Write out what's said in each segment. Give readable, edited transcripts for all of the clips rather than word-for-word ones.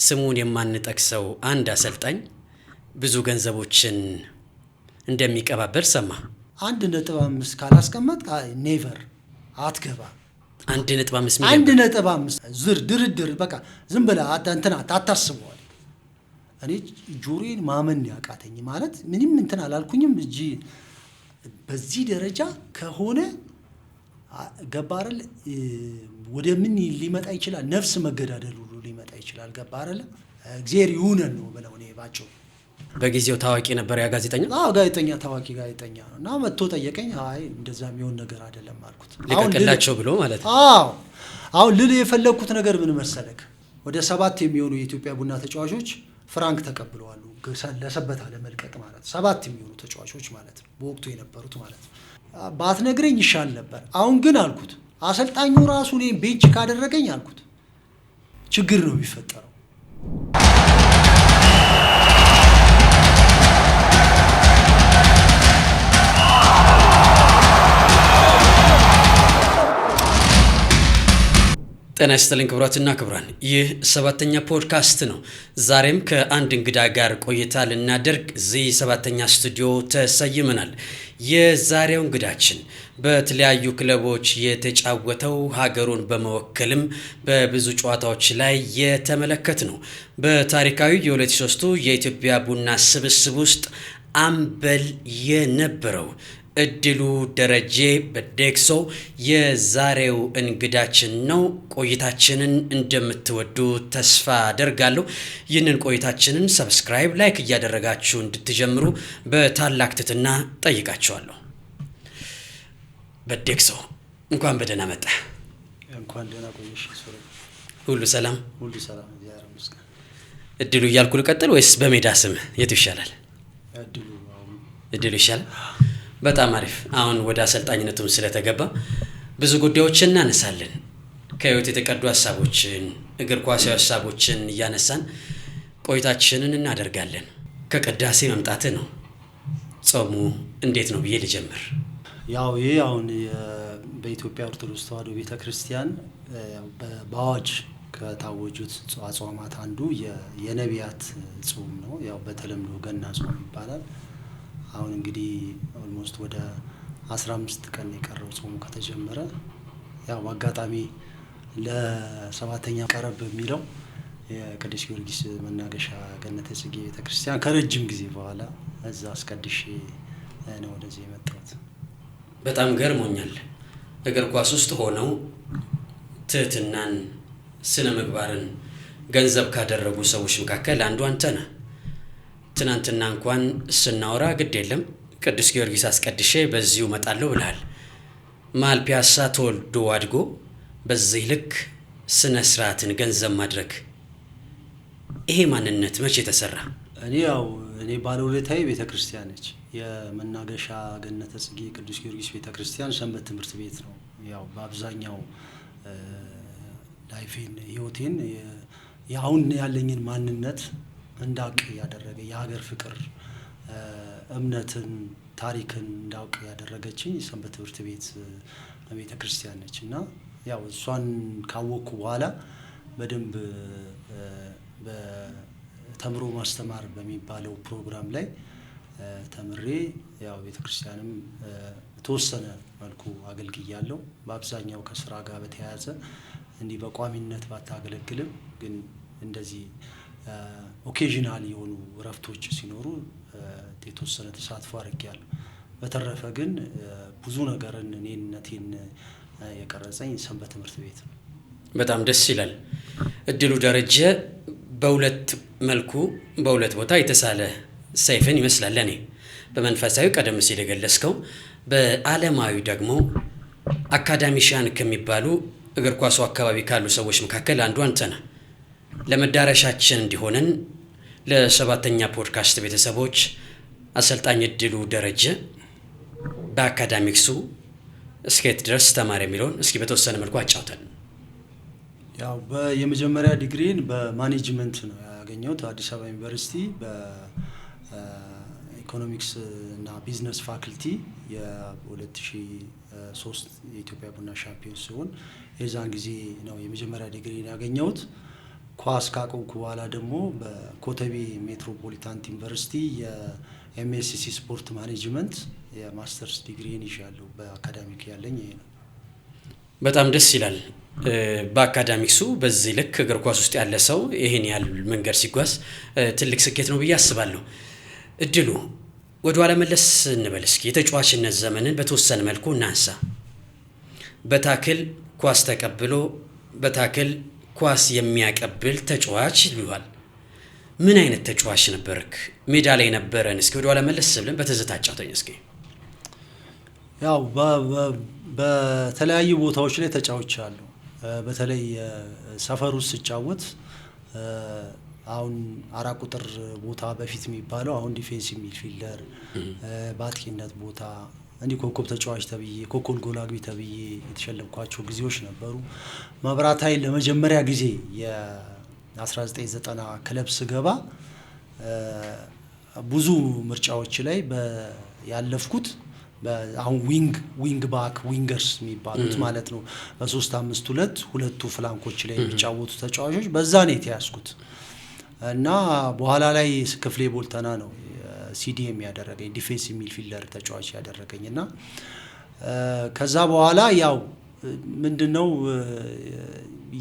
ስሙን የማንጠቅሰው አንድ አሰልጣኝ ብዙ ገንዘቦችን እንደሚቀባበል ሰማ። 1.5 ካላስቀመጥ ኔቨር አትገባ። 1.5 ሚሊዮን 1.5 ድርድር በቃ ዝም ብለህ እንትና አታስበዋል። እኔ ጆሮዬን ማመን ያቃተኝ ማለት ምንም እንትን አላልኩኝም እንጂ በዚህ ደረጃ ከሆነ ገባረል ወደ ምን ሊመጣ ይችላል? ነፍስ መገዳደል ሁሉ ሊመጣ ይችላል። ገባረል እግዚአብሔር ይሁነን ነው ብለው ነው ባቸው። በጊዜው ታዋቂ ነበር ያ ጋዜጠኛ። ጋዜጠኛ ታዋቂ ጋዜጠኛ ነው እና መጥቶ ጠየቀኝ። አይ እንደዛ የሚሆን ነገር አይደለም አልኩት። ልቀቅላቸው ብሎ ማለት ነው። አሁን ልል የፈለኩት ነገር ምን መሰለክ፣ ወደ 7 የሚሆኑ የኢትዮጵያ ቡና ተጫዋቾች ፍራንክ ተቀብለዋል ለሰበታ ለመልቀቅ ማለት 7 የሚሆኑ ተጫዋቾች ማለት ነው፣ በወቅቱ የነበሩት ማለት ነው። ባትነግረኝ ይሻል ነበር። አሁን ግን አልኩት አሰልጣኙ ራሱ እኔን ቤንች ካደረገኝ አልኩት ችግር ነው የሚፈጠረው። ጤና ይስጥልኝ ክቡራትና ክቡራን፣ ይህ 7ኛ ፖድካስት ነው። ዛሬም ከአንድ እንግዳ ጋር ቆይታ ልናደርግ እዚህ 7ኛ ስቱዲዮ ተሰይመናል። የዛሬው እንግዳችን በተለያዩ ክለቦች የተጫወተው ሀገሩን በመወከልም በብዙ ጨዋታዎች ላይ የተመለከት ነው። በታሪካዊ የ2003 የኢትዮጵያ ቡና ስብስብ ውስጥ አምበል የነበረው እድሉ ደረጀ በዴክሶ የዛሬው እንግዳችን ነው። ቆይታችንን እንደምትወዱ ተስፋ አደርጋለሁ። ይህንን ቆይታችንን ሰብስክራይብ፣ ላይክ እያደረጋችሁ እንድትጀምሩ በታላቅ ትህትና ጠይቃችኋለሁ። በዴክሶ እንኳን በደህና መጣ። እንኳን ደህና ቆየሽ። ሁሉ ሰላም? ሁሉ ሰላም እግዚአብሔር ይመስገን። እድሉ እያልኩ ልቀጥል ወይስ በሜዳ ስም የቱ ይሻላል? እድሉ ይሻላል። በጣም አሪፍ። አሁን ወደ አሰልጣኝነቱም ስለተገባ ብዙ ጉዳዮችን እናነሳለን። ከህይወት የተቀዱ ሀሳቦችን፣ እግር ኳሳዊ ሀሳቦችን እያነሳን ቆይታችንን እናደርጋለን። ከቅዳሴ መምጣት ነው። ጾሙ እንዴት ነው ብዬ ልጀምር። ያው ይሄ አሁን በኢትዮጵያ ኦርቶዶክስ ተዋሕዶ ቤተክርስቲያን በአዋጅ ከታወጁት አጽዋማት አንዱ የነቢያት ጾም ነው። ያው በተለምዶ ገና ጾም ይባላል። አሁን እንግዲህ ኦልሞስት ወደ 15 ቀን የቀረው ጾሙ ከተጀመረ ያው አጋጣሚ ለ7ኛ ቀረብ በሚለው የቅዱስ ጊዮርጊስ መናገሻ ገነተ ጽጌ ቤተክርስቲያን ከረጅም ጊዜ በኋላ እዛ አስቀድሼ ነው ወደዚህ የመጣሁት። በጣም ገርሞኛል። እግር ኳስ ውስጥ ሆነው ትህትናን፣ ስነ ምግባርን ገንዘብ ካደረጉ ሰዎች መካከል አንዱ አንተ ነህ። ትናንትና እንኳን ስናወራ ግድ የለም ቅዱስ ጊዮርጊስ አስቀድሼ በዚሁ እመጣለሁ ብለሃል። መሀል ፒያሳ ተወልዶ አድጎ በዚህ ልክ ስነ ስርዓትን ገንዘብ ማድረግ፣ ይሄ ማንነት መቼ ተሰራ? እኔ ባለውለታዬ ቤተክርስቲያን ነች። የመናገሻ ገነተ ጽጌ ቅዱስ ጊዮርጊስ ቤተክርስቲያን ሰንበት ትምህርት ቤት ነው። ያው በአብዛኛው ላይፌን ህይወቴን አሁን ያለኝን ማንነት እንዳውቅ ያደረገ የሀገር ፍቅር፣ እምነትን፣ ታሪክን እንዳውቅ ያደረገችኝ ሰንበት ትምህርት ቤት ቤተ ክርስቲያን ነች እና ያው እሷን ካወቅኩ በኋላ በደንብ በተምሮ ማስተማር በሚባለው ፕሮግራም ላይ ተምሬ ያው ቤተ ክርስቲያንም ተወሰነ መልኩ አገልግያለሁ። በአብዛኛው ከስራ ጋር በተያያዘ እንዲህ በቋሚነት ባታገለግልም ግን እንደዚህ ኦኬዥናል የሆኑ እረፍቶች ሲኖሩ የተወሰነ ተሳትፎ አድርጌያለሁ። በተረፈ ግን ብዙ ነገርን እኔነቴን የቀረጸኝ ሰንበት ትምህርት ቤት ነው። በጣም ደስ ይላል። እድሉ ደረጀ በሁለት መልኩ በሁለት ቦታ የተሳለ ሰይፍን ይመስላል። እኔ በመንፈሳዊ ቀደም ሲል የገለጽከው፣ በዓለማዊ ደግሞ አካዳሚሻን ከሚባሉ እግር ኳሱ አካባቢ ካሉ ሰዎች መካከል አንዱ አንተ ነህ። ለመዳረሻችን እንዲሆነን ለ7ኛ ፖድካስት ቤተሰቦች አሰልጣኝ እድሉ ደረጀ በአካዳሚክሱ እስከየት ድረስ ተማሪ የሚለውን እስኪ በተወሰነ መልኩ አጫውተን። ያው የመጀመሪያ ዲግሪን በማኔጅመንት ነው ያገኘሁት አዲስ አበባ ዩኒቨርሲቲ በኢኮኖሚክስ እና ቢዝነስ ፋክልቲ የ2003 የኢትዮጵያ ቡና ሻምፒዮን ሲሆን የዛን ጊዜ ነው የመጀመሪያ ዲግሪን ያገኘሁት። ኳስ ካቆምኩ በኋላ ደግሞ በኮተቤ ሜትሮፖሊታን ዩኒቨርሲቲ የኤምኤስሲ ስፖርት ማኔጅመንት የማስተርስ ዲግሪን ይዣለሁ። በአካዳሚክ ያለኝ ይሄ ነው። በጣም ደስ ይላል። በአካዳሚክሱ በዚህ ልክ እግር ኳስ ውስጥ ያለ ሰው ይሄን ያህል መንገድ ሲጓዝ ትልቅ ስኬት ነው ብዬ አስባለሁ። እድሉ ወደ ኋላ መለስ እንበል እስኪ። የተጫዋችነት ዘመንን በተወሰነ መልኩ እናንሳ። በታክል ኳስ ተቀብሎ በታክል ኳስ የሚያቀብል ተጫዋች ይሉሃል። ምን አይነት ተጫዋች ነበርክ? ሜዳ ላይ ነበረን? እስኪ ወደ ኋላ መለስ ብለን በትዝታ አጫውተኝ እስኪ። ያው በተለያዩ ቦታዎች ላይ ተጫውቻለሁ። በተለይ ሰፈር ውስጥ ስጫወት አሁን 4 ቁጥር ቦታ በፊት የሚባለው አሁን ዲፌንሲቭ ሚድፊልደር፣ በአጥቂነት ቦታ እንዲህ ኮከብ ተጫዋች ተብዬ ኮከብ ጎል አግቢ ተብዬ የተሸለምኳቸው ጊዜዎች ነበሩ። መብራት ኃይል ለመጀመሪያ ጊዜ የ1990 ክለብ ስገባ ብዙ ምርጫዎች ላይ ያለፍኩት አሁን ዊንግ ባክ ዊንገርስ የሚባሉት ማለት ነው። በ3-5-2 ሁለቱ ፍላንኮች ላይ የሚጫወቱ ተጫዋቾች በዛ ነው የተያዝኩት እና በኋላ ላይ ክፍሌ ቦልተና ነው ሲዲኤም ያደረገኝ ዲፌንሲቭ ሚድፊልደር ተጫዋች ያደረገኝ እና ከዛ በኋላ ያው ምንድነው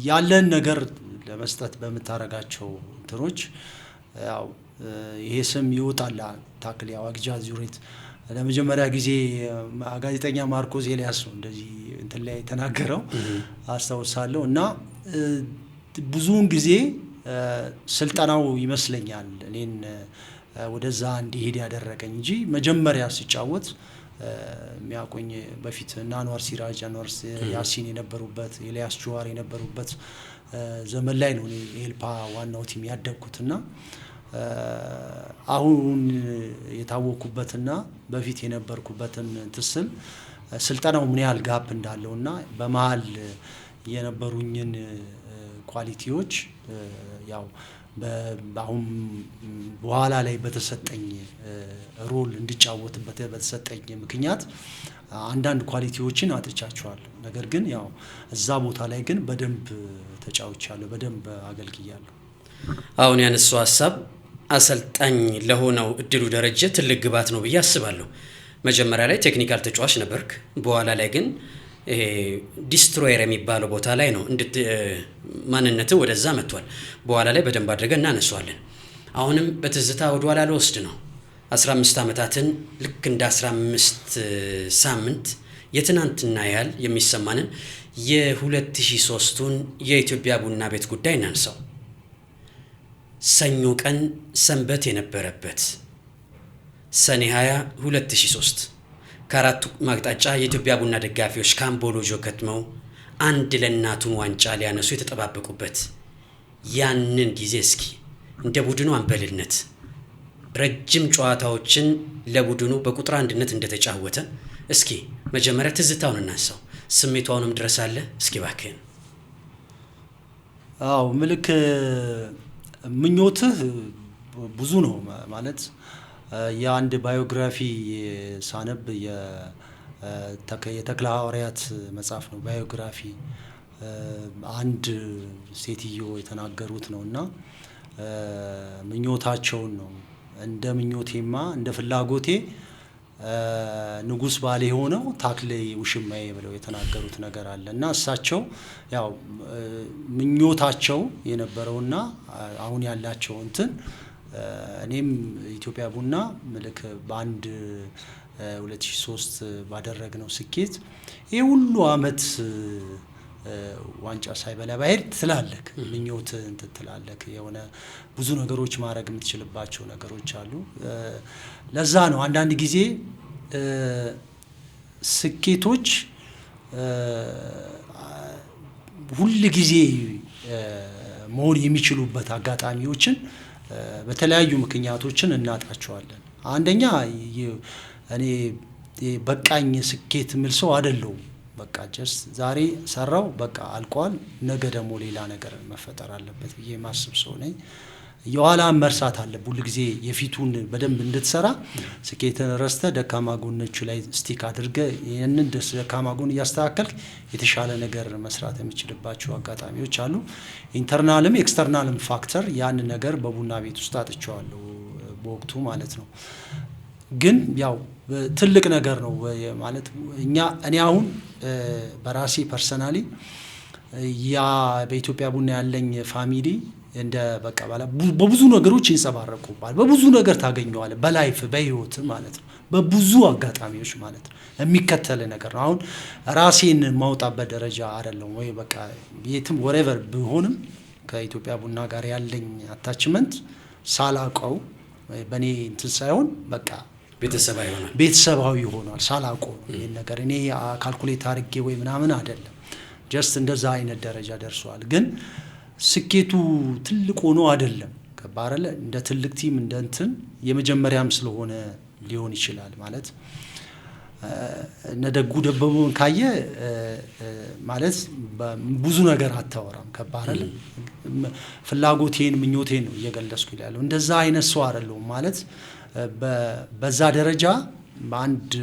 ያለን ነገር ለመስጠት በመታረጋቸው እንትኖች ያው ይሄ ስም ይወጣል። ታክል ያው አግጃ ዙሪት ለመጀመሪያ ጊዜ ጋዜጠኛ ማርኮስ ኤልያስ ነው እንደዚህ እንትን ላይ ተናገረው አስተውሳለሁ። እና ብዙውን ጊዜ ስልጠናው ይመስለኛል እኔን ወደዛ እንዲሄድ ያደረገኝ እንጂ መጀመሪያ ሲጫወት የሚያቆኝ በፊት እና አንዋር ሲራጅ፣ አንዋር ያሲን የነበሩበት ኤልያስ ጁዋር የነበሩበት ዘመን ላይ ነው ኤልፓ ዋናው ቲም ያደግኩትና አሁን የታወኩበትና በፊት የነበርኩበትን ትስል ስልጠናው ምን ያህል ጋፕ እንዳለውና በመሃል የነበሩኝን ኳሊቲዎች ያው አሁን በኋላ ላይ በተሰጠኝ ሮል እንዲጫወትበት በተሰጠኝ ምክንያት አንዳንድ ኳሊቲዎችን አጥቻቸዋለሁ። ነገር ግን ያው እዛ ቦታ ላይ ግን በደንብ ተጫውቻለሁ፣ በደንብ አገልግያለሁ። አሁን ያነሳው ሐሳብ አሰልጣኝ ለሆነው እድሉ ደረጀ ትልቅ ግባት ነው ብዬ አስባለሁ። መጀመሪያ ላይ ቴክኒካል ተጫዋች ነበርክ። በኋላ ላይ ግን ዲስትሮየር የሚባለው ቦታ ላይ ነው ማንነትህ ወደዛ መጥቷል። በኋላ ላይ በደንብ አድርገን እናነሳዋለን። አሁንም በትዝታ ወደ ኋላ ለወስድ ነው 15 ዓመታትን ልክ እንደ 15 ሳምንት የትናንትና ያህል የሚሰማንን የ2003ቱን የኢትዮጵያ ቡና ቤት ጉዳይ እናንሳው። ሰኞ ቀን ሰንበት የነበረበት ሰኔ 20 2003 ከአራቱ ማቅጣጫ የኢትዮጵያ ቡና ደጋፊዎች ካምቦሎጆ ከትመው አንድ ለእናቱን ዋንጫ ሊያነሱ የተጠባበቁበት ያንን ጊዜ እስኪ እንደ ቡድኑ አንበልነት ረጅም ጨዋታዎችን ለቡድኑ በቁጥር አንድነት እንደተጫወተ እስኪ መጀመሪያ ትዝታውን እናንሳው። ስሜቷንም ድረስ አለ እስኪ ባክህን። አዎ ምልክ ምኞትህ ብዙ ነው ማለት የአንድ ባዮግራፊ ሳነብ የተክለ ሐዋርያት መጽሐፍ ነው ባዮግራፊ አንድ ሴትዮ የተናገሩት ነውና ምኞታቸውን ነው እንደ ምኞቴማ እንደ ፍላጎቴ ንጉስ ባሌ ሆነው ታክሌ ውሽማዬ ብለው የተናገሩት ነገር አለ እና እሳቸው ያው ምኞታቸው የነበረውና አሁን ያላቸው እንትን እኔም ኢትዮጵያ ቡና ምልክ በአንድ 2003 ባደረግነው ስኬት ይሄ ሁሉ አመት ዋንጫ ሳይበላ ባይሄድ ትላለክ ምኞት እንትን ትላለክ የሆነ ብዙ ነገሮች ማድረግ የምትችልባቸው ነገሮች አሉ። ለዛ ነው አንዳንድ ጊዜ ስኬቶች ሁሉ ጊዜ መሆን የሚችሉበት አጋጣሚዎችን በተለያዩ ምክንያቶችን እናጣቸዋለን። አንደኛ እኔ በቃኝ ስኬት ምል ሰው አይደለሁም። በቃ ጀስት ዛሬ ሰራው በቃ አልቋል፣ ነገ ደግሞ ሌላ ነገር መፈጠር አለበት ብዬ ማስብ ሰው ነኝ የኋላን መርሳት አለ ሁሉ ጊዜ የፊቱን በደንብ እንድትሰራ ስኬትን ረስተ ደካማ ጎኖች ላይ ስቲክ አድርገ ይሄንን ደካማ ጎን እያስተካከልክ የተሻለ ነገር መስራት የሚችልባቸው አጋጣሚዎች አሉ። ኢንተርናልም ኤክስተርናልም ፋክተር ያን ነገር በቡና ቤት ውስጥ አጥቻለሁ በወቅቱ ማለት ነው። ግን ያው ትልቅ ነገር ነው ማለት እኔ አሁን በራሴ ፐርሰናሊ ያ በኢትዮጵያ ቡና ያለኝ ፋሚሊ እንደ በቃ በብዙ ነገሮች ይንጸባረቁባል። በብዙ ነገር ታገኘዋለህ በላይፍ በህይወት ማለት ነው። በብዙ አጋጣሚዎች ማለት ነው የሚከተል ነገር ነው። አሁን ራሴን ማውጣበት ደረጃ አይደለም ወይ በቃ የትም ወሬቨር ቢሆንም ከኢትዮጵያ ቡና ጋር ያለኝ አታችመንት ሳላቀው በኔ እንትን ሳይሆን በቃ ቤተሰባዊ ሆኗል። ሳላቀው ይሄን ነገር እኔ ካልኩሌት አድርጌ ወይ ምናምን አይደለም ጀስት እንደዛ አይነት ደረጃ ደርሷል። ግን ስኬቱ ትልቅ ሆኖ አይደለም ከባረለ እንደ ትልቅ ቲም እንደ እንትን የመጀመሪያም ስለሆነ ሊሆን ይችላል ማለት ነደጉ ደበቡን ካየ ማለት ብዙ ነገር አታወራም ከባረለ ፍላጎቴን ምኞቴን ነው እየገለጽኩ ይላል። እንደዛ አይነት ሰው አይደለም ማለት በዛ ደረጃ በአንድ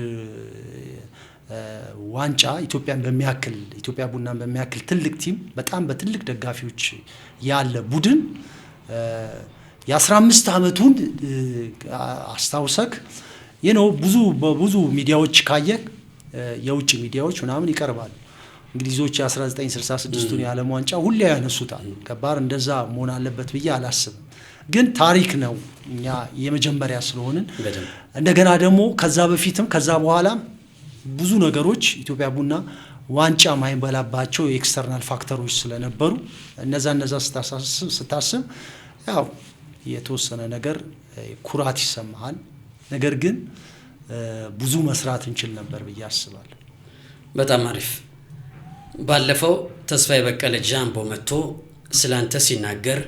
ዋንጫ ኢትዮጵያ ቡናን በሚያክል ትልቅ ቲም በጣም በትልቅ ደጋፊዎች ያለ ቡድን የ15 አመቱን አስታውሰክ ብዙ ሚዲያዎች ካየ የውጭ ሚዲያዎች ምናምን ይቀርባሉ። እንግሊዞች 1966ቱን የዓለም ዋንጫ ሁሌ ያነሱታል። ከባር እንደዛ መሆን አለበት ብዬ አላስብም። ግን ታሪክ ነው እኛ የመጀመሪያ ስለሆንን እንደገና ደግሞ ከዛ በፊትም ከዛ በኋላም ብዙ ነገሮች ኢትዮጵያ ቡና ዋንጫ ማይበላባቸው የኤክስተርናል ፋክተሮች ስለነበሩ እነዛ ስታስብ ያው የተወሰነ ነገር ኩራት ይሰማሃል። ነገር ግን ብዙ መስራት እንችል ነበር ብዬ አስባለሁ። በጣም አሪፍ። ባለፈው ተስፋዬ በቀለ ጃምቦ መጥቶ ስላንተ ሲናገር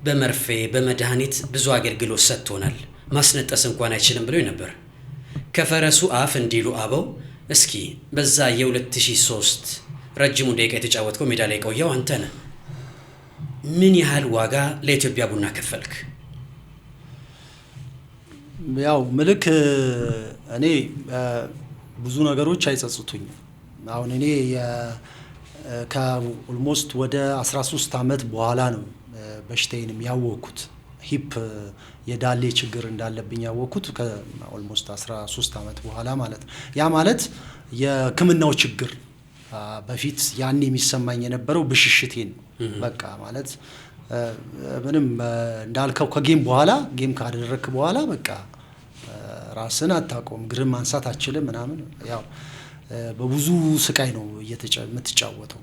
በመርፌ በመድኃኒት ብዙ አገልግሎት ሰጥቶናል ማስነጠስ እንኳን አይችልም ብሎ ነበር። ከፈረሱ አፍ እንዲሉ አበው እስኪ በዛ የ2003 ረጅሙ ደቂቃ የተጫወትከው ሜዳ ላይ ቆየው አንተ ነህ። ምን ያህል ዋጋ ለኢትዮጵያ ቡና ከፈልክ? ያው ምልክ እኔ ብዙ ነገሮች አይጸጽቱኝ። አሁን እኔ ከኦልሞስት ወደ 13 አመት በኋላ ነው በሽታዬንም ያወቅኩት። ሂፕ የዳሌ ችግር እንዳለብኝ ያወቅኩት ከኦልሞስት 13 አመት በኋላ ማለት ነው። ያ ማለት የህክምናው ችግር በፊት ያን የሚሰማኝ የነበረው ብሽሽቴን በቃ ማለት ምንም እንዳልከው ከጌም በኋላ ጌም ካደረክ በኋላ በቃ ራስን አታቆም ግርም ማንሳት አትችልም ምናምን ያው በብዙ ስቃይ ነው የምትጫወተው።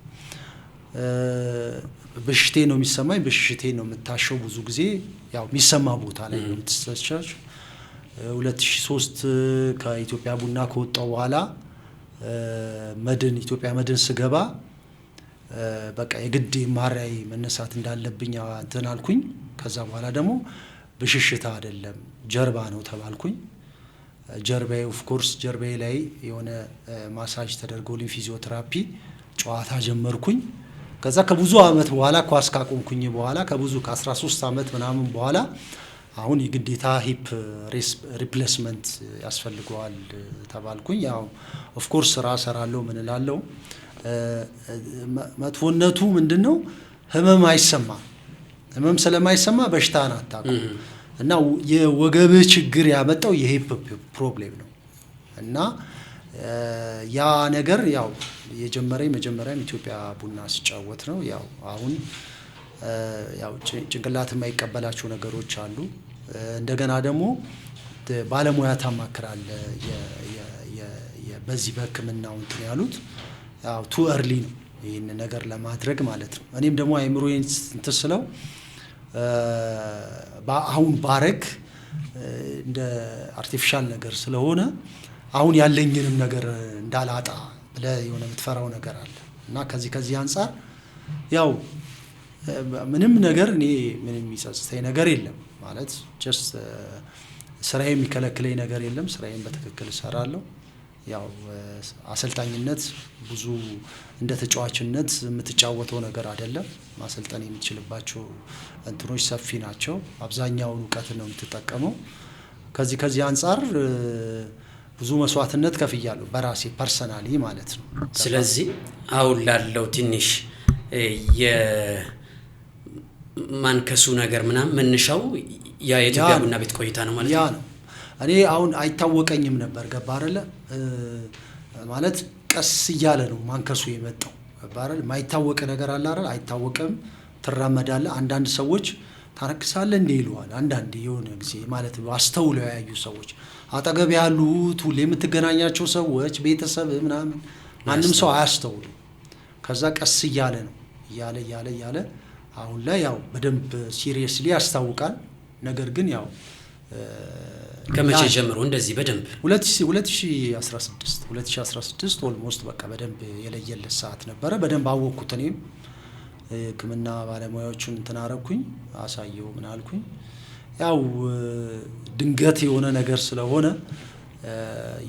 በሽቴ ነው የሚሰማኝ በሽቴ ነው የምታሸው ብዙ ጊዜ ያው የሚሰማ ቦታ ላይ ነው የምትስተቻች። 2003 ከኢትዮጵያ ቡና ከወጣው በኋላ ኢትዮጵያ መድን ስገባ በቃ የግድ ማራይ መነሳት እንዳለብኝ እንትን አልኩኝ። ከዛ በኋላ ደግሞ ብሽሽታ አይደለም ጀርባ ነው ተባልኩኝ። ጀርባዬ ኦፍ ኮርስ ጀርባዬ ላይ የሆነ ማሳጅ ተደርጎልኝ ፊዚዮቴራፒ ጨዋታ ጀመርኩኝ። ከዛ ከብዙ አመት በኋላ ኳስ ካቆምኩኝ በኋላ ከ13 አመት ምናምን በኋላ አሁን የግዴታ ሂፕ ሪፕሌስመንት ያስፈልገዋል ተባልኩኝ። ያው ኦፍ ኮርስ ስራ ሰራለሁ ምን እላለሁ። መጥፎነቱ ምንድነው? ህመም አይሰማም። ህመም ስለማይሰማ በሽታን አታውቅም። እና የወገብህ ችግር ያመጣው የሂፕ ፕሮብሌም ነው። እና ያ ነገር ያው መጀመሪያም ኢትዮጵያ ቡና ሲጫወት ነው። ያው አሁን ያው ጭንቅላት የማይቀበላቸው ነገሮች አሉ። እንደገና ደግሞ ባለሙያ ታማክራለህ። በዚህ በህክምናው እንትን ያሉት ያው ቱ early ነው ይሄን ነገር ለማድረግ ማለት ነው። እኔም ደግሞ አይምሮዬን እንትን ስለው አሁን ባረግ እንደ አርቲፊሻል ነገር ስለሆነ አሁን ያለኝንም ነገር እንዳላጣ ብለህ የሆነ የምትፈራው ነገር አለ። እና ከዚህ አንፃር ያው ምንም ነገር እኔ ምንም የሚጸጽተኝ ነገር የለም ማለት ጀስት ስራዬ የሚከለክለኝ ነገር የለም። ስራዬን በትክክል እሰራለሁ። ያው አሰልጣኝነት ብዙ እንደ ተጫዋችነት የምትጫወተው ነገር አይደለም። ማሰልጠን የምትችልባቸው እንትኖች ሰፊ ናቸው። አብዛኛውን እውቀት ነው የምትጠቀመው። ከዚህ አንጻር ብዙ መስዋዕትነት ከፍያለሁ በራሴ ፐርሰናሊ ማለት ነው። ስለዚህ አሁን ላለው ትንሽ የማንከሱ ነገር ምናምን መነሻው ያ የኢትዮጵያ ቡና ቤት ቆይታ ነው ማለት ነው። ያ ነው። እኔ አሁን አይታወቀኝም ነበር ገባ አይደለ ማለት ቀስ እያለ ነው ማንከሱ የመጣው ገባ አይደል። የማይታወቅ ነገር አለ አይደል፣ አይታወቅም፣ ትራመዳለህ። አንዳንድ ሰዎች ታረክሳለህ እንዴ ይሉዋል። አንዳንድ የሆነ ጊዜ ማለት ነው አስተውለው ያዩ ሰዎች አጠገብ ያሉት ሁሌ የምትገናኛቸው ሰዎች ቤተሰብ ምናምን ማንም ሰው አያስተውሉ። ከዛ ቀስ እያለ ነው እያለ አሁን ላይ ያው በደንብ ሲሪየስሊ ያስታውቃል። ነገር ግን ያው ከመቼ ጀምሮ እንደዚህ በደንብ 2016 ኦልሞስት በቃ በደንብ የለየለት ሰዓት ነበረ። በደንብ አወቅኩት። እኔም ሕክምና ባለሙያዎቹን እንትን አረኩኝ፣ አሳየው ምን አልኩኝ። ያው ድንገት የሆነ ነገር ስለሆነ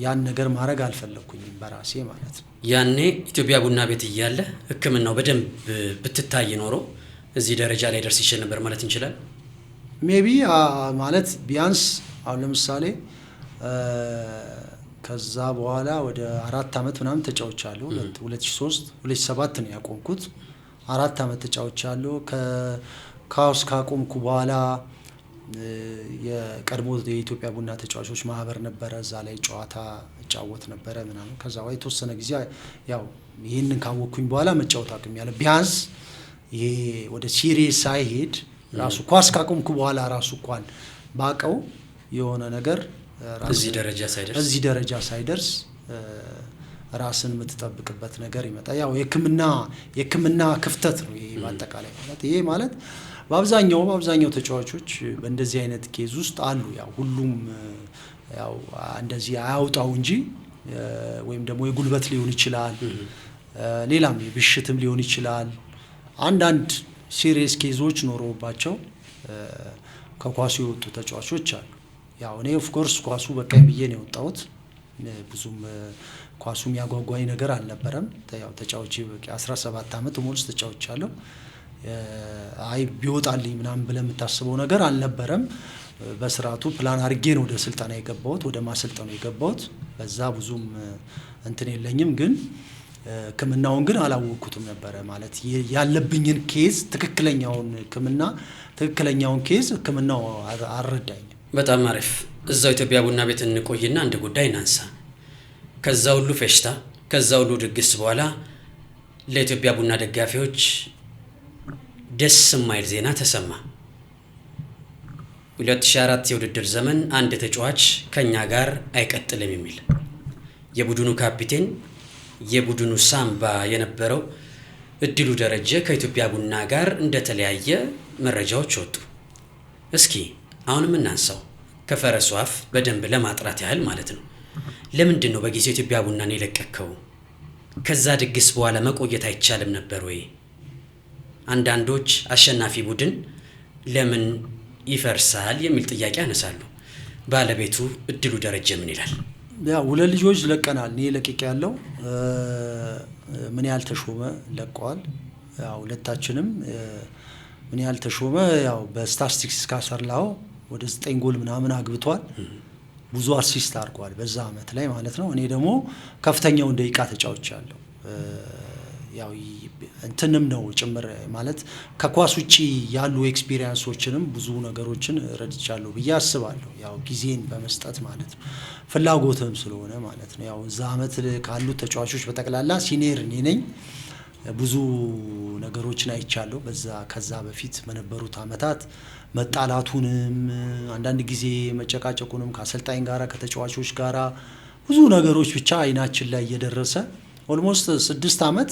ያን ነገር ማድረግ አልፈለኩኝም በራሴ ማለት ነው። ያኔ ኢትዮጵያ ቡና ቤት እያለ ሕክምናው በደንብ ብትታይ ኖሮ እዚህ ደረጃ ላይ ደርስ ይችል ነበር ማለት እንችላለን። ሜቢ ማለት ቢያንስ አሁን ለምሳሌ ከዛ በኋላ ወደ 4 ዓመት ምናምን ተጫውቻለሁ። 2007 ነው ያቆምኩት። 4 ዓመት ተጫውቻለሁ። ከካውስ ካቆምኩ በኋላ የቀድሞ የኢትዮጵያ ቡና ተጫዋቾች ማህበር ነበረ። እዛ ላይ ጨዋታ እጫወት ነበረ ምናምን። ከዛ በኋላ የተወሰነ ጊዜ ያው ይህንን ካወቅኩኝ በኋላ መጫወት አቁሜያለሁ። ቢያንስ ይሄ ወደ ሲሪየስ ሳይሄድ ራሱ ኳስ ካቆምኩ በኋላ ራሱ እንኳን ባቀው የሆነ ነገር እዚህ ደረጃ ሳይደርስ ራስን የምትጠብቅበት ነገር ይመጣ። ያው የሕክምና ክፍተት ነው ይሄ በአጠቃላይ ማለት ይሄ ማለት በአብዛኛው ተጫዋቾች በእንደዚህ አይነት ኬዝ ውስጥ አሉ። ያው ሁሉም ያው እንደዚህ አያውጣው እንጂ ወይም ደግሞ የጉልበት ሊሆን ይችላል፣ ሌላም የብሽትም ሊሆን ይችላል። አንዳንድ ሲሪየስ ኬዞች ኖሮባቸው ከኳሱ የወጡ ተጫዋቾች አሉ። ያው እኔ ኦፍ ኮርስ ኳሱ በቃኝ ብዬ ነው የወጣሁት። ብዙም ኳሱ የሚያጓጓኝ ነገር አልነበረም። ያው ተጫዋች 17 ዓመት ሞልስ ተጫውቻለሁ። አይ ቢወጣልኝ ምናምን ብለህ የምታስበው ነገር አልነበረም። በስርዓቱ ፕላን አድርጌ ነው ወደ ስልጠና የገባሁት፣ ወደ ማሰልጠኑ የገባሁት። በዛ ብዙም እንትን የለኝም። ግን ሕክምናውን ግን አላወቅኩትም ነበረ ማለት ያለብኝን ኬዝ ትክክለኛውን ኬዝ ሕክምናው አልረዳኝም። በጣም አሪፍ። እዛው ኢትዮጵያ ቡና ቤት እንቆይና አንድ ጉዳይ እናንሳ። ከዛ ሁሉ ፌሽታ ከዛ ሁሉ ድግስ በኋላ ለኢትዮጵያ ቡና ደጋፊዎች ደስ የማይል ዜና ተሰማ። 2004 የውድድር ዘመን አንድ ተጫዋች ከኛ ጋር አይቀጥልም የሚል የቡድኑ ካፒቴን የቡድኑ ሳምባ የነበረው እድሉ ደረጀ ከኢትዮጵያ ቡና ጋር እንደተለያየ መረጃዎች ወጡ። እስኪ አሁንም እናንሳው ከፈረሱ አፍ በደንብ ለማጥራት ያህል ማለት ነው። ለምንድን ነው በጊዜው ኢትዮጵያ ቡናን የለቀከው? ከዛ ድግስ በኋላ መቆየት አይቻልም ነበር ወይ? አንዳንዶች አሸናፊ ቡድን ለምን ይፈርሳል የሚል ጥያቄ ያነሳሉ። ባለቤቱ እድሉ ደረጀ ምን ይላል? ያው ሁለት ልጆች ለቀናል። እኔ ለቅቄ ያለው ምን ያህል ተሾመ ለቀዋል። ያው ሁለታችንም ምን ያህል ተሾመ ያው በስታቲስቲክስ ካሰርላው ወደ 9 ጎል ምናምን አግብቷል። ብዙ አሲስት አድርጓል በዛ አመት ላይ ማለት ነው። እኔ ደግሞ ከፍተኛውን ደቂቃ ተጫውቻለሁ። ያው እንትንም ነው ጭምር ማለት ከኳስ ውጪ ያሉ ኤክስፒሪየንሶችንም ብዙ ነገሮችን ረድቻለሁ ብዬ አስባለሁ። ያው ጊዜን በመስጠት ማለት ነው፣ ፍላጎትም ስለሆነ ማለት ነው። ያው እዛ አመት ካሉት ተጫዋቾች በጠቅላላ ሲኒየር እኔ ነኝ። ብዙ ነገሮችን አይቻለሁ። ከዛ በፊት በነበሩት አመታት መጣላቱንም አንዳንድ ጊዜ መጨቃጨቁንም ከአሰልጣኝ ጋራ ከተጫዋቾች ጋራ ብዙ ነገሮች ብቻ አይናችን ላይ እየደረሰ ኦልሞስት 6 አመት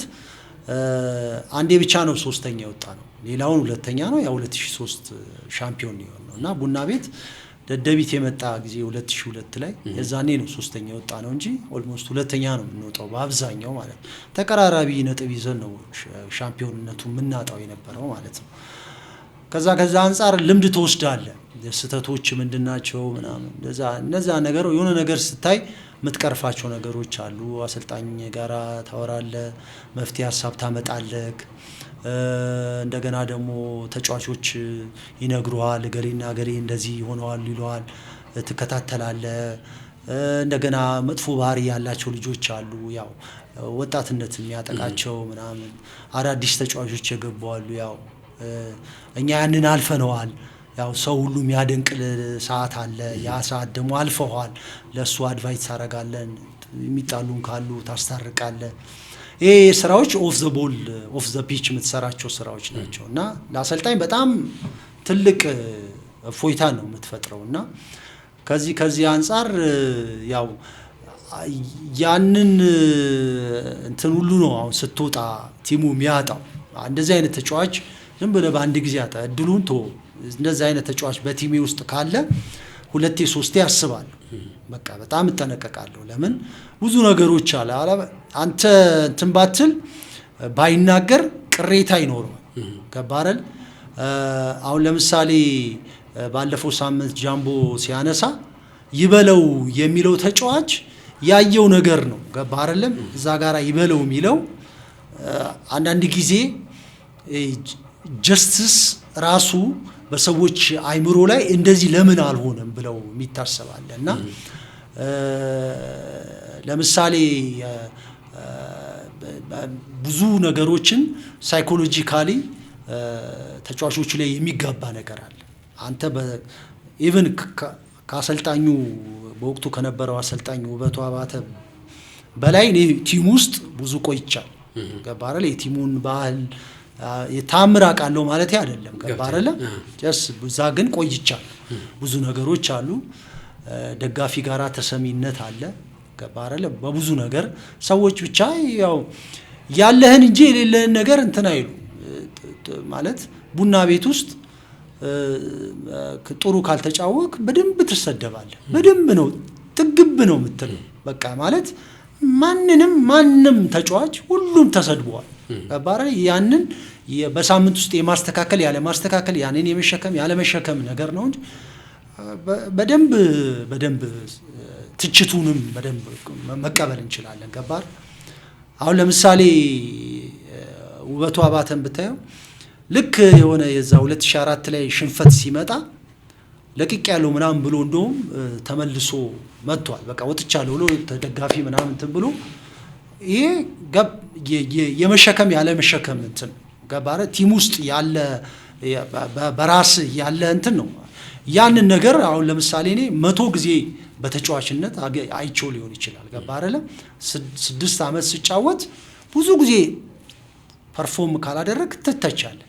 አንዴ ብቻ ነው ሶስተኛ የወጣ ነው። ሌላውን ሁለተኛ ነው። ያው 2003 ሻምፒዮን ነው እና ቡና ቤት ደደቢት የመጣ ጊዜ 2002 ላይ የዛኔ ነው ሶስተኛ የወጣ ነው እንጂ ኦልሞስት ሁለተኛ ነው የምንወጣው በአብዛኛው ማለት ነው። ተቀራራቢ ነጥብ ይዘን ነው ሻምፒዮንነቱ የምናጣው የነበረው ማለት ነው። ከዛ አንጻር ልምድ ትወስዳለህ። ስህተቶች ምንድናቸው ምናምን እነዛ ነገር የሆነ ነገር ስታይ የምትቀርፋቸው ነገሮች አሉ። አሰልጣኝ ጋራ ታወራለህ፣ መፍትሄ ሀሳብ ታመጣለህ። እንደገና ደግሞ ተጫዋቾች ይነግሩሃል፣ ገሌና ገሌ እንደዚህ ሆነዋል ይለዋል፣ ትከታተላለህ። እንደገና መጥፎ ባህሪ ያላቸው ልጆች አሉ፣ ያው ወጣትነት የሚያጠቃቸው ምናምን አዳዲስ ተጫዋቾች የገቡ አሉ። ያው እኛ ያንን አልፈነዋል። ያው ሰው ሁሉ የሚያደንቅ ሰዓት አለ። ያ ሰዓት ደግሞ አልፈዋል። ለሱ አድቫይስ ታደርጋለህ፣ የሚጣሉን ካሉ ታስታርቃለህ። ይሄ ስራዎች ኦፍ ዘ ቦል ኦፍ ዘ ፒች የምትሰራቸው ስራዎች ናቸው እና ለአሰልጣኝ በጣም ትልቅ እፎይታ ነው የምትፈጥረው እና ከዚህ አንጻር ያው ያንን እንትን ሁሉ ነው አሁን ስትወጣ ቲሙ የሚያጣው። እንደዚህ አይነት ተጫዋች ዝም ብለህ በአንድ ጊዜ ያጣ እድሉን ቶ እንደዚህ አይነት ተጫዋች በቲሜ ውስጥ ካለ ሁለቴ ሶስቴ ያስባል። በቃ በጣም እጠነቀቃለሁ። ለምን ብዙ ነገሮች አለ አንተ እንትን ባትል ባይናገር ቅሬታ ይኖረዋል። ከባረል አሁን ለምሳሌ ባለፈው ሳምንት ጃምቦ ሲያነሳ ይበለው የሚለው ተጫዋች ያየው ነገር ነው። ገባ አይደለም? እዛ ጋራ ይበለው የሚለው አንዳንድ ጊዜ ጀስቲስ ራሱ በሰዎች አይምሮ ላይ እንደዚህ ለምን አልሆነም ብለው የሚታሰባለ እና ለምሳሌ ብዙ ነገሮችን ሳይኮሎጂካሊ ተጫዋቾቹ ላይ የሚጋባ ነገር አለ። አንተ ኢቭን ከአሰልጣኙ በወቅቱ ከነበረው አሰልጣኙ ውበቱ አባተ በላይ እኔ ቲም ውስጥ ብዙ ቆይቻል። ገባ አይደል? የቲሙን ባህል የታምር አውቃለሁ ማለት አይደለም። ገባ አይደል? ጀስ እዛ ግን ቆይቻል። ብዙ ነገሮች አሉ። ደጋፊ ጋራ ተሰሚነት አለ። ገባ አይደል? በብዙ ነገር ሰዎች ብቻ ያው ያለህን እንጂ የሌለህን ነገር እንትን አይሉ ማለት ቡና ቤት ውስጥ ጥሩ ካልተጫወክ በደንብ ትሰደባለህ። በደንብ ነው ጥግብ ነው የምትለው። በቃ ማለት ማንም ተጫዋች ሁሉም ተሰድቧል። ገባረ ያንን በሳምንት ውስጥ የማስተካከል ያለ ማስተካከል ያንን የመሸከም ያለ መሸከም ነገር ነው እንጂ በደንብ ትችቱንም በደንብ መቀበል እንችላለን። ገባር አሁን ለምሳሌ ውበቱ አባተን ብታየው ልክ የሆነ የዛ 2004 ላይ ሽንፈት ሲመጣ ለቅቅ ያለው ምናምን ብሎ እንደውም ተመልሶ መጥቷል። በቃ ወጥቻለሁ ብሎ ተደጋፊ ምናምን እንትን ብሎ ይሄ የመሸከም ያለ መሸከም እንትን ገባረ ቲም ውስጥ ያለ በራስ ያለ እንትን ነው። ያንን ነገር አሁን ለምሳሌ እኔ 100 ጊዜ በተጫዋችነት አይቼው ሊሆን ይችላል። ገባ አይደለም 6 አመት ሲጫወት ብዙ ጊዜ ፐርፎርም ካላደረክ ትተቻለህ።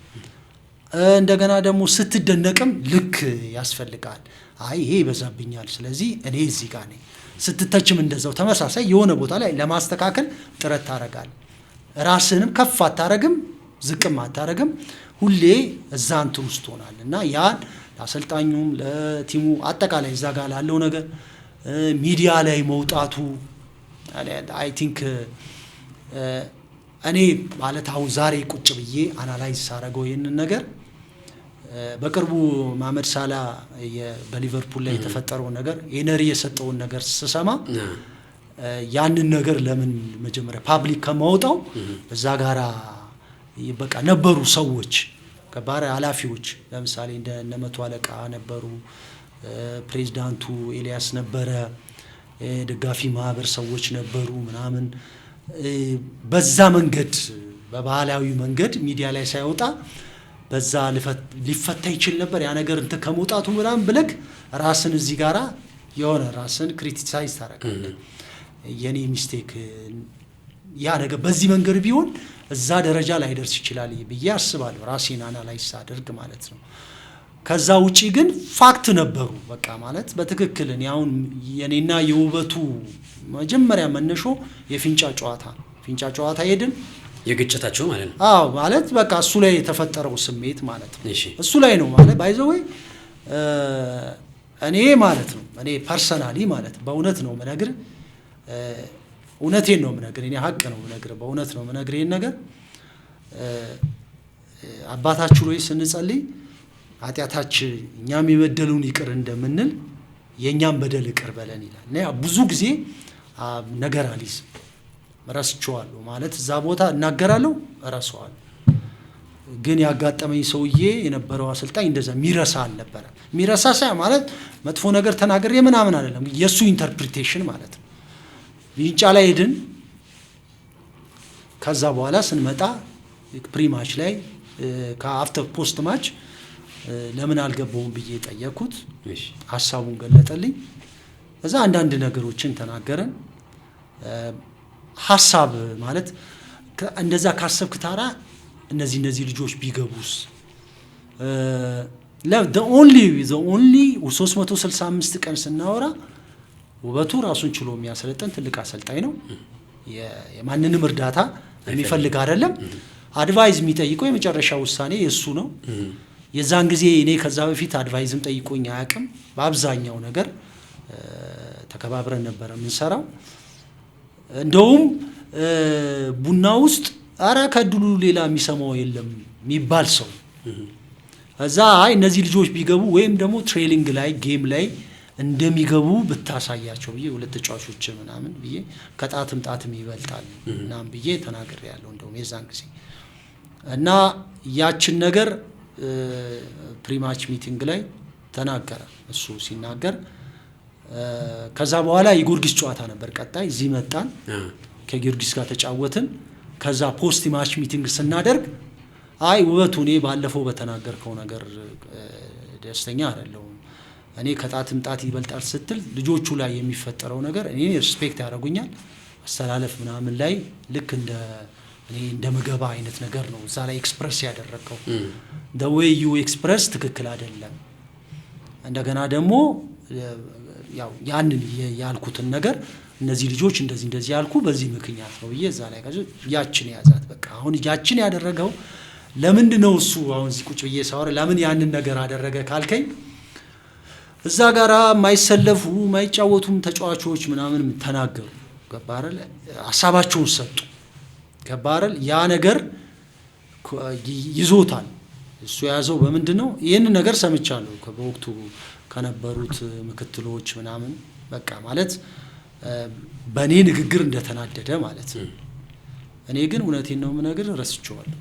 እንደገና ደግሞ ስትደነቅም ልክ ያስፈልጋል። አይ ይሄ ይበዛብኛል፣ ስለዚህ እኔ እዚህ ጋር ነኝ። ስትተችም እንደዛው ተመሳሳይ የሆነ ቦታ ላይ ለማስተካከል ጥረት ታረጋለህ። ራስህንም ከፍ አታረግም፣ ዝቅም አታረግም። ሁሌ እዛ እንትን ውስጥ ሆናለህ እና ያን ለአሰልጣኙም ለቲሙ አጠቃላይ እዛ ጋር ላለው ነገር ሚዲያ ላይ መውጣቱ አይ ቲንክ እኔ ማለት አሁን ዛሬ ቁጭ ብዬ አናላይዝ ሳረገው ይሄንን ነገር በቅርቡ መሐመድ ሳላ በሊቨርፑል ላይ የተፈጠረው ነገር ኤነሪ የሰጠውን ነገር ስሰማ ያንን ነገር ለምን መጀመሪያ ፓብሊክ ከማውጣው እዛ ጋራ በቃ ነበሩ ሰዎች ከባረ ኃላፊዎች ለምሳሌ እንደ መቶ አለቃ ነበሩ፣ ፕሬዝዳንቱ ኤልያስ ነበረ፣ ደጋፊ ማህበር ሰዎች ነበሩ ምናምን በዛ መንገድ በባህላዊ መንገድ ሚዲያ ላይ ሳይወጣ በዛ ሊፈታ ይችል ነበር። ያ ነገር እንተ ከመውጣቱ ምናምን ብለክ ራስን እዚህ ጋራ የሆነ ራስን ክሪቲሳይዝ ታረጋለህ። የኔ ሚስቴክ ያ ነገር በዚህ መንገድ ቢሆን እዛ ደረጃ ላይ ደርስ ይችላል ብዬ አስባለሁ፣ ራሴን አናላይዝ አድርግ ማለት ነው። ከዛ ውጪ ግን ፋክት ነበሩ። በቃ ማለት በትክክል እኔ አሁን የኔና የውበቱ መጀመሪያ መነሾ የፊንጫ ጨዋታ ሄድን የግጭታቸው ማለት ነው። አዎ ማለት በቃ እሱ ላይ የተፈጠረው ስሜት ማለት ነው። እሱ ላይ ነው ማለት ባይዘው እኔ ማለት ነው እኔ ፐርሰናሊ ማለት በእውነት ነው መነግር እውነቴን ነው መነግር እኔ ሀቅ ነው መነግር በእውነት ነው መነግር ይሄን ነገር አባታችሁ ሆይ ስንጸልይ ኃጢአታችን እኛም የበደሉን ይቅር እንደምንል የኛም በደል ይቅር በለን ይላል። ብዙ ጊዜ ነገር አልይዝም ረስቼዋለሁ ማለት እዛ ቦታ እናገራለሁ እረሳዋለሁ። ግን ያጋጠመኝ ሰውዬ የነበረው አሰልጣኝ እንደዛ ሚረሳ አልነበረ። ሚረሳ ሳይሆን ማለት መጥፎ ነገር ተናግሬ ምናምን አይደለም የሱ ኢንተርፕሪቴሽን ማለት ነው። ቢንጫ ላይ ሄድን። ከዛ በኋላ ስንመጣ ፕሪማች ላይ ከአፍተር ፖስት ማች ለምን አልገባውም ብዬ ጠየቅኩት። ሀሳቡን ገለጠልኝ። እዛ አንዳንድ ነገሮችን ተናገረን። ሀሳብ ማለት እንደዛ ካሰብክ ታራ እነዚህ ልጆች ቢገቡስ the only 365 ቀን ስናወራ ውበቱ ራሱን ችሎ የሚያሰለጥን ትልቅ አሰልጣኝ ነው። የማንንም እርዳታ የሚፈልግ አይደለም። አድቫይዝ የሚጠይቀው የመጨረሻ ውሳኔ የሱ ነው። የዛን ጊዜ እኔ ከዛ በፊት አድቫይዝም ጠይቆኝ አያውቅም። በአብዛኛው ነገር ተከባብረን ነበር የምንሰራው። እንደውም ቡና ውስጥ አራ ከድሉ ሌላ የሚሰማው የለም የሚባል ሰው እዛ እነዚህ ልጆች ቢገቡ ወይም ደግሞ ትሬኒንግ ላይ ጌም ላይ እንደሚገቡ ብታሳያቸው ብዬ ሁለት ተጫዋቾች ምናምን ብዬ ከጣትም ይበልጣል ምናምን ብዬ ተናግሬያለሁ። እንደውም የዛን ጊዜ እና ያችን ነገር ፕሪማች ሚቲንግ ላይ ተናገረ። እሱ ሲናገር ከዛ በኋላ የጊዮርጊስ ጨዋታ ነበር። ቀጣይ እዚህ መጣን፣ ከጊዮርጊስ ጋር ተጫወትን። ከዛ ፖስት ማች ሚቲንግ ስናደርግ ውበቱ እኔ ባለፈው በተናገርከው ነገር ደስተኛ አይደለሁም፣ እኔ ከጣት ይበልጣል ስትል ልጆቹ ላይ የሚፈጠረው ነገር እኔ ሪስፔክት ያደርጉኛል፣ አስተላለፍ ምናምን ላይ ልክ እኔ እንደምገባ አይነት ነገር ነው እዛ ላይ ኤክስፕረስ ያደረገው። the way you express ትክክል አይደለም። እንደገና ደግሞ ያው ያንን ያልኩትን ነገር እነዚህ ልጆች እንደዚህ ያልኩ በዚህ ምክንያት ነው ብዬ እዛ ላይ ያችን ያዛት። በቃ አሁን ያችን ያደረገው ለምንድን ነው እሱ አሁን እዚህ ቁጭ ብዬ ሳወራ ለምን ያንን ነገር አደረገ ካልከኝ እዛ ጋራ ማይሰለፉ ማይጫወቱም ተጫዋቾች ምናምን ተናገሩ። ገባረል ሐሳባቸውን ሰጡ። ገባረል ያ ነገር ይዞታል። እሱ ያዘው በምንድነው ይሄንን ነገር ሰምቻለሁ በወቅቱ ከነበሩት ምክትሎች ምናምን በቃ ማለት በኔ ንግግር እንደተናደደ ማለት ነው። እኔ ግን እውነቴን ነው የምነግርህ ረስቼዋለሁ።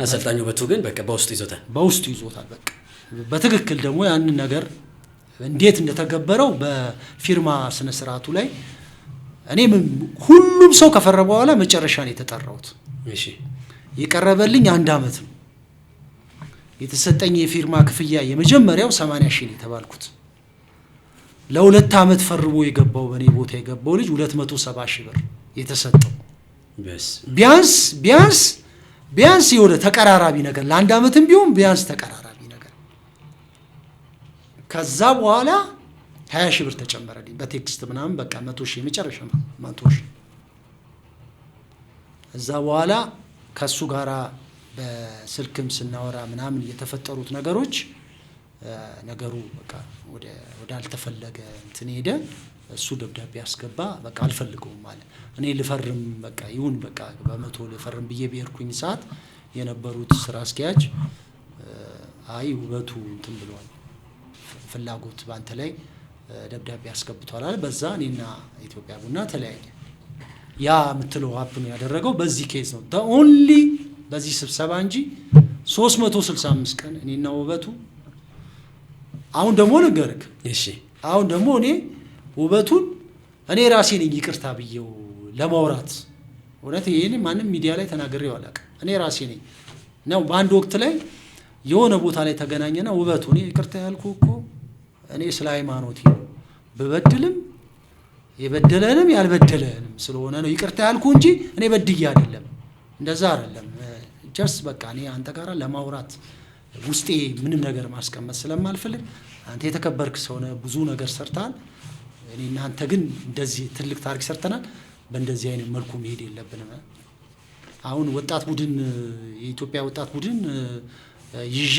አሰልጣኙ ውበቱ ግን በቃ በውስጡ ይዞታል። በቃ በትክክል ደግሞ ያንን ነገር እንዴት እንደተገበረው በፊርማ ስነ ስርዓቱ ላይ እኔ ሁሉም ሰው ከፈረመ በኋላ መጨረሻ ነው የተጠራሁት። እሺ የቀረበልኝ 1 አመት ነው የተሰጠኝ የፊርማ ክፍያ የመጀመሪያው 80,000 ነው የተባልኩት። ለ2 አመት ፈርሞ የገባው በኔ ቦታ የገባው ልጅ 270,000 ብር የተሰጠው። ቢያንስ የሆነ ተቀራራቢ ነገር ለ1 አመትም ቢሆን ቢያንስ ተቀራራቢ ነገር። ከዛ በኋላ 20,000 ብር ተጨመረልኝ በቴክስት ምናምን በቃ 100,000 መጨረሻ 100,000። እዛ በኋላ ከሱ ጋራ በስልክም ስናወራ ምናምን የተፈጠሩት ነገሮች ነገሩ በቃ ወደ አልተፈለገ እንትን ሄደ። እሱ ደብዳቤ አስገባ። በቃ አልፈልገውም ማለት እኔ ልፈርም በቃ ይሁን በቃ በመቶ ልፈርም ብዬ በርኩኝ ሰዓት የነበሩት ስራ አስኪያጅ ውበቱ እንትን ብሏል ፍላጎት ባንተ ላይ ደብዳቤ አስገብቷል አለ። በዛ እኔና ኢትዮጵያ ቡና ተለያየ። ያ ምትለው ሀፕን ያደረገው በዚህ ኬዝ ነው ኦንሊ በዚህ ስብሰባ እንጂ 365 ቀን እኔና ውበቱ አሁን ደግሞ ነገርክ። እሺ አሁን ደግሞ እኔ ውበቱን እኔ ራሴ ነኝ ይቅርታ ብዬው ለማውራት እውነት ይሄን ማንም ሚዲያ ላይ ተናግሬው አላውቅም። እኔ ራሴ ነኝ ነው በአንድ ወቅት ላይ የሆነ ቦታ ላይ ተገናኘና ውበቱ እኔ ይቅርታ ያልኩ እኮ እኔ ስለ ሃይማኖት በበድልም የበደለንም ያልበደለንም ስለሆነ ነው ይቅርታ ያልኩ እንጂ እኔ በድዬ አይደለም። እንደዛ አይደለም። ጀስት በቃ እኔ አንተ ጋራ ለማውራት ውስጤ ምንም ነገር ማስቀመጥ ስለማልፈልግ አንተ የተከበርክ ሰው ነህ፣ ብዙ ነገር ሰርተሃል። እኔ እና አንተ ግን እንደዚህ ትልቅ ታሪክ ሰርተናል። በእንደዚህ አይነት መልኩ መሄድ የለብንም። አሁን ወጣት ቡድን የኢትዮጵያ ወጣት ቡድን ይዤ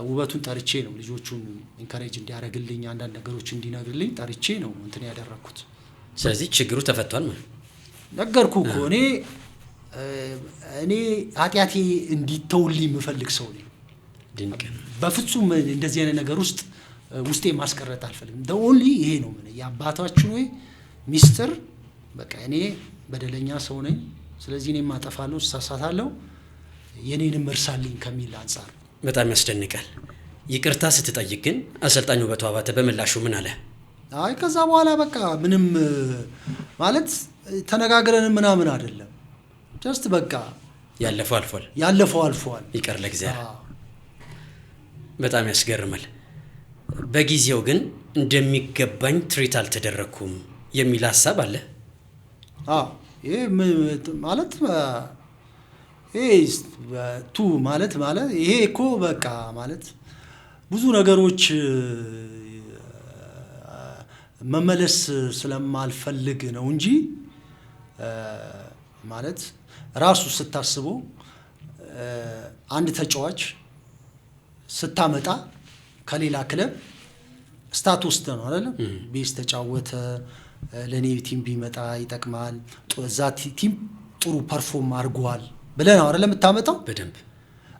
ውበቱን ጠርቼ ነው ልጆቹን ኢንካሬጅ እንዲያደርግልኝ አንዳንድ ነገሮች እንዲነግርልኝ ጠርቼ ነው እንትን ያደረኩት። ስለዚህ ችግሩ ተፈቷል ማለት ነገርኩ እኮ እኔ ኃጢአቴ እንዲተውልኝ የምፈልግ ሰው ነኝ። ድንቅ በፍጹም እንደዚህ አይነት ነገር ውስጤ ማስቀረት አልፈልግም። ኦንሊ ይሄ ነው ምን ያባታችሁ ወይ ሚስጥር በቃ እኔ በደለኛ ሰው ነኝ፣ ስለዚህ እኔም አጠፋለሁ፣ እሳሳታለሁ፣ የኔንም እርሳልኝ ከሚል አንፃር በጣም ያስደንቃል። ይቅርታ ስትጠይቅ ግን አሰልጣኙ ውበቱ አባተ በምላሹ ምን አለ? አይ ከዛ በኋላ በቃ ምንም ማለት ተነጋግረን ምናምን አይደለም፣ ጀስት በቃ ያለፈው አልፏል ይቅር ለእግዚአብሔር። በጣም ያስገርማል። በጊዜው ግን እንደሚገባኝ ትሪት አልተደረኩም የሚል ሀሳብ አለ። ይሄ ማለት ይሄ ማለት ይሄ እኮ በቃ ማለት ብዙ ነገሮች መመለስ ስለማልፈልግ ነው እንጂ ማለት ራሱ ስታስበው አንድ ተጫዋች ስታመጣ ከሌላ ክለብ ስታቱስ ነው አይደል? ቤስ ተጫወተ ለኔ ቲም ቢመጣ ይጠቅማል፣ እዛ ቲም ጥሩ ፐርፎርም አድርጓል ብለህ ነው አይደል የምታመጣው በደንብ።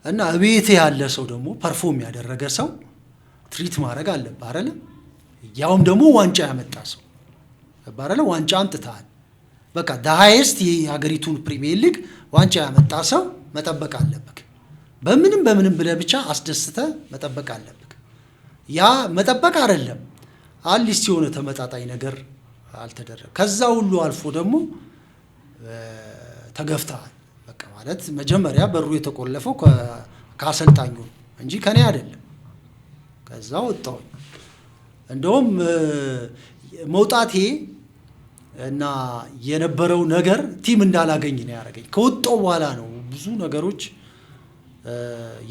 እና ቤት ያለ ሰው ደግሞ ፐርፎርም ያደረገ ሰው ትሪት ማድረግ አለብህ አይደል? ያውም ደግሞ ዋንጫ ያመጣ ሰው ባረለ ዋንጫ አምጥተሃል። በቃ ሃይስት የሀገሪቱን ፕሪሚየር ሊግ ዋንጫ ያመጣ ሰው መጠበቅ አለብህ። በምንም ብለህ ብቻ አስደስተህ መጠበቅ አለብህ። ያ መጠበቅ አይደለም አሊስት የሆነ ተመጣጣኝ ነገር አልተደረገ። ከዛ ሁሉ አልፎ ደግሞ ተገፍተሃል። በቃ ማለት መጀመሪያ በሩ የተቆለፈው ከአሰልጣኙ እንጂ ከኔ አይደለም። ከዛ ወጣው እንደውም መውጣቴ እና የነበረው ነገር ቲም እንዳላገኝ ነው ያደረገኝ። ከወጣው በኋላ ነው ብዙ ነገሮች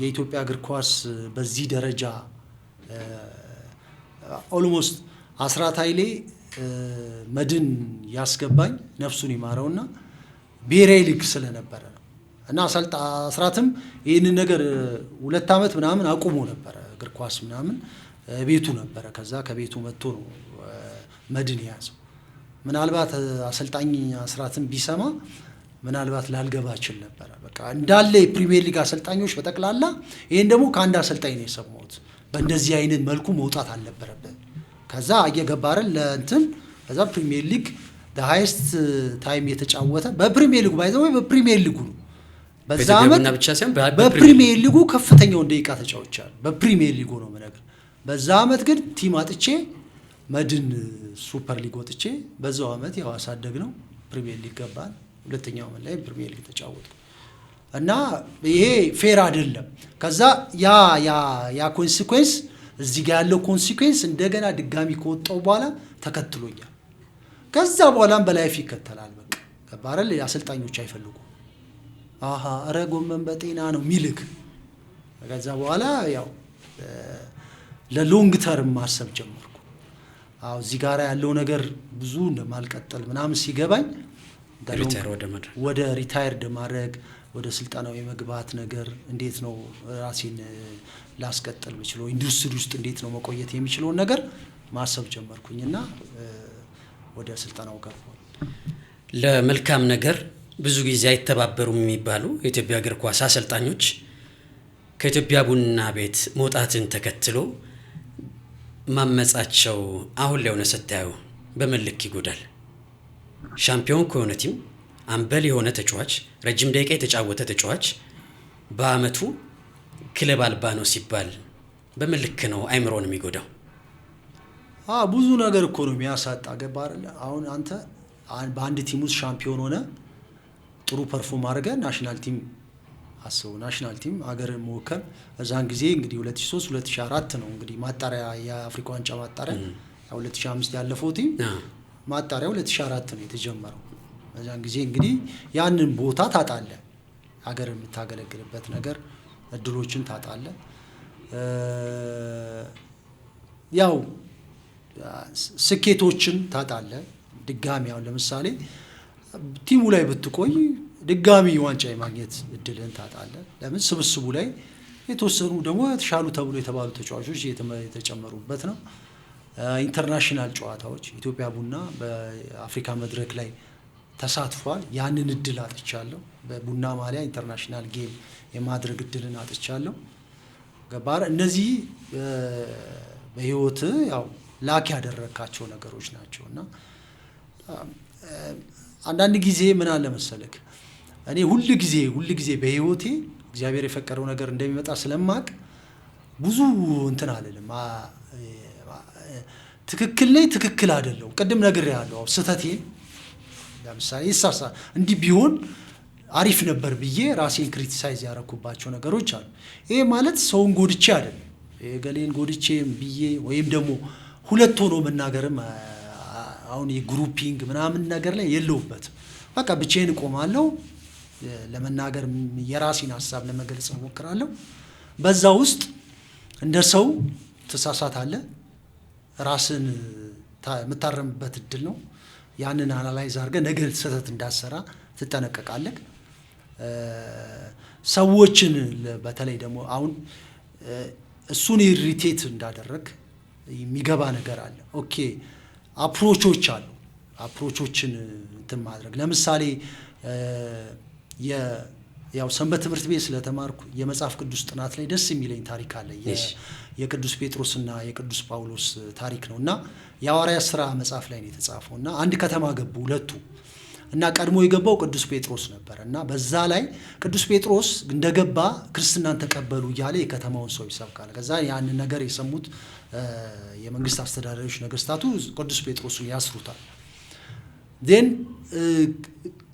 የኢትዮጵያ እግር ኳስ በዚህ ደረጃ ኦልሞስት አስራት ኃይሌ መድን ያስገባኝ ነፍሱን ይማረውና ብሔራዊ ሊግ ስለነበረ ነው። እና አስራትም ይህንን ነገር 2 ዓመት ምናምን አቁሞ ነበረ እግር ኳስ ምናምን ቤቱ ነበረ። ከዛ ከቤቱ መጥቶ ነው መድን የያዘው። ምናልባት አሰልጣኝ አስራትን ቢሰማ ምናልባት ላልገባ እችል ነበረ። በቃ እንዳለ የፕሪሚየር ሊግ አሰልጣኞች በጠቅላላ ይሄን ደግሞ ከአንድ አሰልጣኝ ነው የሰማሁት። በእንደዚህ አይነት መልኩ መውጣት አልነበረብን። ከዛ እየገባረ ለእንትን ከዛ ፕሪሚየር ሊግ ሃይስት ታይም የተጫወተ በፕሪሚየር ሊጉ ባይዘው በፕሪሚየር ሊጉ ነው። በዛ አመት በፕሪሚየር ሊጉ ከፍተኛውን ደቂቃ ተጫውቻለሁ። በፕሪሚየር ሊጉ ነው ማለት። በዛ አመት ግን ቲም አጥቼ መድን ሱፐር ሊግ ወጥቼ በዛው አመት ያው አሳደግ ነው ፕሪሚየር ሊግ ገባን። ሁለተኛው አመት ላይ ፕሪሚየር ሊግ ተጫወትኩ እና ይሄ ፌር አይደለም። ከዛ ያ ኮንሲኩዌንስ እዚህ ጋር ያለው ኮንሲኩዌንስ እንደገና ድጋሚ ከወጣው በኋላ ተከትሎኛል። ከዛ በኋላም በላይፍ ይከተላል። በቃ ከባረል አሰልጣኞች አይፈልጉ አረ ጎመን በጤና ነው ሚልክ። ከዛ በኋላ ያው ለሎንግ ተርም ማሰብ ጀመርኩ። እዚህ ጋር ያለው ነገር ብዙ እንደማልቀጠል ምናምን ሲገባኝ ወደ ሪታየርድ ማድረግ ወደ ስልጠናው የመግባት ነገር እንዴት ነው ራሴን ላስቀጥል የምችለው ኢንዱስትሪ ውስጥ እንዴት ነው መቆየት የሚችለው ነገር ማሰብ ጀመርኩኝና ወደ ስልጠናው ገባሁ። ለመልካም ነገር ብዙ ጊዜ አይተባበሩም የሚባሉ የኢትዮጵያ እግር ኳስ አሰልጣኞች ከኢትዮጵያ ቡና ቤት መውጣትን ተከትሎ ማመጻቸው አሁን ላይ ሆነ ስታዩ በምን ልክ ይጎዳል? ሻምፒዮን ከሆነ ቲም አምበል የሆነ ተጫዋች ረጅም ደቂቃ የተጫወተ ተጫዋች በአመቱ ክለብ አልባ ነው ሲባል በምን ልክ ነው አይምሮን የሚጎዳው? ብዙ ነገር እኮ ነው የሚያሳጣ። ገባ አይደል? አሁን አንተ በአንድ ቲም ውስጥ ሻምፒዮን ሆነ ጥሩ ፐርፎርም አድርገህ ናሽናል ቲም አስቡ። ናሽናል ቲም ሀገር መወከል እዛን ጊዜ እንግዲህ 2003 2004 ነው እንግዲህ ማጣሪያ የአፍሪካ ዋንጫ ማጣሪያ 2005 ያለፈው ቲም ማጣሪያው 2004 ነው የተጀመረው። እዛን ጊዜ እንግዲህ ያንን ቦታ ታጣለ፣ ሀገር የምታገለግልበት ነገር እድሎችን ታጣለ። ያው ስኬቶችን ታጣለ። ድጋሚ አሁን ለምሳሌ ቲሙ ላይ ብትቆይ ድጋሚ ዋንጫ የማግኘት እድልን ታጣለ። ለምን ስብስቡ ላይ የተወሰኑ ደግሞ ተሻሉ ተብሎ የተባሉ ተጫዋቾች የተጨመሩበት ነው። ኢንተርናሽናል ጨዋታዎች ኢትዮጵያ ቡና በአፍሪካ መድረክ ላይ ተሳትፏል። ያንን እድል አጥቻለሁ። በቡና ማሊያ ኢንተርናሽናል ጌም የማድረግ እድልን አጥቻለሁ። ገባር እነዚህ በህይወት ያው ላክ ያደረካቸው ነገሮች ናቸውና አንዳንድ ጊዜ ምን አለ መሰለክ እኔ ሁሉ ጊዜ በህይወቴ እግዚአብሔር የፈቀደው ነገር እንደሚመጣ ስለማቅ ብዙ እንትን አይደለም ትክክል ነኝ ትክክል አይደለም ቀደም ነግሬያለሁ ስህተቴ ለምሳሌ ይሳሳ እንዲህ ቢሆን አሪፍ ነበር ብዬ ራሴን ክሪቲሳይዝ ያረኩባቸው ነገሮች አሉ ይሄ ማለት ሰውን ጎድቼ አይደለም የገሌን ጎድቼም ብዬ ወይም ደግሞ ሁለት ሆኖ መናገርም አሁን የግሩፒንግ ምናምን ነገር ላይ የለውበት በቃ ብቻዬን ቆማለሁ ለመናገር የራሴን ሐሳብ ለመግለጽ እሞክራለሁ በዛ ውስጥ እንደ ሰው ተሳሳታለህ ራስን የምታረምበት እድል ነው ያንን አናላይዝ አድርገህ ነገር ስህተት እንዳሰራ ትጠነቀቃለህ ሰዎችን በተለይ ደግሞ አሁን እሱን ኢሪቴት እንዳደረግ የሚገባ ነገር አለ ኦኬ አፕሮቾችን እንትን ማድረግ ለምሳሌ ያው ሰንበት ትምህርት ቤት ስለተማርኩ የመጽሐፍ ቅዱስ ጥናት ላይ ደስ የሚለኝ ታሪክ አለ የቅዱስ ጴጥሮስና የቅዱስ ጳውሎስ ታሪክ ነውና የሐዋርያት ሥራ መጽሐፍ ላይ ነው የተጻፈውና አንድ ከተማ ገቡ ሁለቱ እና ቀድሞ የገባው ቅዱስ ጴጥሮስ ነበርና በዛ ላይ ቅዱስ ጴጥሮስ እንደገባ ክርስትናን ተቀበሉ እያለ የከተማውን ሰው ይሰብካል ከዛ ያን ነገር የሰሙት የመንግስት አስተዳዳሪዎች ነገስታቱ ቅዱስ ጴጥሮስን ያስሩታል ዴን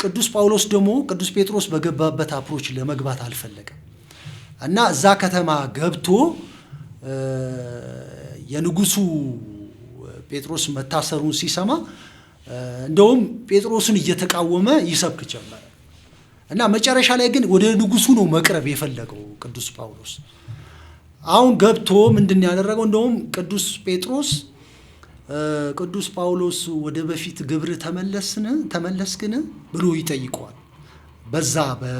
ቅዱስ ጳውሎስ ደግሞ ቅዱስ ጴጥሮስ በገባበት አፕሮች ለመግባት አልፈለገም እና እዛ ከተማ ገብቶ የንጉሱ ጴጥሮስ መታሰሩን ሲሰማ እንደውም ጴጥሮስን እየተቃወመ ይሰብክ ጀመረ እና መጨረሻ ላይ ግን ወደ ንጉሱ ነው መቅረብ የፈለገው ቅዱስ ጳውሎስ አሁን ገብቶ ምንድነው ያደረገው እንደውም ቅዱስ ጴጥሮስ ቅዱስ ጳውሎስ ወደ በፊት ግብር ተመለስክን ብሎ ይጠይቀዋል በዛ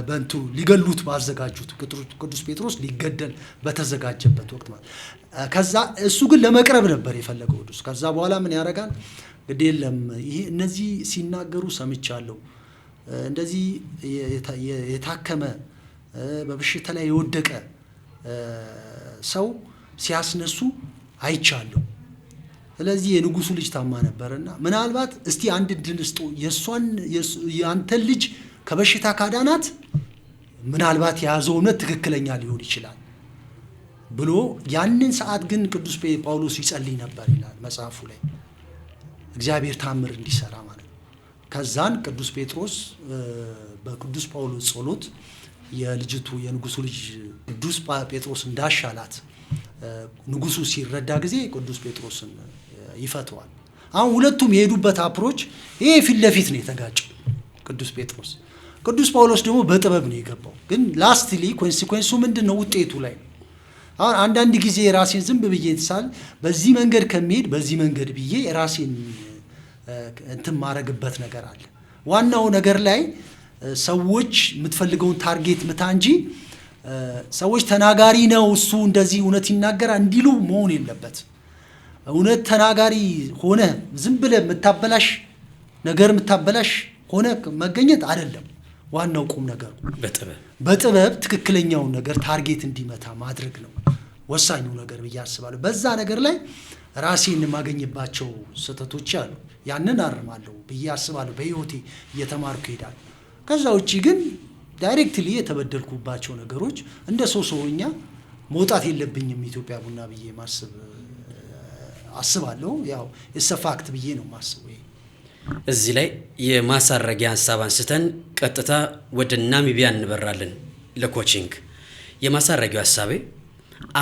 በእንቱ ሊገሉት ባዘጋጁት ቅዱስ ጴጥሮስ ሊገደል በተዘጋጀበት ወቅት ማለት ከዛ እሱ ግን ለመቅረብ ነበር የፈለገው ከዛ በኋላ ምን ያደርጋል ግዴለም ይሄ እነዚህ ሲናገሩ ሰምቻለሁ እንደዚህ የታከመ በበሽታ ላይ የወደቀ ሰው ሲያስነሱ አይቻለሁ ስለዚህ የንጉሱ ልጅ ታማ ነበርና ምናልባት እስቲ አንድ ድንስጦ ያንተ ልጅ ከበሽታ ካዳናት ምናልባት ያዘው ነው ትክክለኛ ሊሆን ይችላል ብሎ ያንን ሰዓት ግን ቅዱስ ጳውሎስ ይጸልይ ነበር ይላል መጽሐፉ ላይ እግዚአብሔር ታምር እንዲሰራ ማለት ነው ከዛን ቅዱስ ጴጥሮስ በቅዱስ ጳውሎስ ጸሎት የንጉሱ ልጅ ቅዱስ ጴጥሮስ እንዳሻላት ንጉሱ ሲረዳ ጊዜ ቅዱስ ጴጥሮስን ይፈተዋል አሁን ሁለቱም የሄዱበት አፕሮች ይሄ ፊት ለፊት ነው የተጋጨው ቅዱስ ጳውሎስ ደግሞ በጥበብ ነው የገባው ግን ላስትሊ ኮንሲኩዌንሱ ምንድነው ውጤቱ ላይ አሁን አንዳንድ ጊዜ ራሴን ዝም ብዬ ተሳል በዚህ መንገድ ከመሄድ በዚህ መንገድ ብዬ ራሴን እንትን ማረግበት ነገር አለ ዋናው ነገር ላይ ሰዎች የምትፈልገውን ታርጌት ምታ እንጂ ሰዎች ተናጋሪ ነው እሱ እንደዚህ እውነት ይናገራል እንዲሉ መሆን የለበት እውነት ተናጋሪ ሆነ ዝም ብለ የምታበላሽ ሆነ መገኘት አይደለም ዋናው ቁም ነገር በጥበብ ትክክለኛውን ነገር ታርጌት እንዲመታ ማድረግ ነው ወሳኙ ነገር በያስባለሁ በዛ ነገር ላይ ራሴን ማገኝባቸው ስህተቶች አሉ ያንን አርማለሁ በያስባለሁ በህይወቴ እየተማርኩ ሄዳለሁ ከዛ ውጪ ግን ዳይሬክትሊ የተበደልኩባቸው ነገሮች እንደ ሰውኛ መውጣት የለብኝም ኢትዮጵያ ቡና ብዬ አስባለሁ ያው የሰፋክት ብዬ ነው ማስበው እዚህ ላይ የማሳረጊያ ሐሳብ አንስተን ቀጥታ ወደ ናሚቢያ እንበራለን ለኮቺንግ የማሳረጊያው ሐሳቤ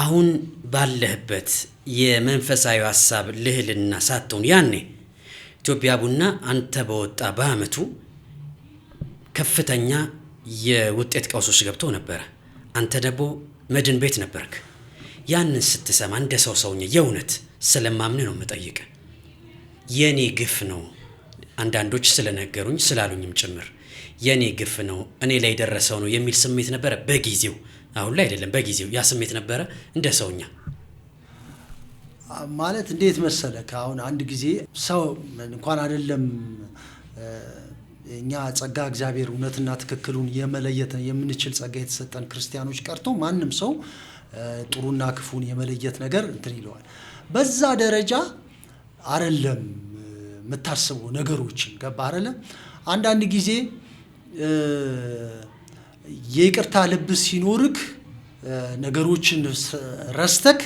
አሁን ባለህበት የመንፈሳዊ ሐሳብ ልህልና ሳትሆን ያኔ ኢትዮጵያ ቡና አንተ በወጣ በአመቱ ከፍተኛ የውጤት ቀውሶች ገብቶ ነበር አንተ ደግሞ መድን ቤት ነበርክ ያንን ስትሰማ እንደ ሰውኛ የእውነት ስለማምን ነው መጠየቅ የኔ ግፍ ነው አንዳንዶች ስለነገሩኝ ስላሉኝም ጭምር የኔ ግፍ ነው እኔ ላይ ደረሰው ነው የሚል ስሜት ነበር በጊዜው አሁን ላይ አይደለም በጊዜው ያ ስሜት ነበር እንደ ሰውኛ ማለት እንዴት መሰለህ አሁን አንድ ጊዜ ሰው እንኳን አይደለም እኛ ጸጋ እግዚአብሔር እውነትና ትክክሉን የመለየት የምንችል ጸጋ የተሰጠን ክርስቲያኖች ቀርቶ ማንም ሰው ጥሩና ክፉን የመለየት ነገር እንትን ይለዋል በዛ ደረጃ አይደለም የምታስበው ነገሮችን ገባ አይደለ? አንዳንድ ጊዜ የይቅርታ ልብ ሲኖርክ ነገሮችን ረስተክ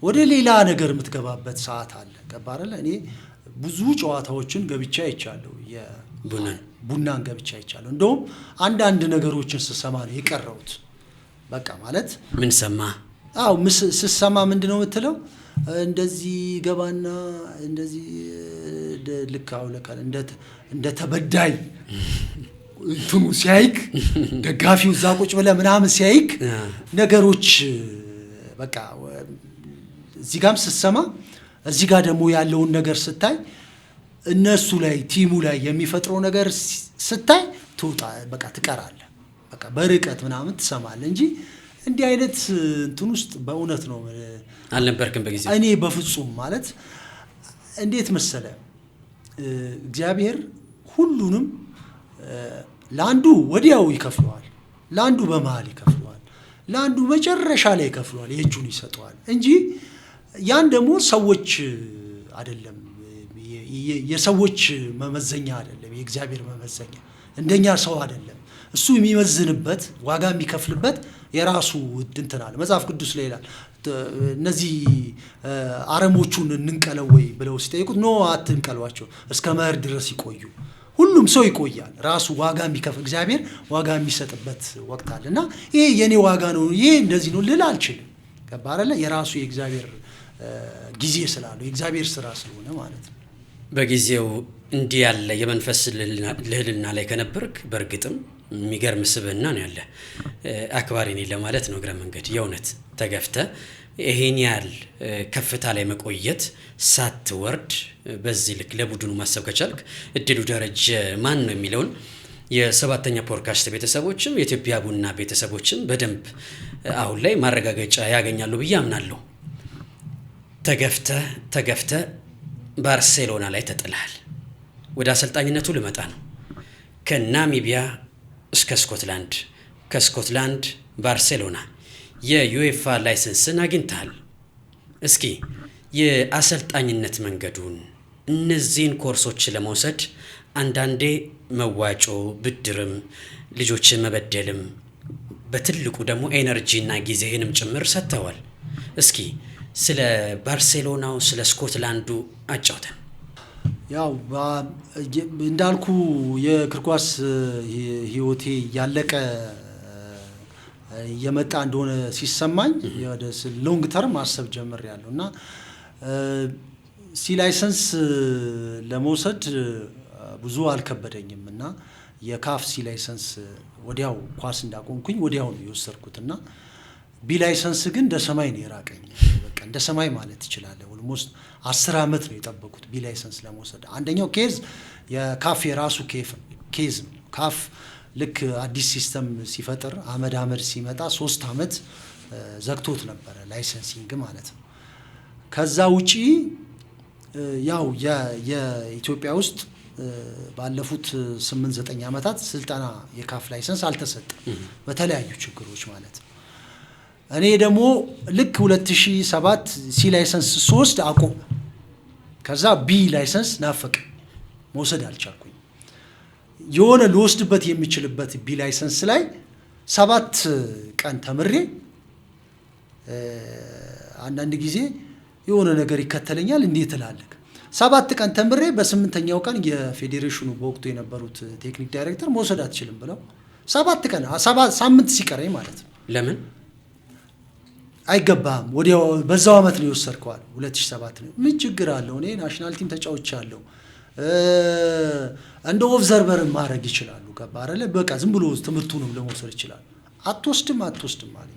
ወደ ሌላ ነገር የምትገባበት ሰዓት አለ። ገባ አይደለ? እኔ ብዙ ጨዋታዎችን ገብቻ አይቻለሁ። ቡናን ገብቻ አይቻለሁ። እንደውም አንዳንድ ነገሮችን ስሰማ ነው የቀረሁት። በቃ ማለት ምን ሰማ? አዎ ስሰማ ምንድነው የምትለው? እንደዚህ ገባና እንደዚህ ልክ አውለካል እንደ ተበዳይ እንትኑ ሲያይክ ደጋፊው እዛ ቁጭ ብለህ ምናምን ሲያይክ ነገሮች በቃ እዚህ ጋርም ስትሰማ እዚህ ጋር ደግሞ ያለውን ነገር ስታይ እነሱ ላይ ቲሙ ላይ የሚፈጥረው ነገር ስታይ ትውጣ በቃ ትቀራለህ። በቃ በርቀት ምናምን ትሰማለህ እንጂ እንዲህ አይነት እንትን ውስጥ በእውነት ነው አልነበርክም በጊዜው። እኔ በፍጹም ማለት እንዴት መሰለ እግዚአብሔር ሁሉንም ለአንዱ ወዲያው ይከፍለዋል፣ ለአንዱ በመሃል ይከፍለዋል፣ ለአንዱ መጨረሻ ላይ ይከፍለዋል፣ የእጁን ይሰጠዋል እንጂ ያን ደግሞ ሰዎች አይደለም፣ የሰዎች መመዘኛ አይደለም፣ የእግዚአብሔር መመዘኛ እንደኛ ሰው አይደለም። እሱ የሚመዝንበት ዋጋ የሚከፍልበት የራሱ እንትን አለ። መጽሐፍ ቅዱስ ላይ ይላል እነዚህ አረሞቹን እንንቀለው ወይ ብለው ሲጠይቁት ኖ አትንቀሏቸው እስከ መኸር ድረስ ይቆዩ። ሁሉም ሰው ይቆያል። ራሱ ዋጋ የሚከፍል እግዚአብሔር ዋጋ የሚሰጥበት ወቅት አለ እና ይሄ የኔ ዋጋ ነው ይሄ እንደዚህ ነው ልል አልችልም። ገባ አይደለ? የራሱ የእግዚአብሔር ጊዜ ስላለው የእግዚአብሔር ስራ ስለሆነ ማለት ነው። በጊዜው እንዲህ ያለ የመንፈስ ልዕልና ላይ ከነበርክ በእርግጥም የሚገርም ስብዕና ነው ያለ። አክባሪ ነኝ ለማለት ነው እግረ መንገድ የእውነት ተገፍተ ይሄን ያህል ከፍታ ላይ መቆየት ሳትወርድ በዚህ ልክ ለቡድኑ ማሰብ ከቻልክ እድሉ ደረጀ ማን ነው የሚለውን የሰባተኛ ፖድካስት ቤተሰቦችም የኢትዮጵያ ቡና ቤተሰቦችም በደንብ አሁን ላይ ማረጋገጫ ያገኛሉ ብዬ አምናለሁ። ተገፍተ ባርሴሎና ላይ ተጥልሃል። ወደ አሰልጣኝነቱ ልመጣ ነው። ከናሚቢያ እስከ ስኮትላንድ፣ ከስኮትላንድ ባርሴሎና የዩኤፋ ላይሰንስን አግኝተሃል። እስኪ የአሰልጣኝነት መንገዱን እነዚህን ኮርሶች ለመውሰድ አንዳንዴ መዋጮ ብድርም ልጆችን መበደልም በትልቁ ደግሞ ኤነርጂና ጊዜህንም ጭምር ሰጥተዋል። እስኪ ስለ ባርሴሎናው ስለ ስኮትላንዱ አጫውተን። ያው እንዳልኩ የእግር ኳስ ህይወቴ ያለቀ የመጣ እንደሆነ ሲሰማኝ ወደ ሎንግ ተርም ማሰብ ጀምሬያለሁ እና ሲ ላይሰንስ ለመውሰድ ብዙ አልከበደኝም እና የካፍ ሲ ላይሰንስ ወዲያው ኳስ እንዳቆምኩኝ ወዲያው ነው የወሰድኩት እና ቢ ላይሰንስ ግን እንደ ሰማይ ነው የራቀኝ። በቃ እንደ ሰማይ ማለት ትችላለህ። ኦልሞስት 10 ዓመት ነው የጠበቁት ቢ ላይሰንስ ለመውሰድ። አንደኛው ኬዝ የካፍ የራሱ ኬዝ ነው። ካፍ ልክ አዲስ ሲስተም ሲፈጥር አመድ ሲመጣ 3 ዓመት ዘግቶት ነበረ ላይሰንሲንግ ማለት ነው። ከዛ ውጪ ያው የኢትዮጵያ ውስጥ ባለፉት 8-9 ዓመታት ስልጠና የካፍ ላይሰንስ አልተሰጠም በተለያዩ ችግሮች ማለት ነው። እኔ ደግሞ ልክ 2007 ሲ ላይሰንስ 3 አቆም። ከዛ ቢ ላይሰንስ ናፈቀ መውሰድ አልቻልኩኝ። የሆነ ልወስድበት የሚችልበት ቢ ላይሰንስ ላይ 7 ቀን ተምሬ አንዳንድ ጊዜ የሆነ ነገር ይከተለኛል እንዴት እላለህ 7 ቀን ተምሬ በ8ኛው ቀን የፌዴሬሽኑ በወቅቱ የነበሩት ቴክኒክ ዳይሬክተር መውሰድ አትችልም ብለው 7 ቀን 7 ሳምንት ሲቀረኝ ማለት ነው። ለምን አይገባም ወዲያው በዛው አመት ነው የወሰድከዋል 2007 ነው። ምን ችግር አለው? እኔ ናሽናል ቲም ተጫውቻለሁ እንደ ኦብዘርቨር ማድረግ ይችላሉ። ገባ አይደለ? በቃ ዝም ብሎ ትምህርቱንም ለመውሰድ ይችላል። አትወስድም ማለት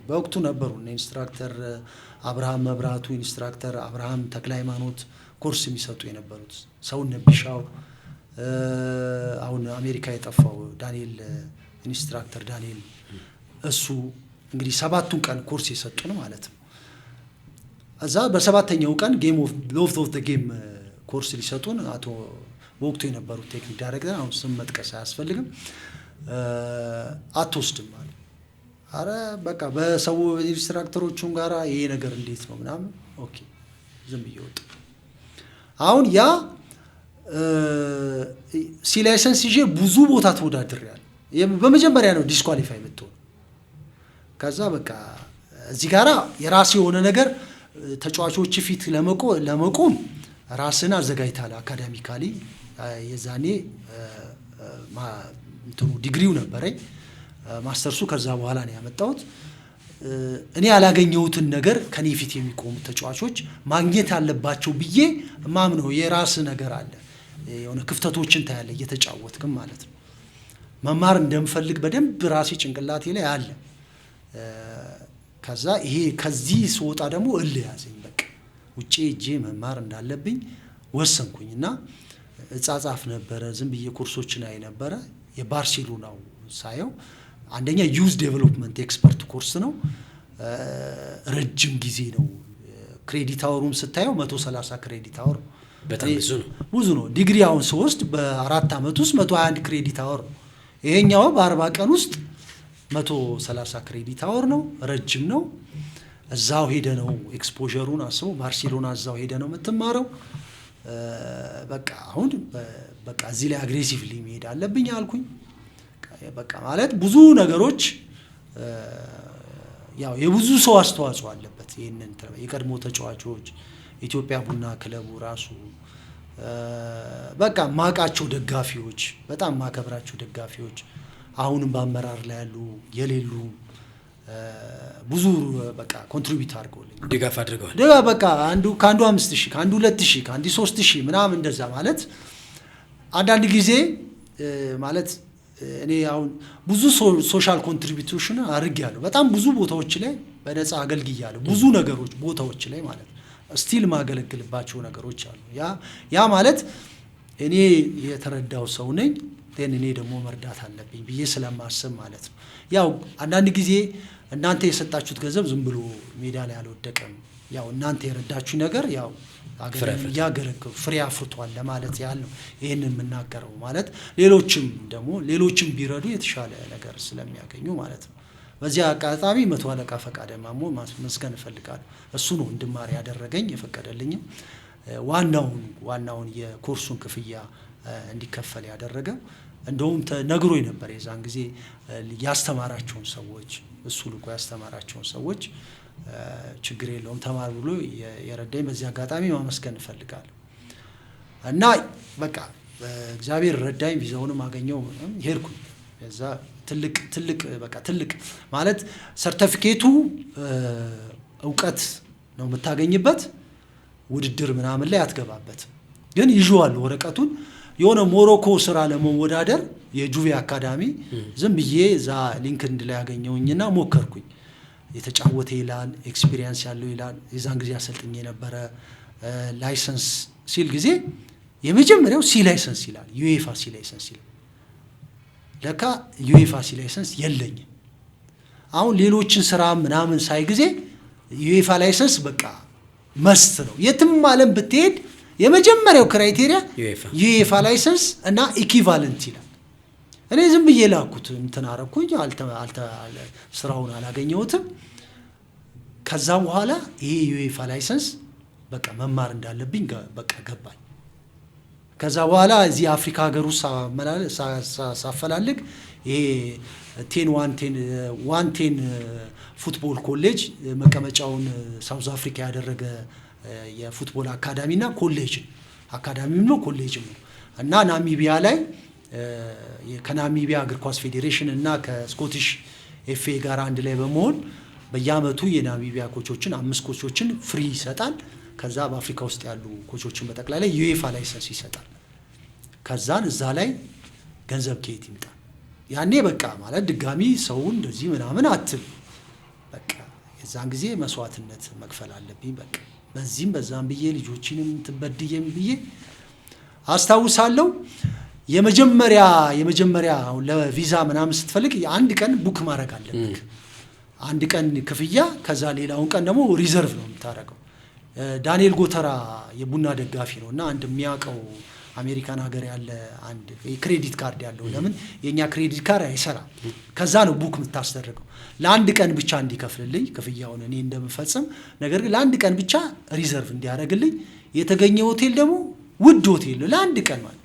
በወቅቱ ነበሩ ኢንስትራክተር አብርሃም መብራቱ፣ ኢንስትራክተር አብርሃም ተክለ ሃይማኖት ኮርስ የሚሰጡ የነበሩት ሰውነት ቢሻው፣ አሁን አሜሪካ የጠፋው ዳንኤል ኢንስትራክተር ዳንኤል እሱ እንግዲህ 7ቱን ቀን ኮርስ የሰጡን ማለት ነው። እዛ በ7ኛው ቀን ጌም ኦፍ ሎቭ ኦፍ ዘ ጌም ኮርስ ሊሰጡን አቶ በወቅቱ የነበሩት ቴክኒክ ዳይሬክተር አሁን ስም መጥቀስ አያስፈልግም አትወስድም ማለት አረ በቃ በሰው ኢንስትራክተሮቹን ጋራ ይሄ ነገር እንዴት ነው ምናምን ኦኬ ዝም ብዬ ወጣ። አሁን ያ ሲ ላይሰንስ ይዤ ብዙ ቦታ ተወዳድሬያለሁ። በመጀመሪያ ነው ዲስኳሊፋይ የምትሆነው። ከዛ በቃ እዚህ ጋራ የራስ የሆነ ነገር ተጫዋቾች ፊት ለመቆም ራስን አዘጋጅታል አካዳሚካሊ። የዛኔ እንትኑ ዲግሪው ነበረኝ ማስተርሱ ከዛ በኋላ ነው ያመጣሁት። እኔ ያላገኘሁትን ነገር ከኔ ፊት የሚቆሙ ተጫዋቾች ማግኘት አለባቸው ብዬ ማምነው የራስ ነገር አለ። የሆነ ክፍተቶችን ታያለ እየተጫወትክም ማለት ነው። መማር እንደምፈልግ በደንብ ራሴ ጭንቅላቴ ላይ አለ። ከዛ ይሄ ከዚህ ስወጣ ደግሞ እልህ ያዘኝ። በቃ ውጪ እጄ መማር እንዳለብኝ ወሰንኩኝና እጻጻፍ ነበረ። ዝም ብዬ ኮርሶችን አይ ነበረ። የባርሴሎናው ሳየው አንደኛ ዩዝ ዴቨሎፕመንት ኤክስፐርት ኮርስ ነው። ረጅም ጊዜ ነው። ክሬዲት አወሩም ስታየው 130 ክሬዲት አወር በጣም ብዙ ነው። ዲግሪ አሁን ስወስድ በ4 አመት ውስጥ 121 ክሬዲት አወር ነው። ይሄኛው በ40 ቀን ውስጥ 130 ክሬዲት አወር ነው። ረጅም ነው። እዛው ሄደ ነው ኤክስፖዠሩን አስበው። ባርሴሎና እዛው ሄደ ነው የምትማረው። በቃ አሁን በቃ እዚህ ላይ አግሬሲቭሊ መሄድ አለብኝ አልኩኝ። በቃ ማለት ብዙ ነገሮች ያው የብዙ ሰው አስተዋጽኦ አለበት። ይሄንን የቀድሞ ተጫዋቾች ኢትዮጵያ ቡና ክለቡ ራሱ በቃ ማቃቸው ደጋፊዎች፣ በጣም ማከብራቸው ደጋፊዎች አሁንም በአመራር ላይ ያሉ የሌሉ ብዙ በቃ ኮንትሪቢዩት አድርገውልኝ ድጋፍ አድርገዋል። በቃ ከአንዱ 5000 ከአንዱ 2000 ከአንዱ 3000 ምናምን እንደዛ ማለት አንዳንድ ጊዜ ማለት እኔ አሁን ብዙ ሶሻል ኮንትሪቢዩሽን አድርጌያለሁ። በጣም ብዙ ቦታዎች ላይ በነፃ አገልግያለሁ። ብዙ ነገሮች ቦታዎች ላይ ማለት ስቲል ማገለግልባቸው ነገሮች አሉ። ያ ማለት እኔ የተረዳው ሰው ነኝ። እኔ ደግሞ መርዳት አለብኝ ብዬ ስለማስብ ማለት ነው። ያው አንዳንድ ጊዜ እናንተ የሰጣችሁት ገንዘብ ዝም ብሎ ሜዳ ላይ አልወደቀም። ያው እናንተ የረዳችሁ ነገር ያው ያገለግሉ ፍሬ አፍርቷል ለማለት ያህል ነው ይሄንን የምናገረው። ማለት ሌሎችም ቢረዱ የተሻለ ነገር ስለሚያገኙ ማለት ነው። በዚህ አጋጣሚ 100 አለቃ ፈቃደ ማሞ ማመስገን እፈልጋለሁ። እሱ ነው እንድማር ያደረገኝ የፈቀደልኝም ዋናውን የኮርሱን ክፍያ እንዲከፈል ያደረገው። እንደውም ነግሮኝ ነበር የዛን ጊዜ ያስተማራቸውን ሰዎች እሱ ልቆ ያስተማራቸውን ሰዎች ችግር የለውም ተማር ብሎ የረዳኝ በዚህ አጋጣሚ ማመስገን እፈልጋለሁ። እና በቃ እግዚአብሔር ረዳኝ። ቪዛውንም አገኘው ሄድኩኝ። እዛ ትልቅ ማለት ሰርቲፊኬቱ እውቀት ነው የምታገኝበት፣ ውድድር ምናምን ላይ አትገባበት። ግን ይዤዋለሁ ወረቀቱን። የሆነ ሞሮኮ ስራ ለመወዳደር የጁቬ አካዳሚ ዝም ብዬ እዛ ሊንክድኢን ላይ ያገኘውኝና ሞከርኩኝ። የተጫወተ ይላል፣ ኤክስፒሪየንስ ያለው ይላል። የዛን ጊዜ አሰልጥኝ የነበረ ላይሰንስ ሲል ጊዜ የመጀመሪያው ሲ ላይሰንስ ይላል፣ ዩኤፋ ሲ ላይሰንስ ይላል። ለካ ዩኤፋ ሲ ላይሰንስ የለኝም። አሁን ሌሎችን ስራ ምናምን ሳይ ጊዜ ዩኤፋ ላይሰንስ በቃ መስት ነው። የትም ዓለም ብትሄድ የመጀመሪያው ክራይቴሪያ ዩኤፋ ላይሰንስ እና ኢኩቫለንት ይላል። እኔ ዝም ብዬ ላኩት እንትን አረኩኝ። ስራውን አላገኘሁትም። ከዛ በኋላ ይሄ ዩኤፋ ላይሰንስ በቃ መማር እንዳለብኝ በቃ ገባኝ። ከዛ በኋላ እዚህ አፍሪካ ሀገር ውስጥ ሳፈላልግ ይሄ 110 ፉትቦል ኮሌጅ መቀመጫውን ሳውዝ አፍሪካ ያደረገ የፉትቦል አካዳሚና ኮሌጅ አካዳሚም ነው ኮሌጅም ነው እና ናሚቢያ ላይ ከናሚቢያ እግር ኳስ ፌዴሬሽን እና ከስኮቲሽ ኤፍኤ ጋር አንድ ላይ በመሆን በየአመቱ የናሚቢያ ኮቾችን 5 ኮቾችን ፍሪ ይሰጣል። ከዛ በአፍሪካ ውስጥ ያሉ ኮቾችን በጠቅላላ ዩኤፋ ላይሰንስ ይሰጣል። ከዛን እዛ ላይ ገንዘብ ከየት ይምጣ? ያኔ በቃ ማለት ድጋሚ ሰውን እንደዚህ ምናምን አትል። በቃ የዛን ጊዜ መስዋዕትነት መክፈል አለብኝ። በቃ በዚህም በዛም ብዬ ልጆችንም ትበድየም ብዬ አስታውሳለሁ። የመጀመሪያ ለቪዛ ምናምን ስትፈልግ አንድ ቀን ቡክ ማድረግ አለብክ። አንድ ቀን ክፍያ፣ ከዛ ሌላውን ቀን ደግሞ ሪዘርቭ ነው የምታደርገው። ዳንኤል ጎተራ የቡና ደጋፊ ነው እና አንድ የሚያውቀው አሜሪካን ሀገር ያለ አንድ ክሬዲት ካርድ ያለው፣ ለምን የኛ ክሬዲት ካርድ አይሰራም። ከዛ ነው ቡክ የምታስደርገው ለአንድ ቀን ብቻ እንዲከፍልልኝ ክፍያውን እኔ እንደምፈጽም፣ ነገር ግን ለአንድ ቀን ብቻ ሪዘርቭ እንዲያደርግልኝ። የተገኘ ሆቴል ደግሞ ውድ ሆቴል ለአንድ ቀን ማለት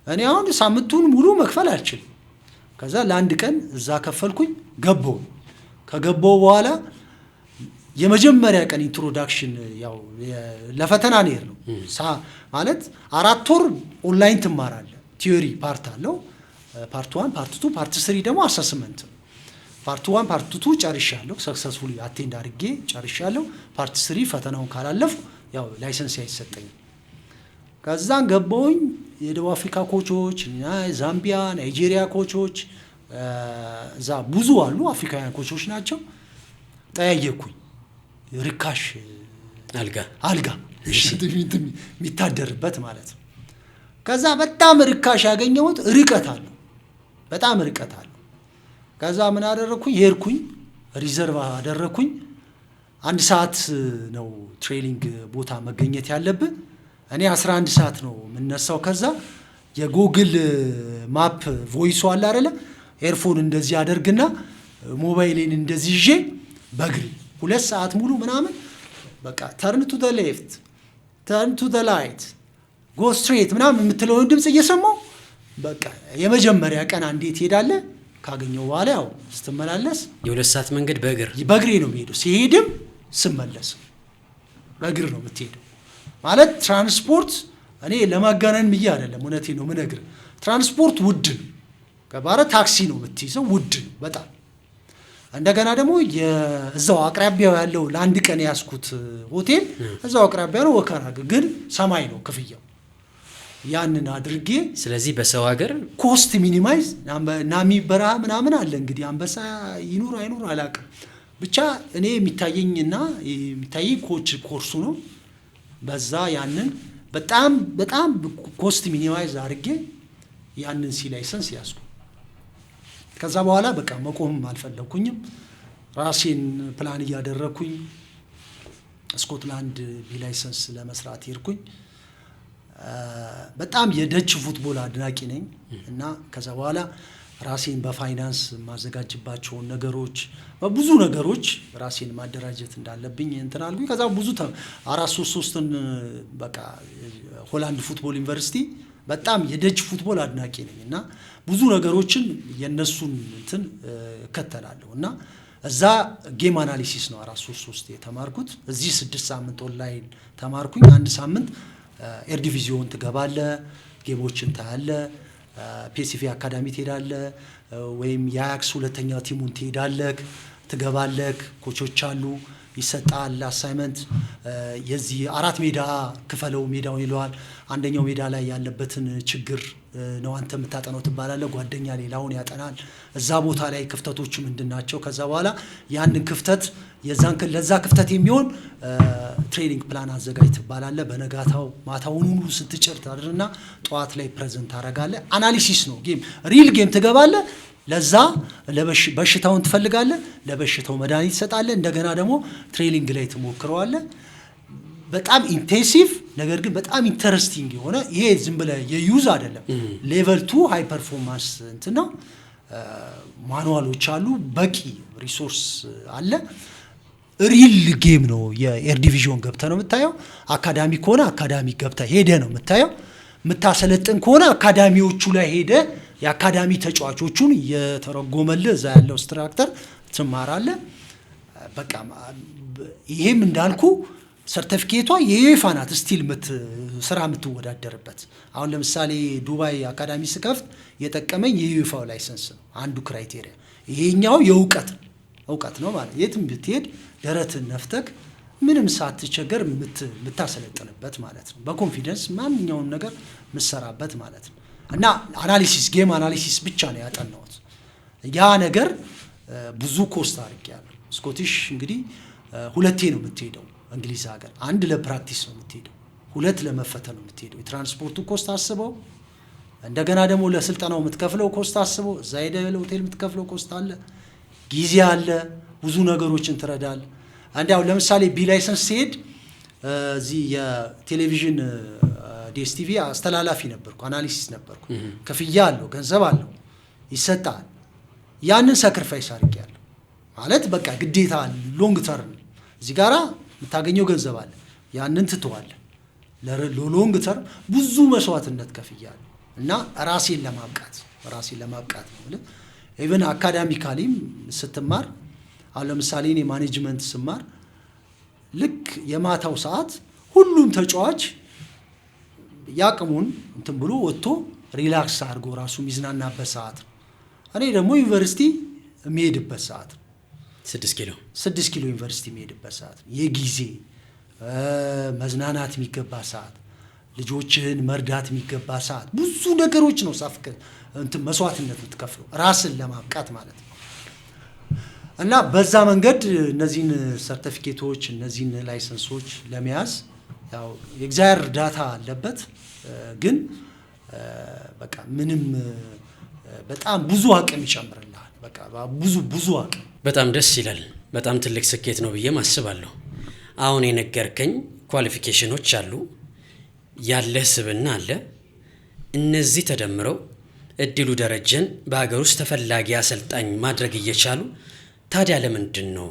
እኔ አሁን ሳምንቱን ሙሉ መክፈል አልችልም። ከዛ ለአንድ ቀን እዛ ከፈልኩኝ ገባው። ከገባው በኋላ የመጀመሪያ ቀን ኢንትሮዳክሽን ያው ለፈተና ነው ማለት 4 ወር ኦንላይን ትማራለህ። ቲዮሪ ፓርት አለው ፓርት 1 ፓርት 2 ፓርት 3 ደግሞ አሰስመንት ነው። ፓርት 1 ፓርት 2 ጨርሻለሁ፣ ሰክሰስፉሊ አቴንድ አድርጌ ጨርሻለሁ። ፓርት 3 ፈተናውን ካላለፉ ያው ላይሰንስ አይሰጠኝም። ከዛን ገባውኝ የደቡብ አፍሪካ ኮቾች፣ ዛምቢያ፣ ናይጄሪያ ኮቾች እዛ ብዙ አሉ፣ አፍሪካውያን ኮቾች ናቸው። ጠያየኩኝ ርካሽ አልጋ የሚታደርበት ማለት ነው። ከዛ በጣም ርካሽ ያገኘሁት ርቀት አለው፣ በጣም ርቀት አለው። ከዛ ምን አደረኩኝ? ሄድኩኝ፣ ሪዘርቭ አደረኩኝ። 1 ሰዓት ነው ትሬኒንግ ቦታ መገኘት ያለብን። እኔ 11 ሰዓት ነው የምነሳው። ከዛ የጉግል ማፕ ቮይስ አለ አይደለ? ኤርፎን እንደዚህ አደርግና ሞባይሌን እንደዚህ ይዤ በእግሬ 2 ሰዓት ሙሉ ምናምን በቃ ተርን ቱ ዘ ሌፍት ተርን ቱ ዘ ራይት ጎ ስትሬት ምናምን የምትለውን ድምጽ እየሰማው በቃ የመጀመሪያ ቀን አንዴ ትሄዳለህ። ካገኘው በኋላ ያው ስትመላለስ የ2 ሰዓት መንገድ በእግሬ ነው የምሄደው። ሲሄድም ስመለስ በእግር ነው የምትሄደው። ማለት ትራንስፖርት እኔ ለማጋነን ብዬ አይደለም፣ እውነቴ ነው የምነግርህ። ትራንስፖርት ውድ ነው። ከባረ ታክሲ ነው የምትይዘው፣ ውድ ነው በጣም። እንደገና ደግሞ እዛው አቅራቢያው ያለው ለአንድ ቀን ያስኩት ሆቴል እዛው አቅራቢያ ነው፣ ወከራ ግን ሰማይ ነው ክፍያው። ያንን አድርጌ ስለዚህ በሰው ሀገር ኮስት ሚኒማይዝ ናሚ በረሃ ምናምን አለ እንግዲህ አንበሳ ይኑር አይኑር አላውቅም። ብቻ እኔ የሚታየኝና የሚታየኝ ኮርሱ ነው። በዛ ያንን በጣም ኮስት ሚኒማይዝ አድርጌ ያንን ሲ ላይሰንስ ያዝኩ። ከዛ በኋላ በቃ መቆም አልፈለኩኝም። ራሴን ፕላን እያደረኩኝ ስኮትላንድ ቢ ላይሰንስ ለመስራት ሄድኩኝ። በጣም የደች ፉትቦል አድናቂ ነኝ እና ከዛ በኋላ ራሴን በፋይናንስ ማዘጋጅባቸውን ነገሮች በብዙ ነገሮች ራሴን ማደራጀት እንዳለብኝ እንትን አልኩኝ። ከዛ ብዙ 433ን በቃ ሆላንድ ፉትቦል ዩኒቨርሲቲ በጣም የደች ፉትቦል አድናቂ ነኝ እና ብዙ ነገሮችን የነሱን እንትን እከተላለሁ እና እዛ ጌም አናሊሲስ ነው 433 የተማርኩት። እዚህ 6 ሳምንት ኦንላይን ተማርኩኝ። 1 ሳምንት ኤር ዲቪዚዮን ትገባለህ፣ ጌሞችን ታያለህ፣ ፒኤስቪ አካዳሚ ትሄዳለህ፣ ወይም የአያክስ ሁለተኛ ቲሙን ትሄዳለህ፣ ትገባለህ። ኮቾች አሉ፣ ይሰጣል አሳይመንት። የዚህ 4 ሜዳ ክፈለው ሜዳውን ይለዋል። አንደኛው ሜዳ ላይ ያለበትን ችግር ነው አንተ የምታጠናው ትባላለህ። ጓደኛ ሌላውን ያጠናል። እዛ ቦታ ላይ ክፍተቶቹ ምንድናቸው? ከዛ በኋላ ያንን ክፍተት ለዛ ክፍተት የሚሆን ትሬኒንግ ፕላን አዘጋጅ ትባላለህ። በነጋታው ማታውን ሁሉ ስትጭር ታድርና ጠዋት ላይ ፕሬዘንት ታደርጋለህ። አናሊሲስ ነው ጌም፣ ሪል ጌም ትገባለህ። ለዛ በሽታውን ትፈልጋለህ፣ ለበሽታው መድኃኒት ትሰጣለህ። እንደገና ደግሞ ትሬኒንግ ላይ ትሞክረዋለህ። በጣም ኢንቴንሲቭ ነገር ግን በጣም ኢንተረስቲንግ የሆነ ይሄ ዝም ብለህ የዩዝ አይደለም። ሌቨል 2 ሃይ ፐርፎርማንስ እንትን ነው። ማኑዋሎች አሉ፣ በቂ ሪሶርስ አለ። ሪል ጌም ነው። የኤር ዲቪዥን ገብተህ ነው የምታየው። አካዳሚ ከሆነ አካዳሚ ገብተህ ሄደህ ነው የምታየው። የምታሰለጥን ከሆነ አካዳሚዎቹ ላይ ሄደህ የአካዳሚ ተጫዋቾቹን እየተረጎመልህ እዛ ያለው ስትራክተር ትማራለህ። በቃ ይሄም እንዳልኩ ሰርቲፊኬቷ የዩኤፋ ናት። ስቲል ስራ የምትወዳደርበት። አሁን ለምሳሌ ዱባይ አካዳሚ ስከፍት የጠቀመኝ የዩኤፋው ላይሰንስ ነው አንዱ ክራይቴሪያ። ይሄኛው እውቀት ነው ማለት የትም ብትሄድ ደረትን ነፍተክ ምንም ሳትቸገር የምታሰለጥንበት ማለት ነው። በኮንፊደንስ ማንኛውም ነገር የምትሰራበት ማለት ነው። እና አናሊሲስ ጌም አናሊሲስ ብቻ ነው ያጠናሁት። ያ ነገር ብዙ ኮስት አድርጌያለሁ። ስኮቲሽ እንግዲህ 2 ነው የምትሄደው እንግሊዝ ሀገር። 1 ለፕራክቲስ ነው የምትሄደው፣ 2 ለመፈተን ነው የምትሄደው። የትራንስፖርቱ ኮስት አስበው፣ እንደገና ደግሞ ለስልጠናው የምትከፍለው ኮስት አስበው፣ እዛ ሄደህ ለሆቴል የምትከፍለው ኮስት አለ፣ ጊዜ አለ፣ ብዙ ነገሮችን ትረዳል። አንዳው ለምሳሌ ቢ ላይሰንስ ሲሄድ እዚህ የቴሌቪዥን ዲኤስቲቪ አስተላላፊ ነበርኩ፣ አናሊሲስ ነበርኩ። ክፍያ አለው፣ ገንዘብ አለው፣ ይሰጣል። ያንን ሳክሪፋይስ አድርጌያለሁ ማለት በቃ ግዴታ ሎንግ ተርም እዚህ ጋራ የምታገኘው ገንዘብ አለ፣ ያንን ትተዋለህ። ለሎንግ ተርም ብዙ መስዋዕትነት ከፍያለሁ እና ራሴን ለማብቃት ነው። ኢቭን አካዳሚካሊም ስትማር አሁን ለምሳሌ እኔ ማኔጅመንት ስማር ልክ የማታው ሰዓት ሁሉም ተጫዋች ያቅሙን እንትን ብሎ ወጥቶ ሪላክስ አድርጎ ራሱ ሚዝናናበት ሰዓት ነው። እኔ ደግሞ ዩኒቨርሲቲ የሚሄድበት ሰዓት ነው። 6 ኪሎ ዩኒቨርሲቲ የሚሄድበት ሰዓት ነው። የጊዜ መዝናናት የሚገባ ሰዓት፣ ልጆችህን መርዳት የሚገባ ሰዓት፣ ብዙ ነገሮች ነው ሳፍከ እንትን መስዋዕትነት የምትከፍለው ራስን ለማብቃት ማለት ነው። እና በዛ መንገድ እነዚህን ሰርቲፊኬቶች እነዚህን ላይሰንሶች ለመያዝ ያው የእግዚአብሔር እርዳታ አለበት። ግን በቃ ምንም በጣም ብዙ አቅም ይጨምርልሃል። በቃ ብዙ አቅም። በጣም ደስ ይላል። በጣም ትልቅ ስኬት ነው ብዬ አስባለሁ። አሁን የነገርከኝ ኳሊፊኬሽኖች አሉ፣ ያለህ ስብዕና አለ። እነዚህ ተደምረው እድሉ ደረጀን በሀገር ውስጥ ተፈላጊ አሰልጣኝ ማድረግ እየቻሉ ታዲያ ለምንድን ነው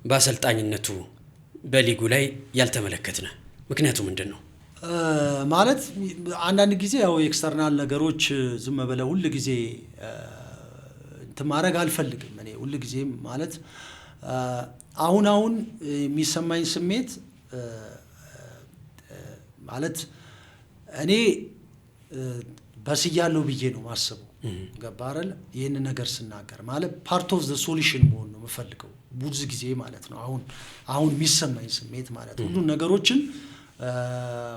በአሰልጣኝነቱ በሊጉ ላይ ያልተመለከትነ? ምክንያቱ ምንድን ነው? ማለት አንዳንድ ጊዜ ያው ኤክስተርናል ነገሮች ዝም ብለው ሁሉ ጊዜ እንትን ማድረግ አልፈልግም። እኔ ሁሉ ጊዜ ማለት አሁን የሚሰማኝ ስሜት ማለት እኔ በስያለሁ ብዬ ነው ማስበው። ገባ አይደል? ይሄን ነገር ስናገር ማለት ፓርት ኦፍ ዘ ሶሉሽን መሆን ነው የምፈልገው ብዙ ጊዜ ማለት ነው። አሁን የሚሰማኝ ስሜት ማለት ሁሉ ነገሮችን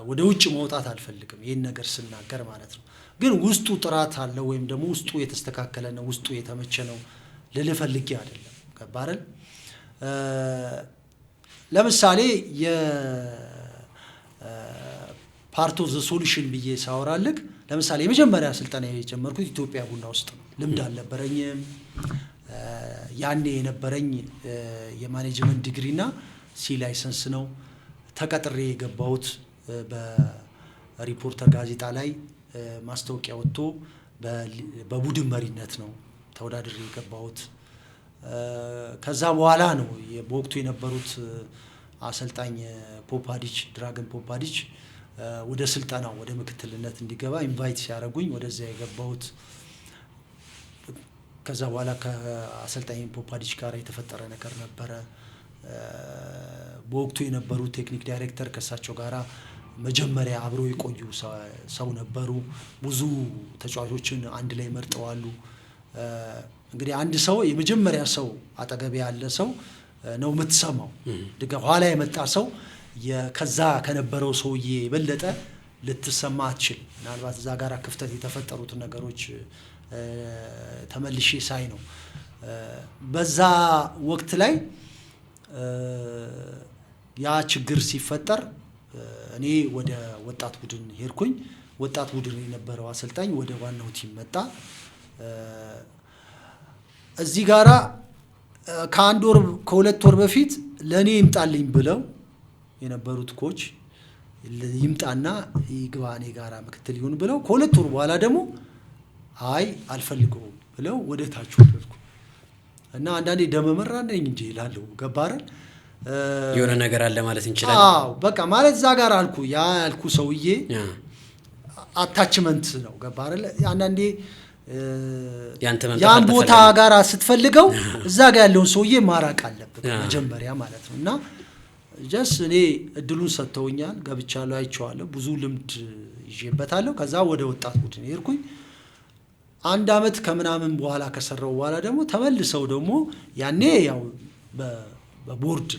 ወደ ውጭ መውጣት አልፈልግም ይሄን ነገር ስናገር ማለት ነው። ግን ውስጡ ጥራት አለ ወይም ደግሞ ውስጡ የተስተካከለ ነው ውስጡ የተመቸ ነው ልልፈልግ አይደለም። ገባ አይደል? ለምሳሌ ፓርት ኦፍ ዘ ሶሉሽን ብዬ ሳወራልክ ለምሳሌ የመጀመሪያ ስልጠና የጀመርኩት ኢትዮጵያ ቡና ውስጥ ነው። ልምድ አልነበረኝም። ያኔ የነበረኝ የማኔጅመንት ዲግሪና ሲ ላይሰንስ ነው። ተቀጥሬ የገባሁት በሪፖርተር ጋዜጣ ላይ ማስታወቂያ ወጥቶ በቡድን መሪነት ነው ተወዳድሬ የገባሁት። ከዛ በኋላ ነው በወቅቱ የነበሩት አሰልጣኝ ፖፓዲች ድራገን ፖፓዲች ወደ ስልጠናው ወደ ምክትልነት እንዲገባ ኢንቫይት ሲያደርጉኝ ወደዛ የገባሁት። ከዛ በኋላ ከአሰልጣኝ ፖፓዲች ጋር የተፈጠረ ነገር ነበረ። በወቅቱ የነበሩ ቴክኒክ ዳይሬክተር ከሳቸው ጋራ መጀመሪያ አብረው የቆዩ ሰው ነበሩ። ብዙ ተጫዋቾችን አንድ ላይ መርጠዋሉ። እንግዲህ አንድ ሰው የመጀመሪያ ሰው አጠገብ ያለ ሰው ነው የምትሰማው። ኋላ የመጣ ሰው ከዛ ከነበረው ሰውዬ የበለጠ ልትሰማ አትችል። ምናልባት እዛ ጋር ክፍተት የተፈጠሩት ነገሮች ተመልሼ ሳይ ነው። በዛ ወቅት ላይ ያ ችግር ሲፈጠር እኔ ወደ ወጣት ቡድን ሄድኩኝ። ወጣት ቡድን የነበረው አሰልጣኝ ወደ ዋናው ቲም መጣ። እዚህ ጋራ ከአንድ ወር ከሁለት ወር በፊት ለኔ ይምጣልኝ ብለው የነበሩት ኮች ይምጣና ይግባ እኔ ጋራ ምክትል ይሁን ብለው ከሁለት ወር በኋላ ደግሞ አይ አልፈልገውም ብለው ወደ ታች ወረድኩ እና አንዳንዴ ደመመራ ነኝ እንጂ ይላሉ። ገባረን የሆነ ነገር አለ ማለት እንችላለን። አዎ በቃ ማለት እዛ ጋር አልኩ ያልኩ ሰውዬ አታችመንት ነው። ገባረን አንዳንዴ ያን ቦታ ጋር ስትፈልገው እዛ ጋር ያለውን ሰውዬ ማራቅ አለበት መጀመሪያ ማለት ነው። እና ጀስ እኔ እድሉን ሰጥተውኛል፣ ገብቻለሁ፣ አይቼዋለሁ፣ ብዙ ልምድ ይዤበታለሁ። ከዛ ወደ ወጣት ቡድን ሄድኩኝ። አንድ አመት ከምናምን በኋላ ከሰራው በኋላ ደግሞ ተመልሰው ደግሞ ያኔ ያው በቦርድ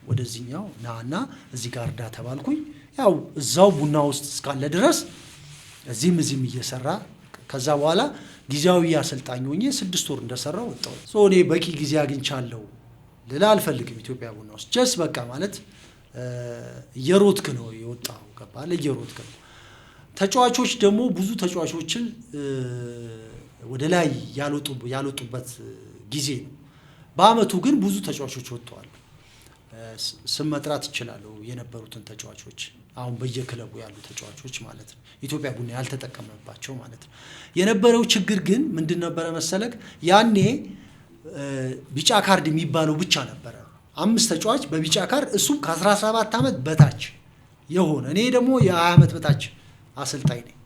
ወደዚህኛው ናና እዚህ ጋር ዳ ተባልኩኝ። ያው እዛው ቡና ውስጥ እስካለ ድረስ እዚህም እየሰራ ከዛ በኋላ ጊዜያዊ አሰልጣኝ ሆኜ 6 ወር እንደሰራው ወጣሁ። እኔ በቂ ጊዜ አግኝቻለሁ ልላ አልፈልግም። ኢትዮጵያ ቡና ውስጥ ጀስ በቃ ማለት እየሮጥክ ነው የወጣው። ገባለ እየሮጥክ ነው። ተጫዋቾች ደግሞ ብዙ ተጫዋቾችን ወደ ላይ ያልወጡበት ጊዜ ነው። በአመቱ ግን ብዙ ተጫዋቾች ወጥተዋል። ስም መጥራት ይችላል የነበሩትን ተጫዋቾች አሁን በየክለቡ ያሉ ተጫዋቾች ማለት ነው። ኢትዮጵያ ቡና ያልተጠቀመባቸው ማለት ነው። የነበረው ችግር ግን ምንድን ነበረ መሰለክ? ያኔ ቢጫ ካርድ የሚባለው ብቻ ነበረ። 5 ተጫዋች በቢጫ ካርድ እሱም ከ17 አመት በታች የሆነ እኔ ደግሞ የ20 ዓመት በታች አሰልጣኝ ነኝ።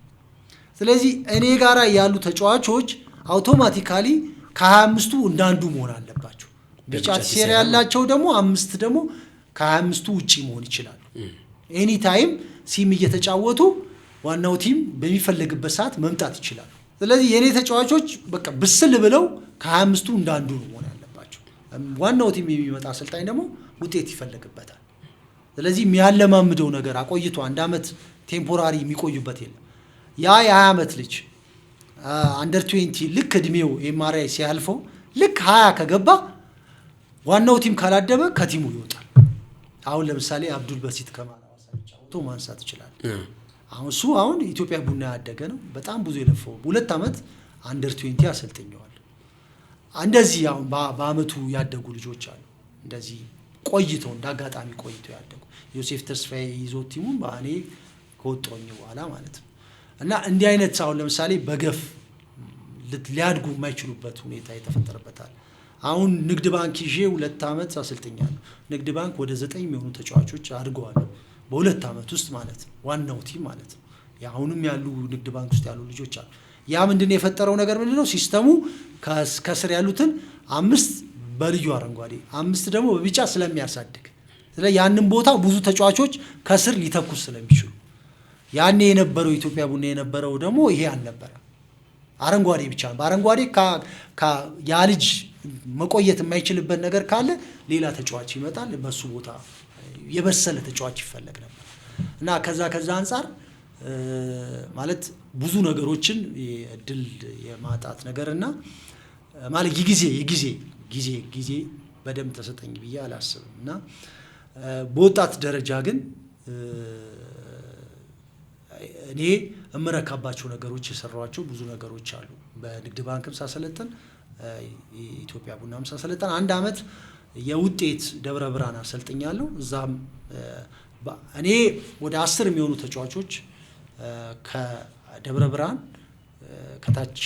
ስለዚህ እኔ ጋራ ያሉ ተጫዋቾች አውቶማቲካሊ ከ25ቱ እንዳንዱ መሆን አለባቸው። ቢጫ ቲሸርት ያላቸው ደግሞ 5 ደግሞ ከ25ቱ ውጪ መሆን ይችላሉ። ኤኒ ታይም ሲም እየተጫወቱ ዋናው ቲም በሚፈልግበት ሰዓት መምጣት ይችላሉ። ስለዚህ የኔ ተጫዋቾች በቃ ብስል ብለው ከ25ቱ እንዳንዱ ነው መሆን ያለባቸው። ዋናው ቲም የሚመጣ አሰልጣኝ ደግሞ ውጤት ይፈልግበታል። ስለዚህ የሚያለማምደው ነገር አቆይቶ 1 ዓመት ቴምፖራሪ የሚቆዩበት የለም። ያ የ20 ዓመት ልጅ አንደር 20 ልክ እድሜው ኤምአርአይ ሲያልፈው ልክ 20 ከገባ ዋናው ቲም ካላደበ ከቲሙ ይወጣል። አሁን ለምሳሌ አብዱል በሲት ከማል አውቶ ማንሳት ይችላል። አሁን ኢትዮጵያ ቡና ያደገ ነው። በጣም ብዙ የለፈው 2 ዓመት አንደር 20 አሰልጥኛዋል። እንደዚህ አሁን በአመቱ ያደጉ ልጆች አሉ። እንደዚህ ቆይተው እንዳጋጣሚ ቆይተው ያደጉ ዮሴፍ ተስፋዬ ይዞ ቲሙን ባኔ ከወጣኝ በኋላ ማለት ነው። እና እንዲህ አይነት አሁን ለምሳሌ በገፍ ሊያድጉ የማይችሉበት ሁኔታ የተፈጠረበታል። አሁን ንግድ ባንክ ይዤ 2 ዓመት አሰልጥኛለሁ። ንግድ ባንክ ወደ 9 የሚሆኑ ተጫዋቾች አድርገዋል በ2 ዓመት ውስጥ ማለት ነው። ዋናው ቲም ማለት ነው። አሁንም ያሉ ንግድ ባንክ ውስጥ ያሉ ልጆች አሉ። ያ ምንድነው የፈጠረው ነገር ምንድነው? ሲስተሙ ከስር ያሉትን 5 በልዩ አረንጓዴ 5 ደግሞ በቢጫ ስለሚያሳድግ ስለዚህ ያንን ቦታ ብዙ ተጫዋቾች ከስር ሊተኩስ ስለሚችሉ ያኔ የነበረው ኢትዮጵያ ቡና የነበረው ደግሞ ይሄ አልነበረ። አረንጓዴ ብቻ ነው። በአረንጓዴ ያ ልጅ መቆየት የማይችልበት ነገር ካለ ሌላ ተጫዋች ይመጣል። በሱ ቦታ የበሰለ ተጫዋች ይፈለግ ነበር እና ከዛ አንፃር ማለት ብዙ ነገሮችን እድል የማጣት ነገርና ማለት ጊዜ በደንብ ተሰጠኝ ብዬ አላስብም። እና በወጣት ደረጃ ግን እኔ እመረካባቸው ነገሮች የሰራዋቸው ብዙ ነገሮች አሉ። በንግድ ባንክም ሳሰለጥን ኢትዮጵያ ቡናም ሳሰለጥን 1 ዓመት የውጤት ደብረ ብርሃን አሰልጥኛለሁ። እዛም እኔ ወደ 10 የሚሆኑ ተጫዋቾች ከደብረ ብርሃን ከታች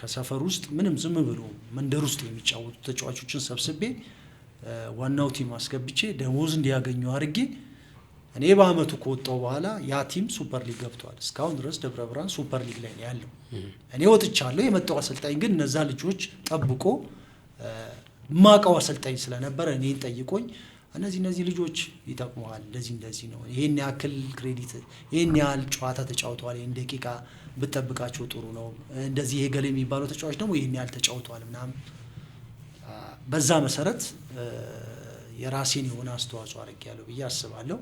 ከሰፈር ውስጥ ምንም ዝም ብሎ መንደር ውስጥ የሚጫወቱ ተጫዋቾችን ሰብስቤ ዋናው ቲም አስገብቼ ደሞዝ እንዲያገኙ አድርጌ እኔ በአመቱ ከወጣው በኋላ ያ ቲም ሱፐር ሊግ ገብቷል። እስካሁን ድረስ ደብረ ብርሃን ሱፐር ሊግ ላይ ነው ያለው። እኔ ወጥቻለሁ። የመጣው አሰልጣኝ ግን እነዛ ልጆች ጠብቆ ማቃው አሰልጣኝ ስለነበረ እኔን ጠይቆኝ እነዚህ ልጆች ይጠቅመዋል፣ እንደዚህ ነው፣ ይሄን ያክል ክሬዲት፣ ይሄን ያህል ጨዋታ ተጫውተዋል፣ ይሄን ደቂቃ ብትጠብቃቸው ጥሩ ነው፣ እንደዚህ ይሄ ገሌ የሚባለው ተጫዋች ደግሞ ይሄን ያህል ተጫውተዋል ምናምን። በዛ መሰረት የራሴን የሆነ አስተዋጽኦ አድርጌያለሁ ብዬ አስባለሁ።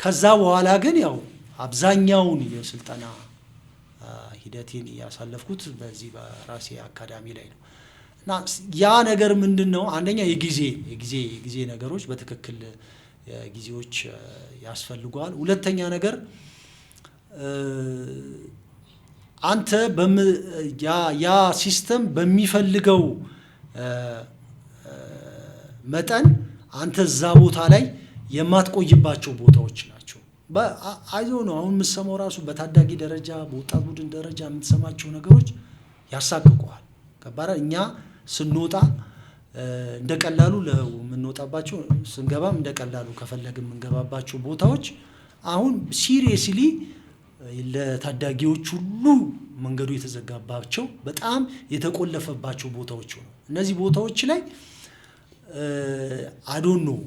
ከዛ በኋላ ግን ያው አብዛኛውን የስልጠና ሂደቴን ያሳለፍኩት በዚህ በራሴ አካዳሚ ላይ ነው። እና ያ ነገር ምንድነው? አንደኛ የጊዜ ነገሮች በትክክል ጊዜዎች ያስፈልጓል። ሁለተኛ ነገር አንተ ያ ሲስተም በሚፈልገው መጠን አንተ እዛ ቦታ ላይ የማትቆይባቸው ቦታዎች ናቸው። አይዞ ነው አሁን የምትሰማው ራሱ በታዳጊ ደረጃ በወጣት ቡድን ደረጃ የምትሰማቸው ነገሮች ያሳቅቁሃል። ከባራ እኛ ስንወጣ እንደቀላሉ ለምንወጣባቸው ስንገባም እንደቀላሉ ከፈለግን የምንገባባቸው ቦታዎች አሁን ሲሪየስሊ ለታዳጊዎች ሁሉ መንገዱ የተዘጋባቸው በጣም የተቆለፈባቸው ቦታዎች ነው። እነዚህ ቦታዎች ላይ አዶን ነው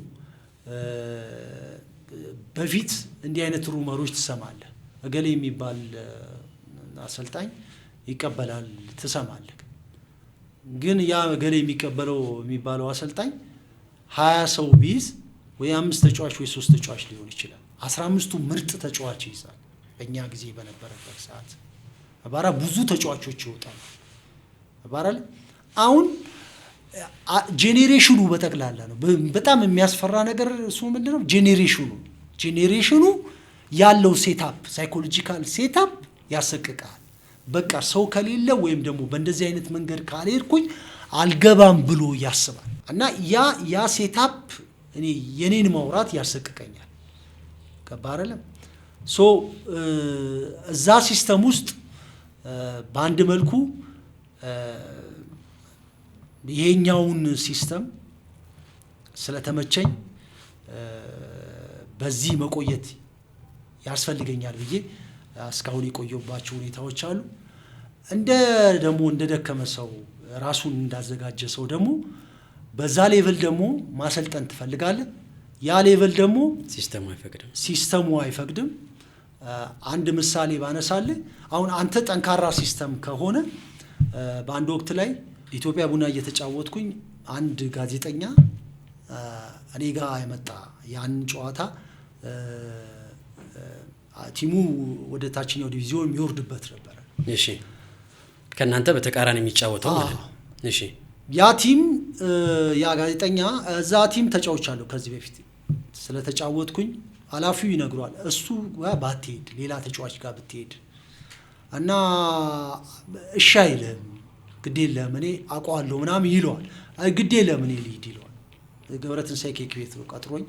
በፊት እንዲህ አይነት ሩመሮች ትሰማለህ። እገሌ የሚባል አሰልጣኝ ይቀበላል ትሰማለህ። ግን ያ እገሌ የሚባለው አሰልጣኝ 20 ሰው ቢይዝ ወይ 5 ተጫዋች ወይ 3 ተጫዋች ሊሆን ይችላል። 15ቱ ምርጥ ተጫዋች ይይዛል። በእኛ ጊዜ በነበረበት ሰዓት አባራ ብዙ ተጫዋቾች ይወጣሉ። አባራ አሁን ጄኔሬሽኑ በጠቅላላ ነው። በጣም የሚያስፈራ ነገር እሱ ምንድነው? ጄኔሬሽኑ ያለው ሴታፕ ሳይኮሎጂካል ሴታፕ ያሰቅቃል። በቃ ሰው ከሌለ ወይም ደግሞ በእንደዚህ አይነት መንገድ ካልሄድኩኝ አልገባም ብሎ ያስባል። እና ያ ሴታፕ እኔ የኔን ማውራት ያሰቅቀኛል። ከባረለም እዛ ሲስተም ውስጥ በአንድ መልኩ ይሄኛውን ሲስተም ስለተመቸኝ በዚህ መቆየት ያስፈልገኛል ብዬ እስካሁን የቆየሁባቸው ሁኔታዎች አሉ። ደግሞ እንደ ደከመ ሰው ራሱን እንዳዘጋጀ ሰው ደግሞ በዛ ሌቭል ደግሞ ማሰልጠን ትፈልጋለህ። ያ ሌቭል ደግሞ ሲስተሙ አይፈቅድም። አንድ ምሳሌ ባነሳልህ አሁን አንተ ጠንካራ ሲስተም ከሆነ በአንድ ወቅት ላይ ኢትዮጵያ ቡና እየተጫወትኩኝ አንድ ጋዜጠኛ እኔ ጋር አይመጣ ያን ጨዋታ ቲሙ ወደ ታችኛው ዲቪዚዮን የሚወርድበት ነበር። እሺ ከናንተ በተቃራኒ የሚጫወተው ማለት ነው። እሺ ያ ቲም ያ ጋዜጠኛ እዛ ቲም ተጫውቻለሁ ከዚህ በፊት ስለተጫወትኩኝ ኃላፊው ይነግሯል እሱ ባትሄድ ሌላ ተጫዋች ጋር ብትሄድ እና እሺ አይልም ግድ የለም እኔ አውቀዋለሁ ምናምን ይለዋል። ግድ የለም እኔ ልሂድ ይለዋል። ገብረትንሳኤ ኬክ ቤት ነው ቀጥሮኝ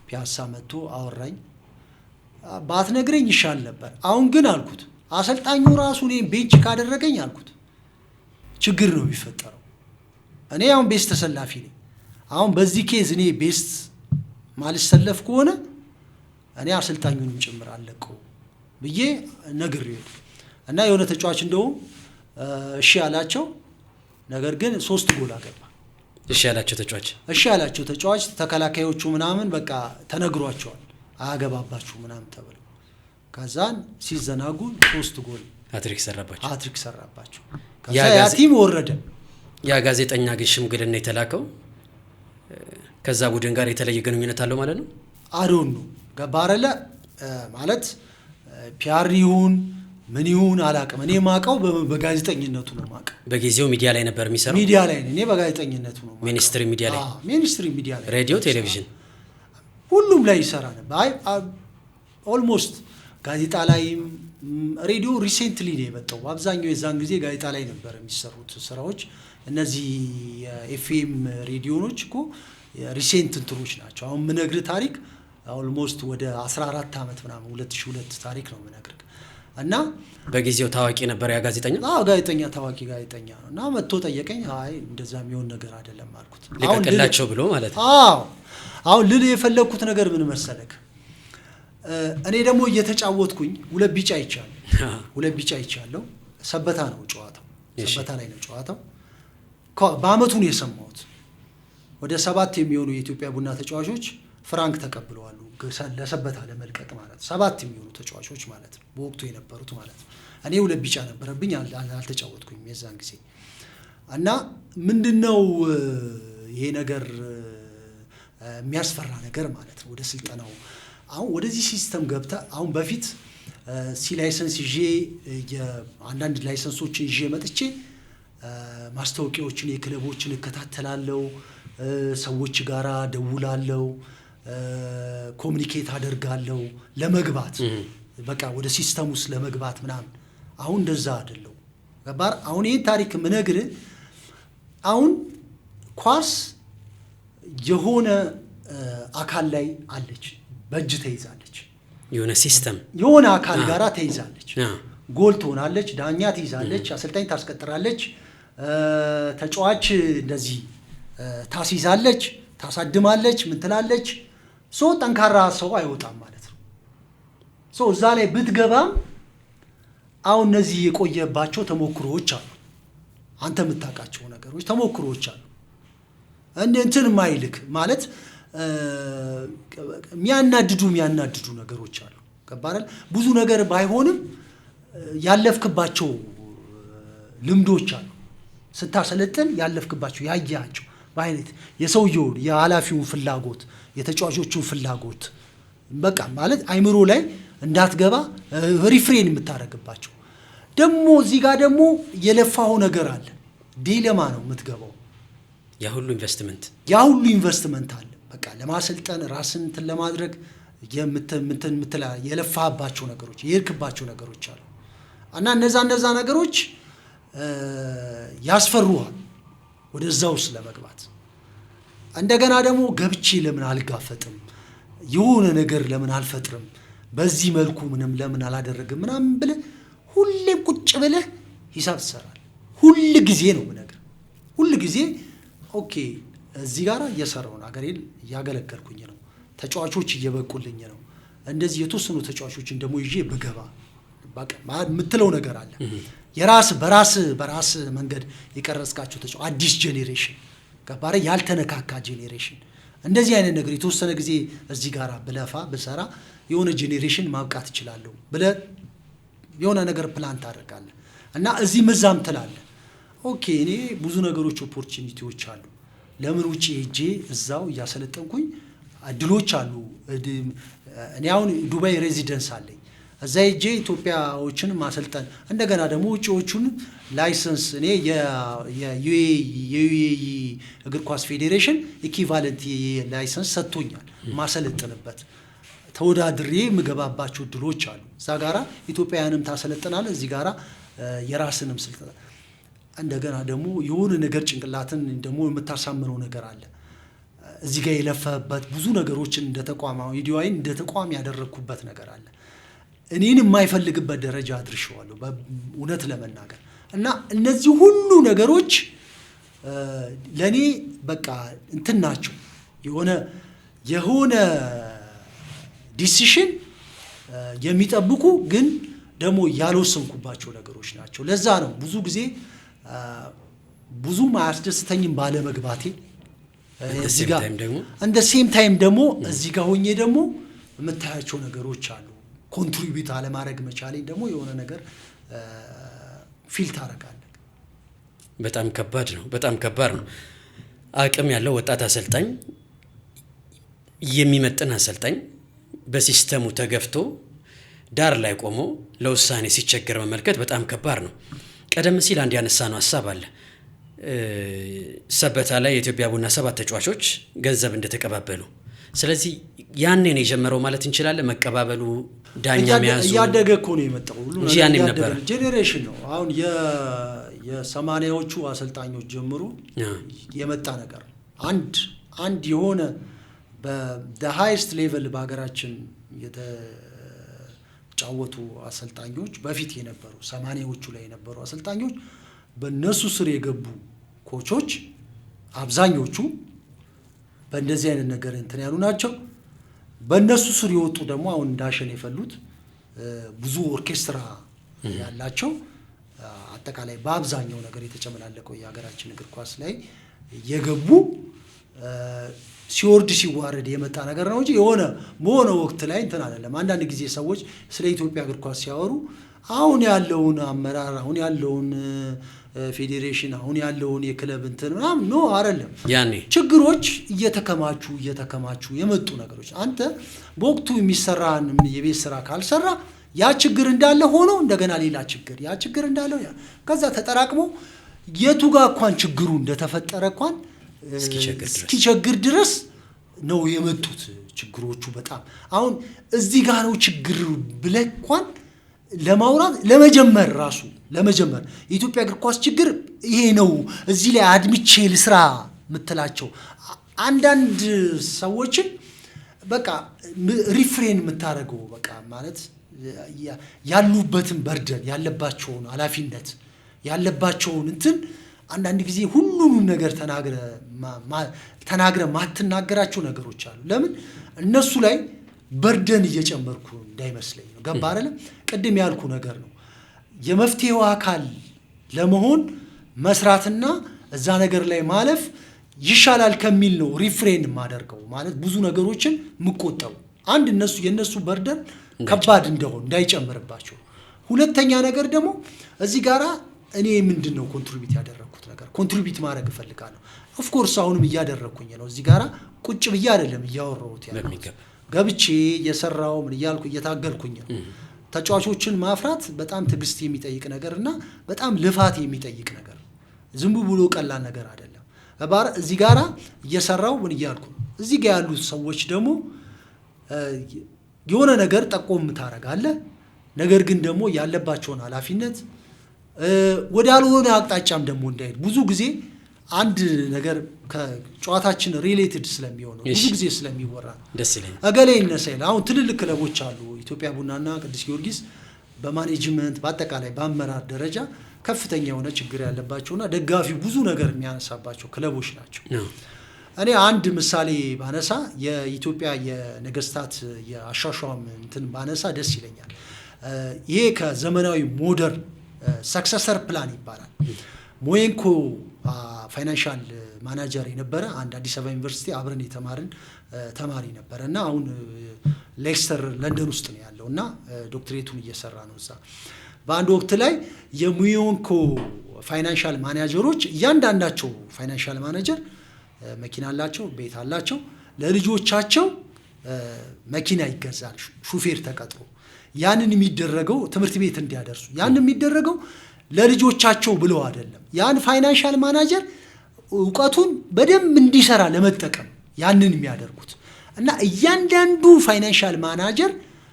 ፒያሳ መጥቶ አወራኝ። ባትነግረኝ ይሻል ነበር። አሁን ግን አልኩት አሰልጣኙ ራሱ እኔን ቤንች ካደረገኝ አልኩት ችግር ነው የሚፈጠረው። እኔ አሁን ቤስት ተሰላፊ ነኝ። አሁን በዚህ ኬዝ እኔ ቤስት ማልሰለፍ ከሆነ እኔ አሰልጣኙንም ጭምር አለቀው ብዬ ነግሬው እና የሆነ ተጫዋች እንደውም እሺ ያላቸው ነገር ግን 3 ጎል አገባ። እሺ ያላቸው ተጫዋች ተከላካዮቹ ምናምን በቃ ተነግሯቸዋል አያገባባችሁ ምናምን ተብለው ከዛን ሲዘናጉ 3 ጎል ሃትሪክ ሰራባቸው። ከዛ ያ ቲም ወረደ። ያ ጋዜጠኛ ግን ሽምግልና የተላከው ከዛ ቡድን ጋር የተለየ ግንኙነት አለው ማለት ነው። አዶን ነው ገባረለ ማለት ፒአር ይሁን ምን ይሁን አላውቅም። እኔ ማቀው በጋዜጠኝነቱ ነው ማቀው። በጊዜው ሚዲያ ላይ ነበር የሚሰራው። ሚዲያ ላይ እኔ በጋዜጠኝነቱ ነው ማቀው። ሚኒስትሪ ሚዲያ ላይ ሬዲዮ፣ ቴሌቪዥን ሁሉም ላይ ይሰራ ነበር። ኦልሞስት ጋዜጣ ላይም ሬዲዮ ሪሴንትሊ ነው የመጣው። አብዛኛው የዛን ጊዜ ጋዜጣ ላይ ነበር የሚሰሩት ስራዎች። እነዚህ ኤፍኤም ሬዲዮኖች እኮ ሪሴንት እንትሮች ናቸው። አሁን ምነግርህ ታሪክ ኦልሞስት ወደ 14 ዓመት ምናምን 2002 ታሪክ ነው ምነግርህ። እና በጊዜው ታዋቂ ነበር ያ ጋዜጠኛ። ጋዜጠኛ ታዋቂ ጋዜጠኛ ነው። እና መጥቶ ጠየቀኝ። አይ እንደዛ የሚሆን ነገር አይደለም አልኩት። ለቀላቸው ብሎ ማለት ነው። አሁን ልል የፈለኩት ነገር ምን መሰለክ? እኔ ደግሞ እየተጫወትኩኝ 2 ቢጫ ይቻለሁ። ሰበታ ነው ጨዋታው። ሰበታ ላይ ነው ጨዋታው። በአመቱ ነው የሰማሁት። ወደ 7 የሚሆኑ የኢትዮጵያ ቡና ተጫዋቾች ፍራንክ ተቀብለዋል ለሰበታ ለመልቀቅ ማለት 7 የሚሆኑ ተጫዋቾች ማለት ነው በወቅቱ የነበሩት ማለት ነው። እኔ 2 ቢጫ ነበረብኝ አልተጫወትኩኝም የዛን ጊዜ። እና ምንድነው ይሄ ነገር የሚያስፈራ ነገር ማለት ነው። ወደ ስልጠናው አሁን ወደዚህ ሲስተም ገብታ አሁን በፊት ላይሰንስ ይዤ አንዳንድ ላይሰንሶችን ይዤ መጥቼ ማስታወቂያዎችን የክለቦችን እከታተላለሁ፣ ሰዎች ጋራ ደውላለሁ፣ ኮሙኒኬት አደርጋለሁ ለመግባት በቃ ወደ ሲስተም ውስጥ ለመግባት ምናምን። አሁን እንደዛ አይደለም ገባር። አሁን ይሄን ታሪክ ምነግርህ አሁን ኳስ የሆነ አካል ላይ አለች፣ በእጅ ተይዛለች። የሆነ ሲስተም የሆነ አካል ጋራ ተይዛለች። ጎል ትሆናለች፣ ዳኛ ትይዛለች፣ አሰልጣኝ ታስቀጥራለች፣ ተጫዋች እንደዚህ ታስይዛለች፣ ታሳድማለች፣ ምን ትላለች። ጠንካራ ሰው አይወጣም ማለት ነው። እዛ ላይ ብትገባም አሁን እነዚህ የቆየባቸው ተሞክሮዎች አሉ። አንተ የምታውቃቸው ነገሮች ተሞክሮዎች አሉ። እንትን ማይልክ ማለት የሚያናድዱ ነገሮች አሉ። ገባረል ብዙ ነገር ባይሆንም ያለፍክባቸው ልምዶች አሉ። ስታሰለጥን ያለፍክባቸው ያያቸው በአይነት የሰውየውን የኃላፊውን ፍላጎት የተጫዋቾቹን ፍላጎት በቃ ማለት አይምሮ ላይ እንዳትገባ ሪፍሬን የምታረግባቸው ደግሞ እዚህ ጋር ደግሞ የለፋው ነገር አለ። ዲሌማ ነው የምትገባው። ያ ሁሉ ኢንቨስትመንት አለ። በቃ ለማሰልጠን ራስን እንትን ለማድረግ የለፋባቸው ነገሮች የሄድክባቸው ነገሮች አሉ እና እነዛ ነገሮች ያስፈሩሃል ወደዛ ውስጥ ለመግባት። እንደገና ደግሞ ገብቼ ለምን አልጋፈጥም፣ የሆነ ነገር ለምን አልፈጥርም፣ በዚህ መልኩ ምንም ለምን አላደረግም ምናምን ብለህ ሁሌም ቁጭ ብለህ ሂሳብ ትሰራለህ። ሁል ጊዜ ነው ነገር ሁል ጊዜ ኦኬ እዚህ ጋር እየሰራው ነው፣ አገሬን እያገለገልኩኝ ነው፣ ተጫዋቾች እየበቁልኝ ነው፣ እንደዚህ የተወሰኑ ተጫዋቾችን ደግሞ ይዤ በገባ በቃ የምትለው ነገር አለ። በራስ መንገድ የቀረጽካቸው ተጫዋች አዲስ ጄኔሬሽን ከባረ ያልተነካካ ጄኔሬሽን እንደዚህ አይነት ነገር የተወሰነ ጊዜ እዚህ ጋር ብለፋ በሰራ የሆነ ጄኔሬሽን ማብቃት ይችላልው ብለ የሆነ ነገር ፕላን ታደርጋለህ እና እዚህ መዛም ትላለህ። ኦኬ እኔ ብዙ ነገሮች ኦፖርቹኒቲዎች አሉ ለምን ውጪ ሄጄ እዛው ያሰለጠንኩኝ እድሎች አሉ። እኔ አሁን ዱባይ ሬዚደንስ አለኝ እዛ ሄጄ ኢትዮጵያዎችን ማሰልጠን እንደገና ደግሞ ውጪዎቹን ላይሰንስ እኔ የዩኤኢ እግር ኳስ ፌዴሬሽን ኢኩቫለንት ላይሰንስ ሰጥቶኛል ማሰለጥንበት ተወዳድሬ ምገባባቸው እድሎች አሉ። እዛ ጋራ ኢትዮጵያውያንም ታሰለጥናለህ እዚህ ጋራ የራስንም ስልጠና እንደገና ደግሞ የሆነ ነገር ጭንቅላትን ደግሞ የምታሳምነው ነገር አለ። እዚህ ጋር የለፈበት ብዙ ነገሮችን እንደ ተቋማው ቪዲዮአይን እንደ ተቋም ያደረኩበት ነገር አለ። እኔን የማይፈልግበት ደረጃ አድርሼዋለሁ በእውነት ለመናገር እና እነዚህ ሁሉ ነገሮች ለኔ በቃ እንትን ናቸው የሆነ ዲሲሽን የሚጠብቁ ግን ደግሞ ያልወሰንኩባቸው ነገሮች ናቸው። ለዛ ነው ብዙ ጊዜ ብዙም አያስደስተኝም ባለ መግባቴ እዚህ ጋር እንደ ሴም ታይም ደግሞ እዚህ ጋር ሆኜ ደግሞ የምታያቸው ነገሮች አሉ። ኮንትሪቢዩት አለማድረግ መቻሌን ደግሞ የሆነ ነገር ፊልት አደርጋለሁ። በጣም ከባድ ነው። አቅም ያለው ወጣት አሰልጣኝ የሚመጥን አሰልጣኝ በሲስተሙ ተገፍቶ ዳር ላይ ቆሞ ለውሳኔ ሲቸገር መመልከት በጣም ከባድ ነው። ቀደም ሲል አንድ ያነሳነው ሐሳብ አለ። ሰበታ ላይ የኢትዮጵያ ቡና 7 ተጫዋቾች ገንዘብ እንደተቀባበሉ ስለዚህ ያኔ ነው የጀመረው ማለት እንችላለን። መቀባበሉ ዳኛ መያዙ ያደገ እኮ ነው የመጣው ሁሉ ነገር ጄኔሬሽን ነው። አሁን የ80ዎቹ አሰልጣኞች ጀምሮ የመጣ ነገር አንድ የሆነ በthe highest level በሀገራችን የተጫወቱ አሰልጣኞች በፊት የነበሩ 80ዎቹ ላይ የነበሩ አሰልጣኞች በእነሱ ስር የገቡ ኮቾች አብዛኞቹ በእንደዚህ አይነት ነገር እንትን ያሉ ናቸው። በእነሱ ስር የወጡ ደግሞ አሁን እንዳሸን የፈሉት ብዙ ኦርኬስትራ ያላቸው አጠቃላይ በአብዛኛው ነገር የተጨመላለቀው የሀገራችን እግር ኳስ ላይ የገቡ ሲወርድ ሲዋረድ የመጣ ነገር ነው እንጂ የሆነ በሆነ ወቅት ላይ እንትን አይደለም። አንዳንድ ጊዜ ሰዎች ስለ ኢትዮጵያ እግር ኳስ ሲያወሩ አሁን ያለውን አመራር አሁን ያለውን ፌዴሬሽን አሁን ያለውን የክለብ እንትን ምናምን ነው አይደለም። ያኔ ችግሮች እየተከማቹ የመጡ ነገሮች አንተ በወቅቱ የሚሰራን የቤት ስራ ካልሰራ ያ ችግር እንዳለ ሆኖ እንደገና ሌላ ችግር ያ ችግር እንዳለ ከዛ ተጠራቅሞ የቱ ጋር እንኳን ችግሩ እንደተፈጠረ እንኳን እስኪቸግር ድረስ ነው የመጡት ችግሮቹ። በጣም አሁን እዚህ ጋር ነው ችግር ብለህ እንኳን ለማውራት ለመጀመር የኢትዮጵያ እግር ኳስ ችግር ይሄ ነው እዚህ ላይ አድምቼ ልስራ ምትላቸው አንዳንድ ሰዎችን በቃ ሪፍሬን የምታደርገው በቃ ማለት ያሉበትን በርደን ያለባቸውን ኃላፊነት ያለባቸውን እንትን አንዳንድ ጊዜ ሁሉንም ነገር ተናግረ ማትናገራቸው ነገሮች አሉ። ለምን እነሱ ላይ በርደን እየጨመርኩ እንዳይመስለኝ ነው። ገባ አይደለም? ቅድም ያልኩ ነገር ነው። የመፍትሄው አካል ለመሆን መስራትና እዛ ነገር ላይ ማለፍ ይሻላል ከሚል ነው ሪፍሬን ማደርገው ማለት ብዙ ነገሮችን ምቆጠው አንድ የነሱ በርደን ከባድ እንደሆነ እንዳይጨምርባቸው። ሁለተኛ ነገር ደግሞ እዚህ ጋራ እኔ ምንድነው ኮንትሪቢዩት ያደረኩት ነገር ኮንትሪቢዩት ማድረግ እፈልጋለሁ። ኦፍ ኮርስ አሁንም እያደረኩኝ ነው። እዚህ ጋራ ቁጭ ብዬ አይደለም እያወራሁት ያለው ገብቼ እየሰራው ምን እያልኩ እየታገልኩኝ ነው። ተጫዋቾችን ማፍራት በጣም ትግስት የሚጠይቅ ነገርና በጣም ልፋት የሚጠይቅ ነገር ዝም ብሎ ቀላል ነገር አይደለም። እዚህ ጋራ እየሰራው ምን እያልኩ እዚህ ጋር ያሉት ሰዎች ደግሞ የሆነ ነገር ጠቆም ታረጋለህ። ነገር ግን ደግሞ ያለባቸውን ኃላፊነት ወዳልሆነ አቅጣጫም ደግሞ እንዳይሄድ ብዙ ጊዜ አንድ ነገር ከጨዋታችን ሪሌትድ ስለሚሆን ብዙ ጊዜ ስለሚወራ ደስ ይለኛል። አገሌ ይነሳል። አሁን ትልልቅ ክለቦች አሉ ኢትዮጵያ ቡናና ቅዱስ ጊዮርጊስ በማኔጅመንት በአጠቃላይ በአመራር ደረጃ ከፍተኛ የሆነ ችግር ያለባቸውና ደጋፊው ብዙ ነገር የሚያነሳባቸው ክለቦች ናቸው። እኔ አንድ ምሳሌ ባነሳ የኢትዮጵያ የነገስታት የአሻሻም እንትን ባነሳ ደስ ይለኛል። ይሄ ከዘመናዊ ሞደርን ሰክሰሰር ፕላን ይባላል። ሞየንኮ ፋይናንሻል ማናጀር የነበረ አንድ አዲስ አበባ ዩኒቨርሲቲ አብረን የተማርን ተማሪ ነበረ እና አሁን ሌክስተር ለንደን ውስጥ ነው ያለው እና ዶክትሬቱን እየሰራ ነው እዛ። በአንድ ወቅት ላይ የሞየንኮ ፋይናንሻል ማናጀሮች እያንዳንዳቸው ፋይናንሻል ማናጀር መኪና አላቸው፣ ቤት አላቸው። ለልጆቻቸው መኪና ይገዛል ሹፌር ተቀጥሮ። ያንን የሚደረገው ትምህርት ቤት እንዲያደርሱ፣ ያንን የሚደረገው ለልጆቻቸው ብለው አይደለም። ያን ፋይናንሻል ማናጀር እውቀቱን በደንብ እንዲሰራ ለመጠቀም ያንን የሚያደርጉት እና እያንዳንዱ ፋይናንሻል ማናጀር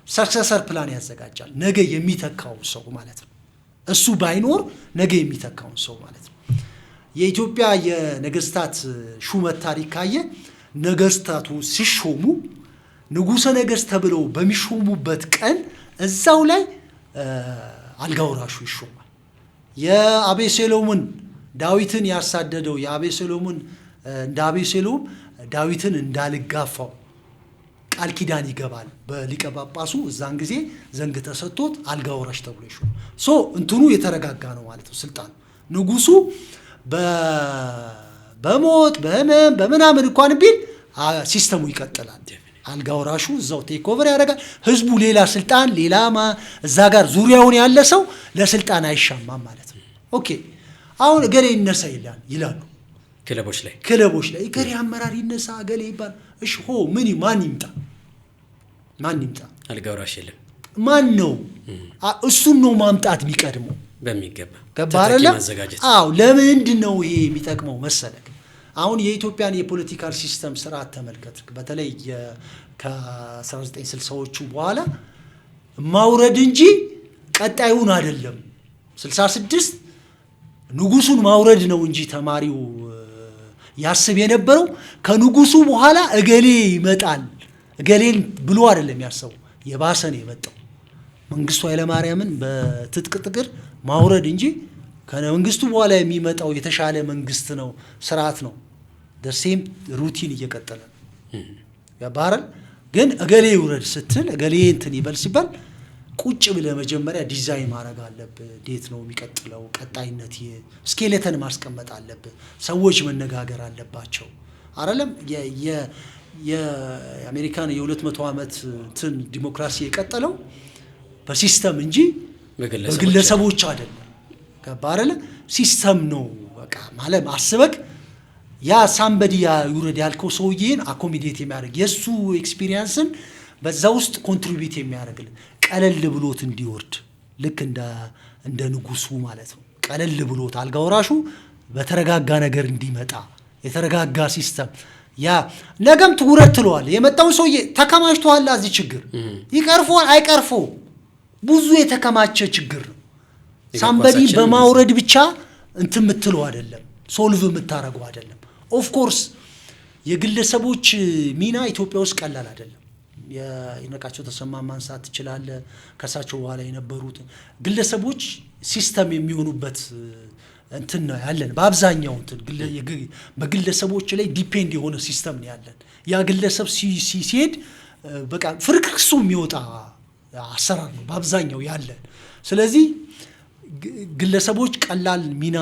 ሰክሰሰር ፕላን ያዘጋጃል። ነገ የሚተካው ሰው ማለት ነው። እሱ ባይኖር ነገ የሚተካው ሰው ማለት ነው። የኢትዮጵያ የነገስታት ሹመት ታሪክ ካየ ነገስታቱ ሲሾሙ ንጉሠ ነገስት ተብለው በሚሾሙበት ቀን እዛው ላይ አልጋ ወራሹ ይሾማል። የአቤሴሎምን ዳዊትን ያሳደደው የአቤሴሎምን እንደ አቤሴሎም ዳዊትን እንዳልጋፋው ቃል ኪዳን ይገባል በሊቀ ጳጳሱ። እዛን ጊዜ ዘንግ ተሰጥቶት አልጋ ወራሽ ተብሎ ይሾም። ሶ እንትኑ የተረጋጋ ነው ማለት ነው። ስልጣን ንጉሱ በሞት በህመም በምናምን እንኳን ቢል ሲስተሙ ይቀጥላል። አልጋ ወራሹ እዛው ቴክ ኦቨር ያደርጋል። ህዝቡ ሌላ ስልጣን ሌላ እዛ ጋር ዙሪያውን ያለ ሰው ለስልጣን አይሻማም ማለት ነው። ኦኬ አሁን እገሌ ይነሳ ይላሉ ክለቦች ላይ እገሌ አመራር ይነሳ እገሌ ይባል። እሺ ማን ይምጣ? አልጋ ወራሽ የለም። ማን ነው? እሱን ነው ማምጣት የሚቀድመው በሚገባ ተተኪ ማዘጋጀት። ለምንድን ነው ይሄ የሚጠቅመው መሰለክ? አሁን የኢትዮጵያን የፖለቲካል ሲስተም ስርዓት ተመልከት። በተለይ ከ1960ዎቹ በኋላ ማውረድ እንጂ ቀጣዩን አይደለም። 66 ንጉሱን ማውረድ ነው እንጂ ተማሪው ያስብ የነበረው ከንጉሱ በኋላ እገሌ ይመጣል እገሌን ብሎ አይደለም ያሰቡ። የባሰ ነው የመጣው። መንግስቱ ኃይለማርያምን በትጥቅ ትግል ማውረድ እንጂ ከመንግስቱ በኋላ የሚመጣው የተሻለ መንግስት ነው፣ ስርዓት ነው። ደሴም ሩቲን እየቀጠለ ነው። ያባራል። ግን እገሌ ይውረድ ስትል እገሌ እንትን ይበል ሲባል ቁጭ ብለህ መጀመሪያ ዲዛይን ማድረግ አለብህ። እንዴት ነው የሚቀጥለው? ቀጣይነት ስኬሌተን ማስቀመጥ አለብህ። ሰዎች መነጋገር አለባቸው። አይደለም የአሜሪካን የ200 ዓመት እንትን ዲሞክራሲ የቀጠለው በሲስተም እንጂ በግለሰቦች አይደለም። ከባረለ ሲስተም ነው በቃ ማለት አስበክ ያ ሳምበዲ ይውረድ ያልከው ሰውዬን አኮሚዴት የሚያደርግ የሱ ኤክስፒሪየንስን በዛ ውስጥ ኮንትሪቢዩት የሚያደርግልን ቀለል ብሎት እንዲወርድ ልክ እንደ ንጉሱ ማለት ነው። ቀለል ብሎት አልጋ ወራሹ በተረጋጋ ነገር እንዲመጣ የተረጋጋ ሲስተም ያ ነገም ትውረድ ትለዋል። የመጣው ሰውዬ ተከማችቷል። እዚህ ችግር ይቀርፈዋል አይቀርፈው ብዙ የተከማቸ ችግር ነው። ሳምበዲ በማውረድ ብቻ እንትን የምትለው አይደለም፣ ሶልቭ የምታረገው አይደለም። ኦፍ ኮርስ የግለሰቦች ሚና ኢትዮጵያ ውስጥ ቀላል አይደለም። የይነቃቸው ተሰማ ማንሳት ትችላለ። ከሳቸው በኋላ የነበሩት ግለሰቦች ሲስተም የሚሆኑበት እንትን ነው ያለን። በአብዛኛው እንትን በግለሰቦች ላይ ዲፔንድ የሆነ ሲስተም ነው ያለን። ያ ግለሰብ ሲሄድ በቃ ፍርክክሱ የሚወጣ አሰራር ነው በአብዛኛው ያለን። ስለዚህ ግለሰቦች ቀላል ሚና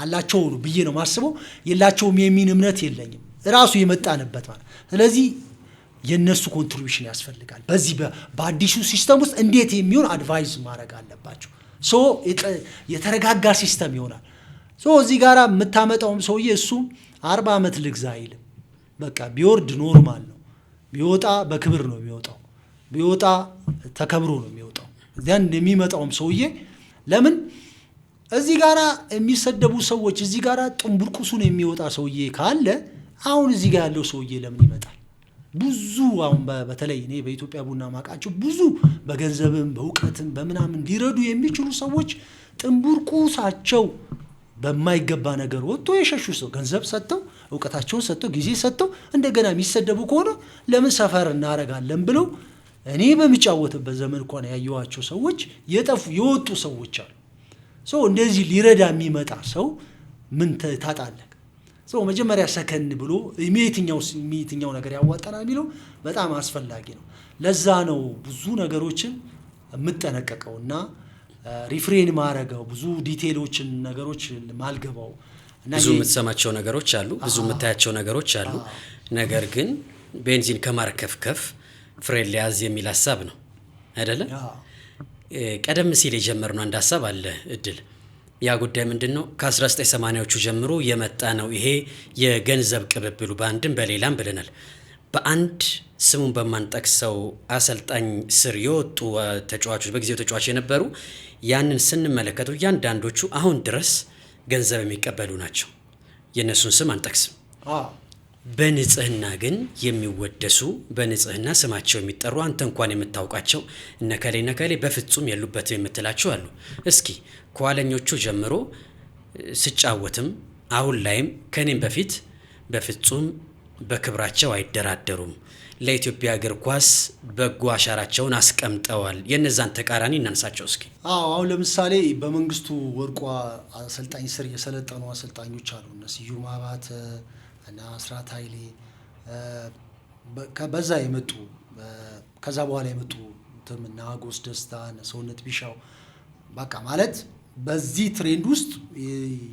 አላቸው ብዬ ነው ማስበው። የላቸውም የሚል እምነት የለኝም ራሱ የመጣንበት ማለት። ስለዚህ የነሱ ኮንትሪቢዩሽን ያስፈልጋል። በዚህ በአዲሱ ሲስተም ውስጥ እንዴት የሚሆን አድቫይስ ማድረግ አለባቸው። ሶ የተረጋጋ ሲስተም ይሆናል። ሶ እዚህ ጋራ የምታመጣውም ሰውዬ እሱ 40 ዓመት ልግዛ አይልም። በቃ ቢወርድ ኖርማል ነው። ቢወጣ በክብር ነው የሚወጣው። ቢወጣ ተከብሮ ነው የሚወጣው። እዚያን የሚመጣውም ሰውዬ ለምን እዚህ ጋራ የሚሰደቡ ሰዎች እዚህ ጋራ ጥንቡርቁሱን የሚወጣ ሰውዬ ካለ አሁን እዚህ ጋር ያለው ሰውዬ ለምን ይመጣል? ብዙ አሁን በተለይ እኔ በኢትዮጵያ ቡና ማቃቸው ብዙ በገንዘብም በእውቀትም በምናምን ሊረዱ የሚችሉ ሰዎች ጥንቡርቁሳቸው በማይገባ ነገር ወጥቶ የሸሹ ሰው ገንዘብ ሰጥተው እውቀታቸውን ሰጥተው ጊዜ ሰጥተው እንደገና የሚሰደቡ ከሆነ ለምን ሰፈር እናረጋለን ብለው እኔ በሚጫወትበት ዘመን እንኳን ያየዋቸው ሰዎች የወጡ ሰዎች አሉ። እንደዚህ ሊረዳ የሚመጣ ሰው ምን ታጣለህ? መጀመሪያ ሰከን ብሎ የትኛው ነገር ያዋጣናል የሚለው በጣም አስፈላጊ ነው። ለዛ ነው ብዙ ነገሮችን የምጠነቀቀውና ሪፍሬን ማረጋው ብዙ ዲቴሎችን ነገሮች ማልገባው እና ብዙ የምትሰማቸው ነገሮች አሉ፣ ብዙ የምታያቸው ነገሮች አሉ። ነገር ግን ቤንዚን ከማርከፍከፍ ፍሬን ሊያዝ የሚል ሐሳብ ነው አይደለ? ቀደም ሲል የጀመርነው አንድ ሐሳብ አለ እድል። ያ ጉዳይ ምንድነው? ከ1980ዎቹ ጀምሮ የመጣ ነው። ይሄ የገንዘብ ቅብብሉ በአንድም በሌላም ብለናል። በአንድ ስሙን በማንጠቅሰው አሰልጣኝ ስር የወጡ ተጫዋቾች በጊዜው ተጫዋች የነበሩ ያንን ስንመለከተው እያንዳንዶቹ አሁን ድረስ ገንዘብ የሚቀበሉ ናቸው። የነሱን ስም አንጠቅስም። በንጽህና ግን የሚወደሱ በንጽህና ስማቸው የሚጠሩ አንተ እንኳን የምታውቃቸው እነከሌ በፍጹም የሉበትም የምትላቸው አሉ። እስኪ ከኋለኞቹ ጀምሮ ስጫወትም አሁን ላይም ከኔም በፊት በፍጹም በክብራቸው አይደራደሩም፣ ለኢትዮጵያ እግር ኳስ በጎ አሻራቸውን አስቀምጠዋል። የነዛን ተቃራኒ እናንሳቸው እስኪ። አሁን ለምሳሌ በመንግስቱ ወርቁ አሰልጣኝ ስር የሰለጠኑ አሰልጣኞች አሉ። እነ ስዩም አባተ እና አስራት ኃይሌ በዛ የመጡ ከዛ በኋላ የመጡ እና አጎስ ደስታ፣ ሰውነት ቢሻው በቃ ማለት በዚህ ትሬንድ ውስጥ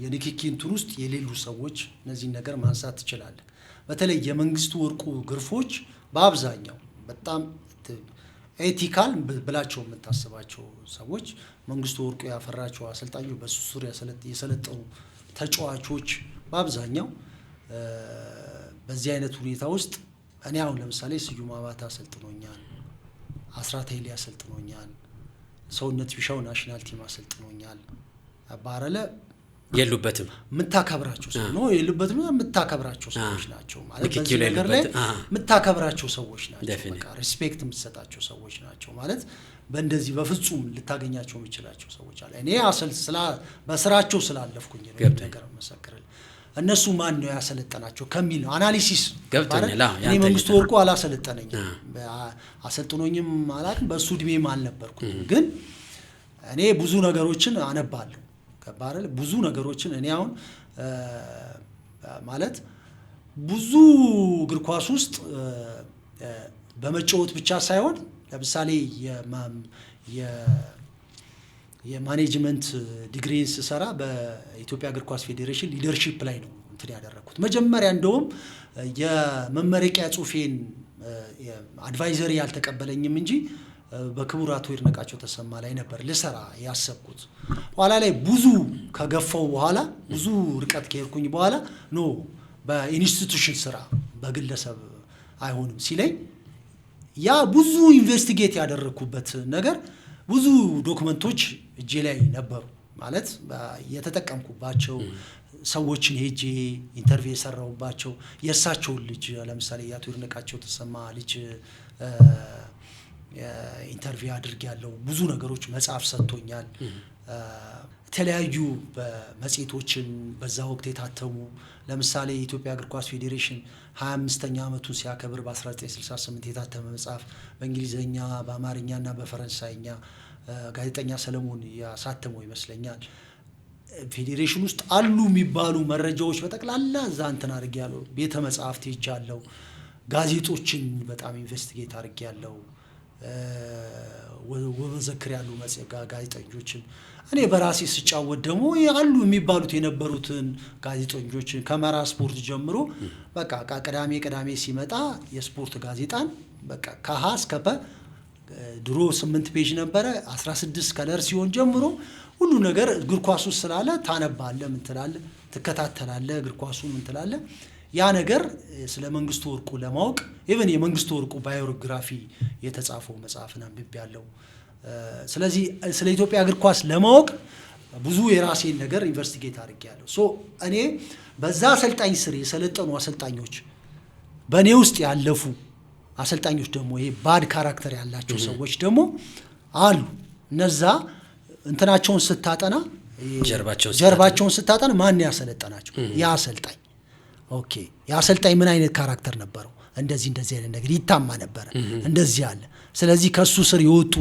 የንክኪ እንትን ውስጥ የሌሉ ሰዎች እነዚህን ነገር ማንሳት ትችላለህ። በተለይ የመንግስቱ ወርቁ ግርፎች በአብዛኛው በጣም ኤቲካል ብላቸው የምታስባቸው ሰዎች መንግስቱ ወርቁ ያፈራቸው አሰልጣኞች በሱ ሱር የሰለጠኑ ተጫዋቾች በአብዛኛው በዚህ አይነት ሁኔታ ውስጥ እኔ አሁን ለምሳሌ ስዩም አባተ አሰልጥኖኛል፣ አስራት ኃይሌ አሰልጥኖኛል፣ ሰውነት ቢሻው ናሽናል ቲም አሰልጥኖኛል። ባረለ የሉበትም የምታከብራቸው ሰው ነው። የሉበትም የምታከብራቸው ሰዎች ናቸው ማለት በዚህ ነገር ላይ የምታከብራቸው ሰዎች ናቸው። በቃ ሪስፔክት የምትሰጣቸው ሰዎች ናቸው ማለት በእንደዚህ በፍጹም ልታገኛቸው የሚችላቸው ሰዎች አለ። እኔ በስራቸው ስላልለፍኩኝ ነው ነገር መሰከረል። እነሱ ማን ነው ያሰለጠናቸው ከሚል ነው አናሊሲስ ገብቶኛል። እኔ መንግስቱ ወርቁ አላሰለጠነኝም፣ አሰልጥኖኝም አላውቅም፣ በሱ እድሜም አልነበርኩም። ግን እኔ ብዙ ነገሮችን አነባለሁ ከባረል ብዙ ነገሮችን እኔ አሁን ማለት ብዙ እግር ኳስ ውስጥ በመጫወት ብቻ ሳይሆን ለምሳሌ የማኔጅመንት ዲግሪን ስሰራ በኢትዮጵያ እግር ኳስ ፌዴሬሽን ሊደርሺፕ ላይ ነው እንትን ያደረኩት። መጀመሪያ እንደውም የመመረቂያ ጽሁፌን አድቫይዘሪ ያልተቀበለኝም እንጂ በክቡር አቶ ይድነቃቸው ተሰማ ላይ ነበር ልሰራ ያሰብኩት። ኋላ ላይ ብዙ ከገፋው በኋላ ብዙ ርቀት ከሄድኩኝ በኋላ ኖ በኢንስቲትዩሽን ስራ በግለሰብ አይሆንም ሲለኝ ያ ብዙ ኢንቨስቲጌት ያደረኩበት ነገር ብዙ ዶክመንቶች እጄ ላይ ነበሩ ማለት የተጠቀምኩባቸው ሰዎችን ሄጄ ኢንተርቪው የሰራሁባቸው የእሳቸውን ልጅ ለምሳሌ የአቶ ይድነቃቸው ተሰማ ልጅ ኢንተርቪው አድርጌያለሁ። ብዙ ነገሮች መጽሐፍ ሰጥቶኛል። የተለያዩ በመጽሔቶችን በዛ ወቅት የታተሙ ለምሳሌ የኢትዮጵያ እግር ኳስ ፌዴሬሽን 25ኛ ዓመቱን ሲያከብር በ1968 የታተመ መጽሐፍ በእንግሊዝኛ በአማርኛና በፈረንሳይኛ ጋዜጠኛ ሰለሞን ያሳተመው ይመስለኛል። ፌዴሬሽን ውስጥ አሉ የሚባሉ መረጃዎች በጠቅላላ እዛ እንትን አድርጌያለሁ። ቤተ መጽሐፍት ሄጃለሁ። ጋዜጦችን በጣም ኢንቨስቲጌት አድርጌያለሁ። ወበዘክር ያሉ ጋዜጠኞችን እኔ በራሴ ስጫወት ደግሞ ያሉ የሚባሉት የነበሩትን ጋዜጠኞችን ከመራ ስፖርት ጀምሮ በቃ ቅዳሜ ሲመጣ የስፖርት ጋዜጣን በቃ ከሀ እስከ ፐ ድሮ 8 ፔጅ ነበረ 16 ከለር ሲሆን ጀምሮ ሁሉ ነገር እግር ኳሱ ስላለ ታነባለህ፣ ምን ትላለህ፣ ትከታተላለህ፣ እግር ኳሱን ምን ትላለህ። ያ ነገር ስለ መንግስቱ ወርቁ ለማወቅ ኢቭን የመንግስቱ ወርቁ ባዮግራፊ የተጻፈው መጽሐፍን አንብቤያለሁ። ስለዚህ ስለ ኢትዮጵያ እግር ኳስ ለማወቅ ብዙ የራሴን ነገር ኢንቨስቲጌት አድርጌያለሁ። እኔ በዛ አሰልጣኝ ስር የሰለጠኑ አሰልጣኞች በእኔ ውስጥ ያለፉ አሰልጣኞች ደግሞ ይሄ ባድ ካራክተር ያላቸው ሰዎች ደግሞ አሉ። እነዛ እንትናቸውን ስታጠና ጀርባቸውን ስታጠና ማን ያሰለጠናቸው ያ አሰልጣኝ ኦኬ ያ አሰልጣኝ ምን አይነት ካራክተር ነበረው፣ እንደዚህ አይነት ነገር ይታማ ነበር፣ እንደዚህ አለ። ስለዚህ ከሱ ስር ይወጡ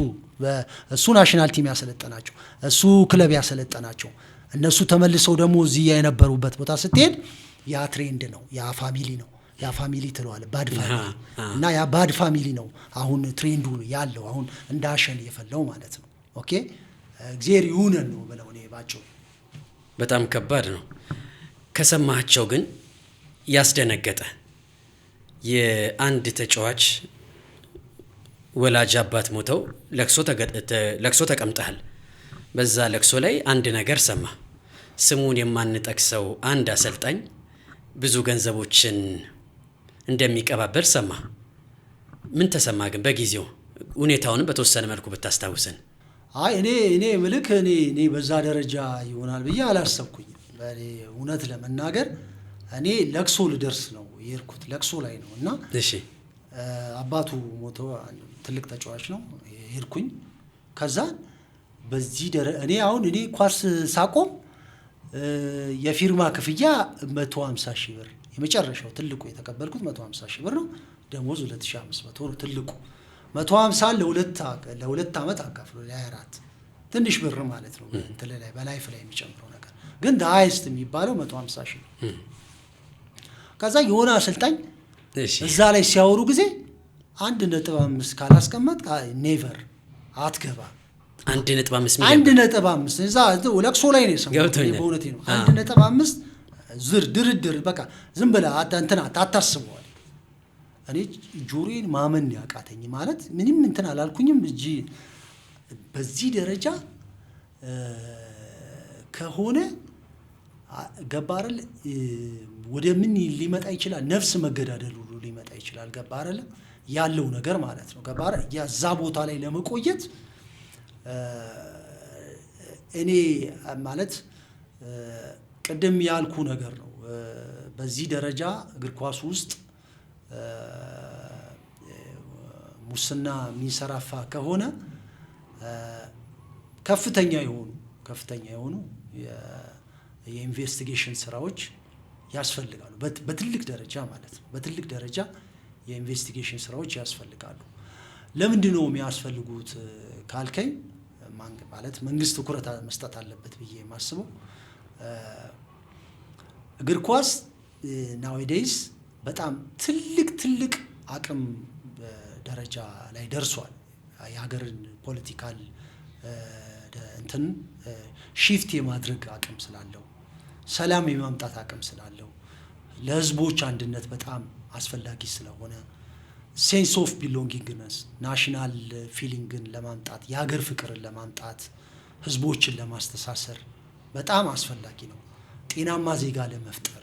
እሱ ናሽናል ቲም ያሰለጠናቸው እሱ ክለብ ያሰለጠናቸው እነሱ ተመልሰው ደግሞ እዚህ የነበሩበት ቦታ ስትሄድ ያ ትሬንድ ነው ያ ፋሚሊ ነው ያ ፋሚሊ ትለዋለ ባድ ፋሚሊ እና ያ ባድ ፋሚሊ ነው አሁን ትሬንዱ ያለው አሁን እንዳሸን የፈለው ማለት ነው ኦኬ እግዚአብሔር ይሁነን ነው ብለው ነው ባጭው በጣም ከባድ ነው ከሰማቸው ግን ያስደነገጠ የአንድ ተጫዋች ወላጅ አባት ሞተው ለክሶ ተቀምጠሃል በዛ ለክሶ ላይ አንድ ነገር ሰማ ስሙን የማንጠቅሰው አንድ አሰልጣኝ ብዙ ገንዘቦችን እንደሚቀባበል ሰማ ምን ተሰማ ግን በጊዜው ሁኔታውን በተወሰነ መልኩ ብታስታውሰን አይ እኔ ምልክ እኔ በዛ ደረጃ ይሆናል ብዬ አላሰብኩኝ በኔ እውነት ለመናገር እኔ ለክሶ ልደርስ ነው የርኩት ለክሶ ላይ ነው እና እሺ አባቱ ሞቶ ትልቅ ተጫዋች ነው የርኩኝ ከዛ በዚህ እኔ አሁን እኔ ኳስ ሳቆም የፊርማ ክፍያ 150 ሺህ ብር የመጨረሻው ትልቁ የተቀበልኩት 150 ሺህ ብር ነው ደሞዝ 2500 ነው ትልቁ 150 ለሁለት አመት አካፍሎ ለ24 ትንሽ ብር ማለት ነው እንትን ላይ በላይፍ ላይ የሚጨምረው ነገር ግን ሃይስት የሚባለው 150 ሺህ ነው ከዛ የሆነ አሰልጣኝ እዛ ላይ ሲያወሩ ጊዜ 1.5 ካላስቀመጥ ኔቨር አትገባ 1.5 1.5 እዛ ለክሶ ላይ ነው የሰማው በእውነቴ ነው 1.5 ድርድር በቃ ዝም ብለህ እንትና አታስበዋል እኔ ጆሮዬን ማመን ያቃተኝ ማለት ምንም እንትን አላልኩኝም እጂ በዚህ ደረጃ ከሆነ ገባረል ወደ ምን ሊመጣ ይችላል ነፍስ መገዳደል ሁሉ ሊመጣ ይችላል ገባረል ያለው ነገር ማለት ነው ገባረ ያዛ ቦታ ላይ ለመቆየት እኔ ማለት ቀደም ያልኩ ነገር ነው በዚህ ደረጃ እግር ኳስ ውስጥ ሙስና የሚንሰራፋ ከሆነ ከፍተኛ የሆኑ የኢንቨስቲጌሽን ስራዎች ያስፈልጋሉ በትልቅ ደረጃ ማለት ነው በትልቅ ደረጃ የኢንቨስቲጌሽን ስራዎች ያስፈልጋሉ ለምንድን ነው የሚያስፈልጉት ካልከኝ ማለት መንግስት ትኩረት መስጠት አለበት ብዬ ማስበው እግር ኳስ nowadays በጣም ትልቅ አቅም ደረጃ ላይ ደርሷል የሀገርን ፖለቲካል እንትን ሺፍት የማድረግ አቅም ስላለው ሰላም የማምጣት አቅም ስላለው ለህዝቦች አንድነት በጣም አስፈላጊ ስለሆነ ሴንስ ኦፍ ቢሎንጊንግነስ ናሽናል ፊሊንግን ለማምጣት የሀገር ፍቅርን ለማምጣት ህዝቦችን ለማስተሳሰር በጣም አስፈላጊ ነው ጤናማ ዜጋ ለመፍጠር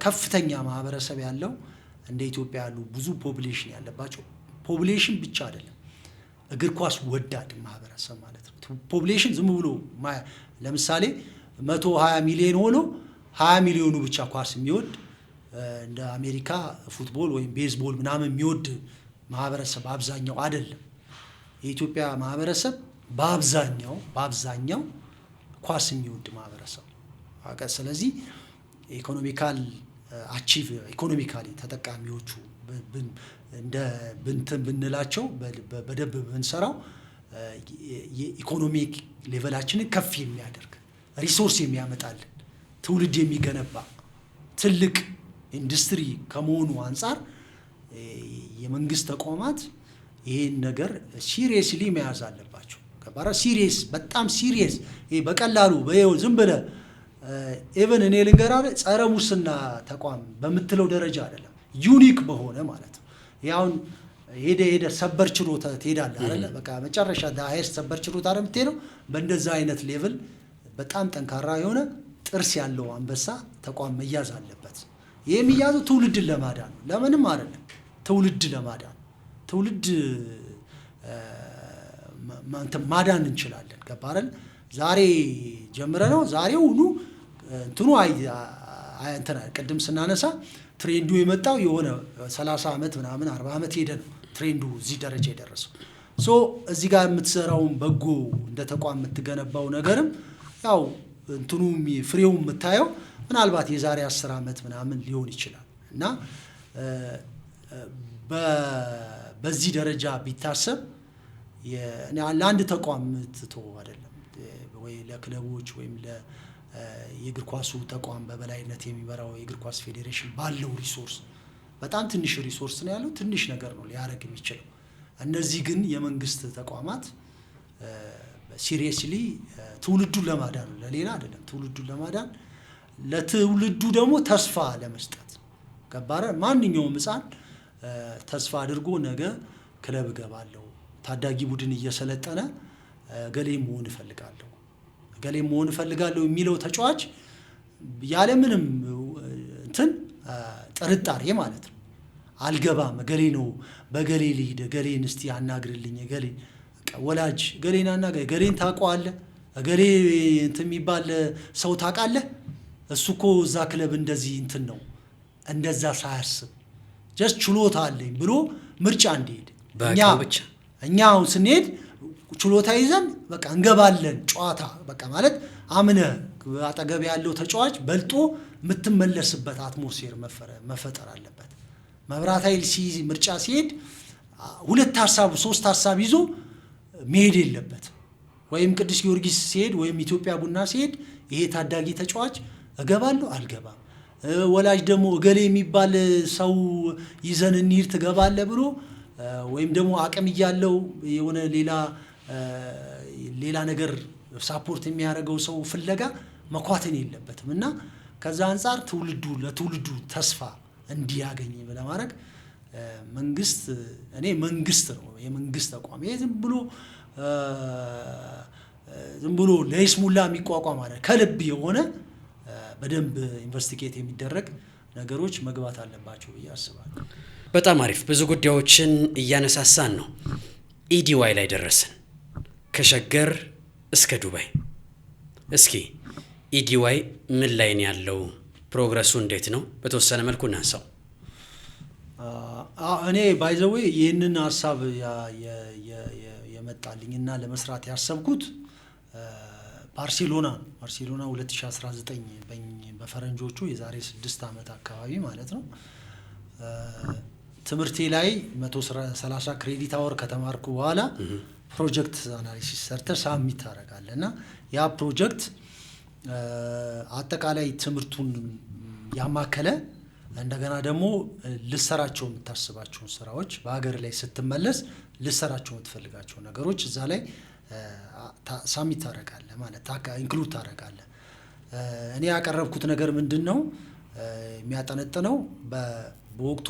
ከፍተኛ ማህበረሰብ ያለው እንደ ኢትዮጵያ ያሉ ብዙ ፖፑሌሽን ያለባቸው ፖፑሌሽን ብቻ አይደለም እግር ኳስ ወዳድ ማህበረሰብ ማለት ነው ፖፑሌሽን ዝም ብሎ ለምሳሌ 120 ሚሊዮን ሆኖ 20 ሚሊዮኑ ብቻ ኳስ የሚወድ እንደ አሜሪካ ፉትቦል ወይም ቤዝቦል ምናምን የሚወድ ማህበረሰብ አብዛኛው አይደለም የኢትዮጵያ ማህበረሰብ በአብዛኛው ኳስ የሚወድ ማህበረሰብ ስለዚህ ኢኮኖሚካሊ ተጠቃሚዎቹ እንደ ብንላቸው በደብ ብንሰራው የኢኮኖሚክ ሌቨላችንን ከፍ የሚያደርግ ሪሶርስ የሚያመጣልን ትውልድ የሚገነባ ትልቅ ኢንዱስትሪ ከመሆኑ አንፃር የመንግስት ተቋማት ይሄን ነገር ሲሪየስሊ መያዝ አለባቸው ከባራ ሲሪየስ በጣም ሲሪየስ ይሄ በቀላሉ ዝም ብለ ኢቭን እኔ ልንገራለ ጸረ ሙስና ተቋም በመትለው ደረጃ አይደለም ዩኒክ በሆነ ማለት ነው ያው ሄደ ሰበር ችሎታ ትሄዳለህ አይደለ በቃ መጨረሻ ዳይስ ሰበር ችሎታ አረምቴነው በእንደዛ አይነት ሌቭል በጣም ጠንካራ የሆነ ጥርስ ያለው አንበሳ ተቋም መያዝ አለበት ይሄ የሚያዙ ትውልድን ለማዳን ነው ለምንም አይደለም ትውልድ ለማዳን ትውልድ ማዳን እንችላለን ገባረን ዛሬ ጀምረነው ዛሬውኑ እንትኑ እንትና ቀደም ስናነሳ ትሬንዱ የመጣው የሆነ 30 አመት ምናምን 40 አመት ሄደ ነው ትሬንዱ እዚህ ደረጃ የደረሰው እዚህ ጋር የምትሰራው በጎ እንደ ተቋም የምትገነባው ነገርም ያው እንትኑ ፍሬው የምታየው ምናልባት የዛሬ 10 አመት ምናምን ሊሆን ይችላል እና በዚህ ደረጃ ቢታሰብ ለአንድ ተቋም ትቶ አይደለም ወይ ለክለቦች ወይም የእግር ኳሱ ተቋም በበላይነት የሚመራው የእግር ኳስ ፌዴሬሽን ባለው ሪሶርስ በጣም ትንሽ ሪሶርስ ነው ያለው፣ ትንሽ ነገር ነው ሊያደርግ የሚችለው። እነዚህ ግን የመንግስት ተቋማት ሲሪየስሊ ትውልዱን ለማዳን ነው፣ ለሌላ አይደለም። ትውልዱን ለማዳን ለትውልዱ ደግሞ ተስፋ ለመስጠት ገባረ ማንኛውም ሕፃን ተስፋ አድርጎ ነገ ክለብ እገባለሁ፣ ታዳጊ ቡድን እየሰለጠነ ገሌ መሆን እፈልጋለሁ የሚለው ተጫዋች ያለምንም እንትን ጥርጣሬ ማለት ነው አልገባም፣ ገሌ ነው በገሌ ልሂድ፣ ገሌን እስቲ አናግርልኝ፣ ገሌ ወላጅ ገሌን አናግር፣ ገሌን ታውቀዋለህ፣ ገሌ እንትን የሚባል ሰው ታውቃለህ፣ እሱ እኮ እዛ ክለብ እንደዚህ እንትን ነው፣ እንደዛ ሳያስብ ጀስት ችሎታ አለኝ ብሎ ምርጫ እንዲሄድ እኛ አሁን ስንሄድ ችሎታ ይዘን በቃ እንገባለን ጨዋታ በቃ ማለት አምነህ አጠገብ ያለው ተጫዋች በልጦ የምትመለስበት አትሞስፌር መፈጠር አለበት። መብራት ኃይል ምርጫ ሲሄድ 2 ሀሳብ 3 ሀሳብ ይዞ መሄድ የለበት። ወይም ቅዱስ ጊዮርጊስ ሲሄድ ወይም ኢትዮጵያ ቡና ሲሄድ ይሄ ታዳጊ ተጫዋች እገባለሁ አልገባም፣ ወላጅ ደግሞ እገሌ የሚባል ሰው ይዘን እንሂድ ትገባለህ ብሎ ወይም ደግሞ አቅም እያለው የሆነ ሌላ ነገር ሳፖርት የሚያደርገው ሰው ፍለጋ መኳተን የለበትም። እና ከዛ አንፃር ለትውልዱ ተስፋ እንዲያገኝ ለማድረግ መንግስት ነው የመንግስት ተቋም ይሄ ዝም ብሎ ለይስሙላ የሚቋቋም አይደል፣ ከልብ የሆነ በደንብ ኢንቨስቲጌት የሚደረግ ነገሮች መግባት አለባቸው ብዬ አስባለሁ። በጣም አሪፍ ብዙ ጉዳዮችን እያነሳሳን ነው። ኢዲዋይ ላይ ደረስን፣ ከሸገር እስከ ዱባይ። እስኪ ኢዲዋይ ምን ላይ ነው ያለው? ፕሮግረሱ እንዴት ነው? በተወሰነ መልኩ እናንሳው። እኔ ባይ ዘ ዌይ ይህንን ሀሳብ የመጣልኝና ለመስራት ያሰብኩት ባርሴሎና 2019 በፈረንጆቹ የዛሬ 6 ዓመት አካባቢ ማለት ነው። ትምህርቴ ላይ 130 ክሬዲት አወር ከተማርኩ በኋላ ፕሮጀክት አናሊሲስ ሰርተህ ሳብሚት ታደርጋለህ እና ያ ፕሮጀክት አጠቃላይ ትምህርቱን ያማከለ እንደገና ደግሞ ልሰራቸው የምታስባቸውን ስራዎች በሀገር ላይ ስትመለስ ልሰራቸው የምትፈልጋቸው ነገሮች እዛ ላይ ሳብሚት ታደርጋለህ ማለት ኢንክሉድ ታደርጋለህ። እኔ ያቀረብኩት ነገር ምንድነው የሚያጠነጥነው በወቅቱ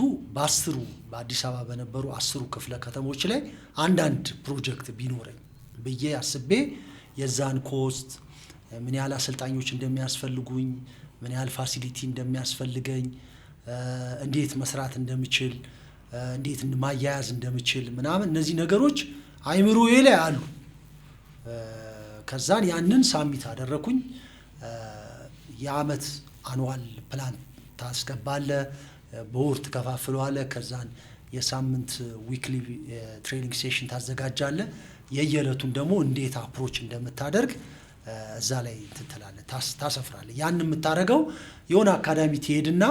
በአዲስ አበባ በነበሩ 10 ክፍለ ከተሞች ላይ አንዳንድ ፕሮጀክት ቢኖረኝ ብዬ አስቤ የዛን ኮስት ምን ያህል አሰልጣኞች እንደሚያስፈልጉኝ፣ ምን ያህል ፋሲሊቲ እንደሚያስፈልገኝ፣ እንዴት መስራት እንደምችል፣ እንዴት ማያያዝ እንደምችል ምናምን እነዚህ ነገሮች አይምሮዬ ላይ አሉ። ከዛን ያንን ሳብሚት አደረኩኝ። የአመት አኑዋል ፕላን ታስገባለህ፣ በወር ትከፋፍለዋለህ። ከዛን የሳምንት ዊክሊ ትሬኒንግ ሴሽን ታዘጋጃለህ። የየዕለቱን ደግሞ እንዴት አፕሮች እንደምታደርግ እዛ ላይ ትላለህ፣ ታሰፍራለህ። ያን የምታደርገው የሆነ አካዳሚ ትሄድና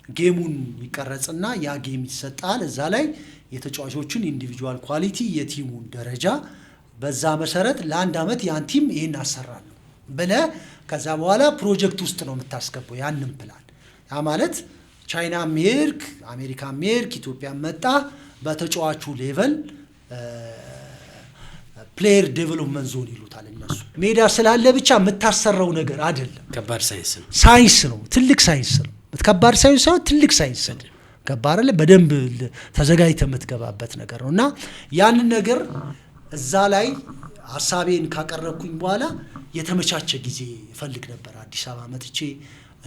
ጌሙን ይቀረጽና ያ ጌም ይሰጣል። እዛ ላይ የተጫዋቾችን ኢንዲቪጁዋል ኳሊቲ፣ የቲሙን ደረጃ በዛ መሰረት ለአንድ አመት ያን ቲም ይሄን አሰራለሁ ብለህ ከዛ በኋላ ፕሮጀክት ውስጥ ነው የምታስገባው ያንን ፕላን። ያ ማለት ቻይና ሜርክ፣ አሜሪካ ሜርክ፣ ኢትዮጵያ መጣ በተጫዋቹ ሌቨል ፕሌየር ዴቨሎፕመንት ዞን ይሉታል እነሱ። ሜዳ ስላለ ብቻ የምታሰራው ነገር አይደለም። ከባድ ሳይንስ ነው፣ ትልቅ ሳይንስ ነው። ከባድ ሳይንስ ነው፣ ትልቅ ሳይንስ ነው። ከባድ አይደለ? በደንብ ተዘጋጅተህ የምትገባበት ነገር ነው እና ያንን ነገር እዛ ላይ ሐሳቤን ካቀረብኩኝ በኋላ የተመቻቸ ጊዜ ፈልግ ነበር። አዲስ አበባ መጥቼ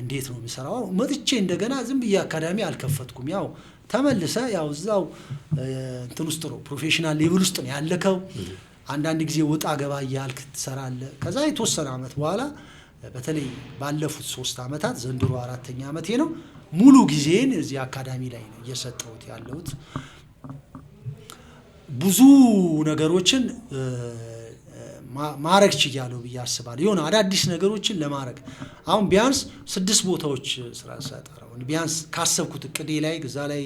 እንዴት ነው የሚሰራው? መጥቼ እንደገና ዝም ብዬ አካዳሚ አልከፈትኩም። ያው ተመልሰ ያው እዛው እንትን ውስጥ ነው ፕሮፌሽናል ሌቭል ውስጥ ነው ያለከው። አንዳንድ ጊዜ ወጣ ገባ እያልክ ትሰራለህ። ከዛ የተወሰነ አመት በኋላ በተለይ ባለፉት 3 አመታት ዘንድሮ 4ኛ አመቴ ነው ሙሉ ጊዜን እዚህ አካዳሚ ላይ ነው እየሰጠሁት ያለሁት። ብዙ ነገሮችን ማረግ ችያለሁ ብዬ አስባለሁ። የሆነ አዳዲስ ነገሮችን ለማድረግ አሁን ቢያንስ 6 ቦታዎች ስራ ሰጣራው ቢያንስ ካሰብኩት እቅዴ ላይ እዛ ላይ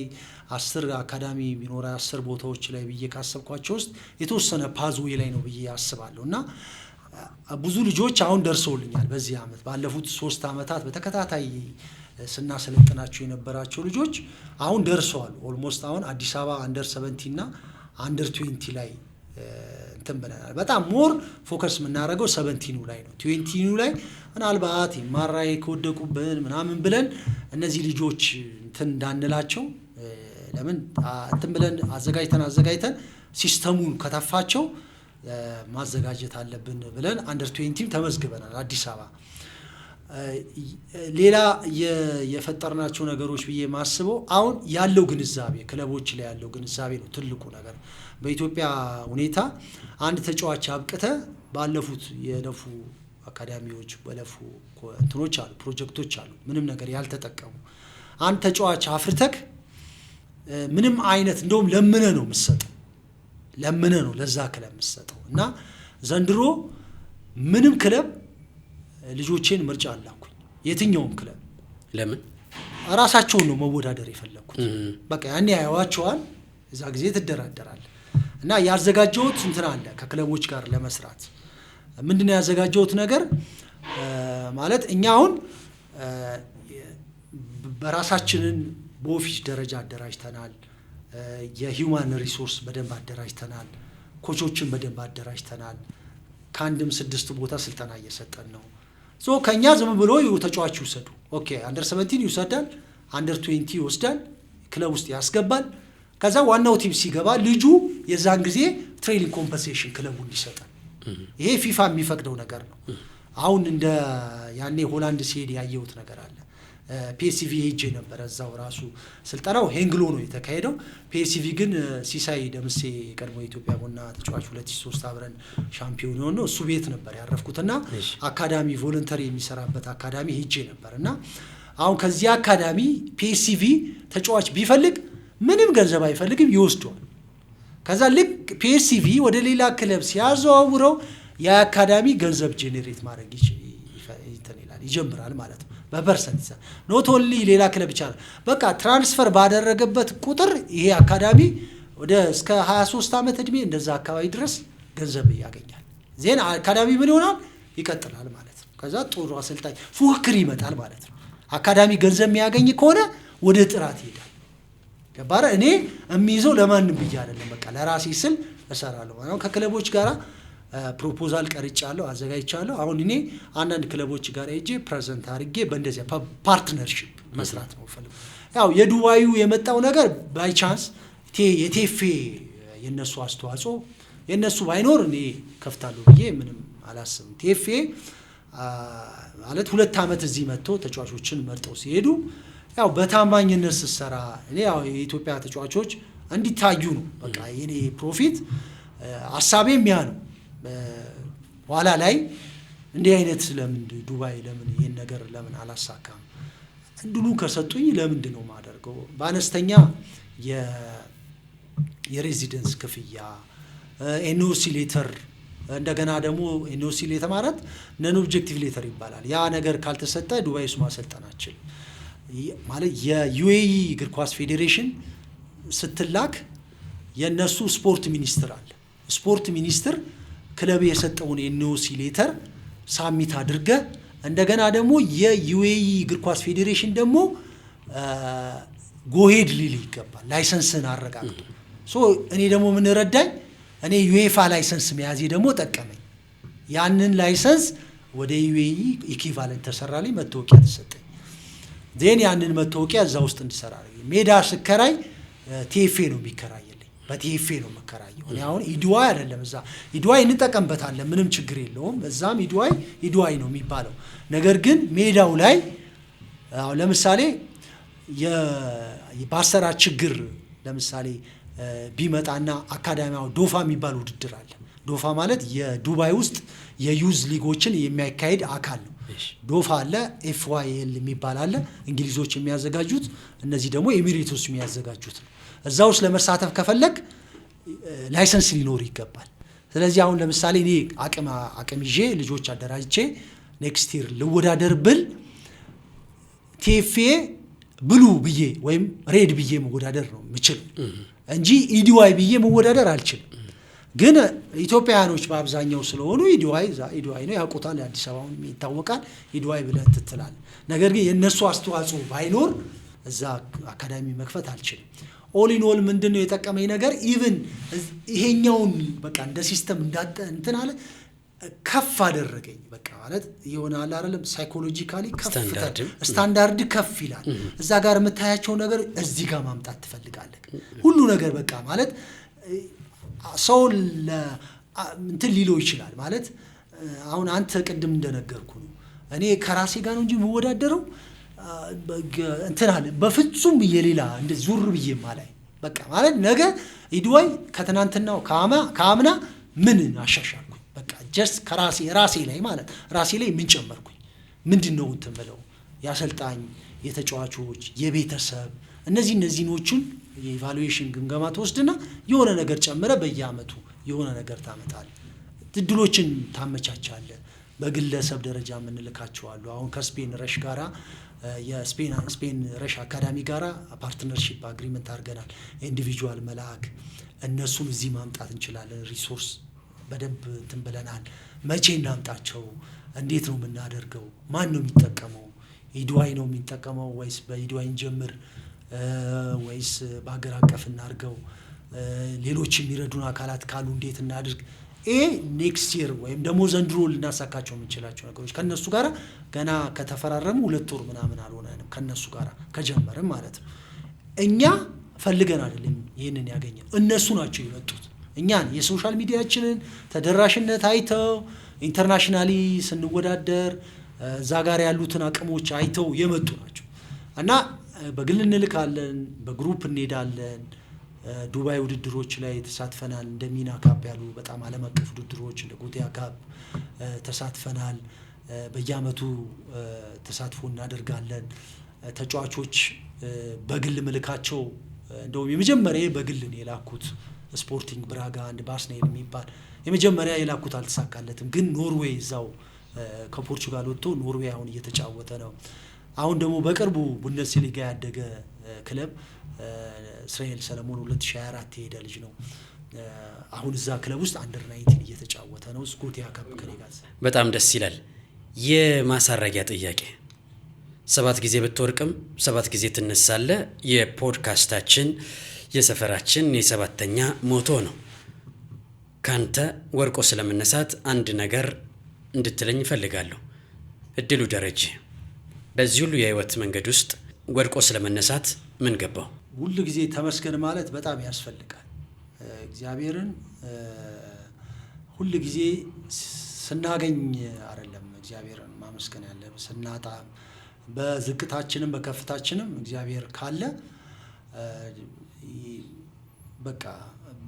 10 አካዳሚ ቢኖር 10 ቦታዎች ላይ ብዬ ካሰብኳቸው ውስጥ የተወሰነ ፓዝዌይ ላይ ነው ብዬ አስባለሁ እና ብዙ ልጆች አሁን ደርሰውልኛል በዚህ አመት ባለፉት 3 አመታት በተከታታይ ስናሰለጥናቸው የነበራቸው ልጆች አሁን ደርሰዋል ኦልሞስት አሁን አዲስ አበባ አንደር 17 እና አንደር 20 ላይ እንትን ብለናል በጣም ሞር ፎከስ የምናደርገው 17 ላይ ነው 20 ላይ ምናልባት ማራይ ከወደቁብን ምናምን ብለን እነዚህ ልጆች እንትን እንዳንላቸው ለምን እንትን ብለን አዘጋጅተን ሲስተሙን ከተፋቸው ማዘጋጀት አለብን ብለን አንደር 20 ተመዝግበናል አዲስ አበባ ሌላ የፈጠርናቸው ነገሮች ብዬ ማስበው አሁን ያለው ግንዛቤ ክለቦች ላይ ያለው ግንዛቤ ነው ትልቁ ነገር በኢትዮጵያ ሁኔታ አንድ ተጫዋች አብቅተ ባለፉት የለፉ አካዳሚዎች በለፉ እንትኖች አሉ ፕሮጀክቶች አሉ ምንም ነገር ያልተጠቀሙ አንድ ተጫዋች አፍርተክ ምንም አይነት እንደውም ለምነ ነው መስጠው ለምነ ነው ለዛ ክለብ መስጠው እና ዘንድሮ ምንም ክለብ ልጆቼን ምርጫ አላኩኝ የትኛውም ክለብ ለምን ራሳቸው ነው መወዳደር የፈለኩት በቃ ያኔ ያዩዋቸዋል እዛ ጊዜ ትደራደራል እና ያዘጋጀሁት እንትን አለ ከክለቦች ጋር ለመስራት ምንድነው ያዘጋጀሁት ነገር ማለት እኛ አሁን በራሳችንን በኦፊስ ደረጃ አደራጅተናል የሂውማን ሪሶርስ በደንብ አደራጅተናል ኮቾችን በደንብ አደራጅተናል ካንድም 6 ቦታ ስልጠና እየሰጠን ነው ሶ ከኛ ዝም ብሎ ተጫዋች ይወሰዱ ኦኬ አንደር 17 ይወሰዳል አንደር 20 ይወስዳል ክለብ ውስጥ ያስገባል ከዛ ዋናው ቲም ሲገባ ልጁ የዛን ጊዜ ትሬኒንግ ኮምፐንሴሽን ክለቡ እንዲሰጣል ይሄ ፊፋ የሚፈቅደው ነገር ነው አሁን እንደ ያኔ ሆላንድ ሲሄድ ያየሁት ነገር አለ ፒኤስቪ ሄጄ ነበር እዛው ራሱ ስልጠናው ሄንግሎ ነው የተካሄደው ፒኤስቪ ግን ሲሳይ ደምሴ ቀድሞ ኢትዮጵያ ቡና ተጫዋች 2003 አብረን ሻምፒዮን ሆኖ እሱ ቤት ነበር ያረፍኩትና አካዳሚ ቮለንተሪ የሚሰራበት አካዳሚ ሄጄ ነበርና አሁን ከዚህ አካዳሚ ፒኤስቪ ተጫዋች ቢፈልግ ምንም ገንዘብ አይፈልግም ይወስዷል ከዛ ልክ ፒኤስቪ ወደ ሌላ ክለብ ሲያዘዋውረው ያ አካዳሚ ገንዘብ ጄኔሬት ማድረግ ይጀምራል ማለት ነው በፐርሰንት ኖት ኦንሊ ሌላ ክለብ ብቻ በቃ ትራንስፈር ባደረገበት ቁጥር ይሄ አካዳሚ ወደ እስከ 23 አመት እድሜ እንደዛ አካባቢ ድረስ ገንዘብ ያገኛል ዜና አካዳሚ ምን ይሆናል ይቀጥላል ማለት ነው ከዛ ጥሩ አሰልጣኝ ፉክክር ይመጣል ማለት ነው አካዳሚ ገንዘብ የሚያገኝ ከሆነ ወደ ጥራት ይሄዳል ገባረ እኔ እሚይዘው ለማንም ብዬ አይደለም በቃ ለራሴ ስል እሰራለሁ ማለት ከክለቦች ጋራ ፕሮፖዛል ቀርጫለሁ አዘጋጅቻለሁ አሁን እኔ አንዳንድ ክለቦች ጋር ሄጄ ፕሬዘንት አድርጌ በእንደዚያ ፓርትነርሺፕ መስራት ነው ፈልገው ያው የዱባዩ የመጣው ነገር ባይ ቻንስ የቴፌ የነሱ አስተዋጽኦ የነሱ ባይኖር እኔ ከፍታለሁ ብዬ ምንም አላስብም ቴፌ ማለት 2 አመት እዚህ መጥቶ ተጫዋቾችን መርጠው ሲሄዱ ያው በታማኝነት ሲሰራ እኔ ያው የኢትዮጵያ ተጫዋቾች እንዲታዩ ነው በቃ የኔ ፕሮፊት ሐሳቤም ያ ነው ኋላ ላይ እንዲህ አይነት ለምን ዱባይ ለምን ይሄን ነገር ለምን አላሳካም እንድሉ ከሰጡኝ ለምን ነው ማደርገው ባነስተኛ የሬዚደንስ ክፍያ ኤንኦሲ ሌተር እንደገና ደግሞ ኤንኦሲ ሌተር ማለት ነን ኦብጀክቲቭ ሌተር ይባላል ያ ነገር ካልተሰጠ ዱባይ ውስጥ ማሰልጠናችን ማለት የዩኤኢ እግር ኳስ ፌዴሬሽን ስትላክ የነሱ ስፖርት ሚኒስትር አለ ስፖርት ሚኒስትር ክለብ የሰጠውን ኤንኦሲ ሌተር ሳሚት አድርገ እንደገና ደግሞ የዩኤኢ እግር ኳስ ፌዴሬሽን ደግሞ ጎሄድ ሊል ይገባል ላይሰንስን አረጋግጦ ሶ እኔ ደግሞ ምን ረዳኝ እኔ ዩኤፋ ላይሰንስ መያዜ ደግሞ ተጠቀመኝ ያንን ላይሰንስ ወደ ዩኤኢ ኢኩቫለንት ተሰራልኝ መተወቂያ ተሰጠኝ ዜን ያንን መተወቂያ እዛ ውስጥ እንድሰራ ሜዳ ስከራይ ቲኤፍኤ ነው የሚከራየልኝ በቲኤፍኤ ነው መከራየው እኔ አሁን ኢዱዋይ አይደለም እዛ ኢዱዋይ እንጠቀምበታለን ምንም ችግር የለውም እዛም ኢዱዋይ ነው የሚባለው ነገር ግን ሜዳው ላይ ለምሳሌ የባሰራ ችግር ለምሳሌ ቢመጣና አካዳሚያው ዶፋ የሚባል ውድድር አለ ዶፋ ማለት የዱባይ ውስጥ የዩዝ ሊጎችን የሚያካሂድ አካል ነው ዶፋ አለ ኤፍዋይኤል የሚባል አለ እንግሊዞች የሚያዘጋጁት እነዚህ ደግሞ ኤሚሬቶስ የሚያዘጋጁት ነው እዛው ለመሳተፍ ከፈለክ ላይሰንስ ሊኖር ይገባል ስለዚህ አሁን ለምሳሌ እኔ አቅም ይዤ ልጆች አደራጅቼ ኔክስት ይር ልወዳደር ብል ቲኤፍኤ ብሉ ብዬ ወይም ሬድ ብዬ መወዳደር ነው ምችል እንጂ ኢዲዋይ ብዬ መወዳደር አልችልም ግን ኢትዮጵያውያኖች በአብዛኛው ስለሆኑ ኢዲዋይ ነው ያውቁታል። አዲስ አበባውን ይታወቃል ኢዲዋይ ብለህ ትላለህ። ነገር ግን የነሱ አስተዋጽኦ ባይኖር እዛ አካዳሚ መክፈት አልችልም። ኦል ኢን ኦል ምንድነው የጠቀመኝ ነገር ኢቭን ይሄኛውን በቃ እንደ ሲስተም እንትን አለ ከፍ አደረገኝ። በቃ ማለት ይሆናል አይደለም ሳይኮሎጂካሊ ስታንዳርድ ከፍ ይላል። እዛ ጋር የምታያቸው ነገር እዚህ ጋር ማምጣት ትፈልጋለህ። ሁሉ ነገር በቃ ማለት ሰው እንትን ሊለው ይችላል ማለት አሁን አንተ ቅድም እንደነገርኩ ነው እኔ ከራሴ ጋር ነው እንጂ የምወዳደረው እንትን አለ በፍጹም የሌላ እንደ ዙር ብዬ ማላይ በቃ ማለት ነገ ኢዲዋይ ከትናንትናው ከአምና ምን አሻሻልኩኝ በቃ ጀስት ራሴ ላይ ማለት ራሴ ላይ ምን ጨመርኩኝ ምንድነው እንትን ብለው ያሰልጣኝ የተጫዋቾች የቤተሰብ እነዚህኖችን የኢቫሉዌሽን ግምገማ ተወስድና የሆነ ነገር ጨምረ በየአመቱ የሆነ ነገር ታመጣለህ። እድሎችን ታመቻቻለህ። በግለሰብ ደረጃ የምንልካቸው አሉ። አሁን ከስፔን ረሽ ጋራ የስፔን ረሽ አካዳሚ ጋራ ፓርትነርሺፕ አግሪመንት አድርገናል። ኢንዲቪጁዋል መላክ እነሱን እዚህ ማምጣት እንችላለን። ሪሶርስ በደንብ እንትን ብለናል። መቼ እናምጣቸው? እንዴት ነው የምናደርገው? ማን ነው የሚጠቀመው? ኢዲዋይ ነው የሚጠቀመው ወይስ በኢዲዋይ እንጀምር ወይስ በአገር አቀፍ እናድርገው? ሌሎች የሚረዱን አካላት ካሉ እንዴት እናድርግ? ኔክስት ይር ወይም ደግሞ ዘንድሮ ልናሳካቸው የምንችላቸው ነገሮች ከነሱ ጋራ ገና ከተፈራረሙ 2 ወር ምናምን አልሆነንም ከነሱ ጋራ ከጀመረም ማለት ነው። እኛ ፈልገን አይደለም ይሄንን ያገኘው እነሱ ናቸው የመጡት። እኛን የሶሻል ሚዲያችንን ተደራሽነት አይተው ኢንተርናሽናሊ ስንወዳደር እዛ ጋር ያሉትን አቅሞች አይተው የመጡ ናቸው እና በግል እንልካለን፣ በግሩፕ እንሄዳለን። ዱባይ ውድድሮች ላይ ተሳትፈናል። እንደ ሚና ካፕ ያሉ በጣም ዓለም አቀፍ ውድድሮች እንደ ጎቲያ ካፕ ተሳትፈናል። በየአመቱ ተሳትፎ እናደርጋለን። ተጫዋቾች በግል መልካቸው እንደውም የመጀመሪያ በግል ነው የላኩት ስፖርቲንግ ብራጋ አንድ ባስኔል የሚባል የመጀመሪያ የላኩት አልተሳካለትም። ግን ኖርዌይ እዛው ከፖርቹጋል ወጥቶ ኖርዌይ አሁን እየተጫወተ ነው። አሁን ደግሞ በቅርቡ ቡንደስሊጋ ያደገ ክለብ እስራኤል ሰለሞን 2024 የሄደ ልጅ ነው። አሁን እዛ ክለብ ውስጥ አንደር 19 እየተጫወተ ነው። ስኮቲያ ካፕ ከኔጋስ በጣም ደስ ይላል። የማሳረጊያ ጥያቄ 7 ጊዜ ብትወርቅም 7 ጊዜ ትነሳለህ የፖድካስታችን የሰፈራችን የ7ኛ ሞቶ ነው። ካንተ ወርቆ ስለመነሳት አንድ ነገር እንድትለኝ እፈልጋለሁ። እድሉ ደረጀ በዚህ ሁሉ የህይወት መንገድ ውስጥ ወርቆ ስለመነሳት ምን ገባው? ሁሉ ጊዜ ተመስገን ማለት በጣም ያስፈልጋል። እግዚአብሔርን ሁሉ ጊዜ ስናገኝ አይደለም እግዚአብሔርን ማመስገን ያለብን፣ ስናጣ በዝቅታችንም በከፍታችንም እግዚአብሔር ካለ በቃ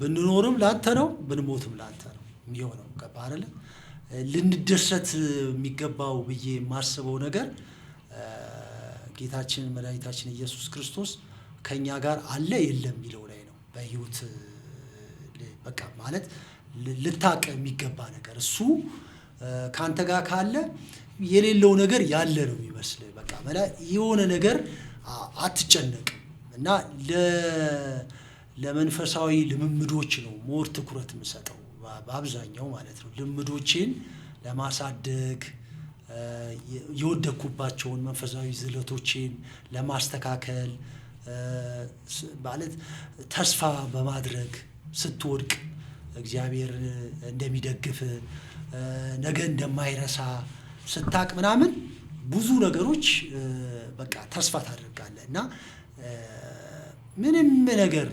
ብንኖርም ላንተ ነው ብንሞትም ላንተ ነው የሚሆነው። ገባህ አይደለ? ልንደሰት የሚገባው ብዬ የማስበው ነገር ጌታችን መድኃኒታችን ኢየሱስ ክርስቶስ ከኛ ጋር አለ የለም የሚለው ላይ ነው። በህይወት በቃ ማለት ልታቀ የሚገባ ነገር እሱ ካንተ ጋር ካለ የሌለው ነገር ያለ ነው የሚመስልህ። በቃ የሆነ ነገር አትጨነቅም። እና ለመንፈሳዊ ልምምዶች ነው ሞር ትኩረት የምሰጠው በአብዛኛው ማለት ነው። ልምምዶችን ለማሳደግ የወደኩባቸውን መንፈሳዊ ዝለቶችን ለማስተካከል ማለት ተስፋ በማድረግ ስትወድቅ እግዚአብሔር እንደሚደግፍ ነገ እንደማይረሳ ስታቅ ምናምን ብዙ ነገሮች በቃ ተስፋ ታደርጋለህ። እና ምንም ነገር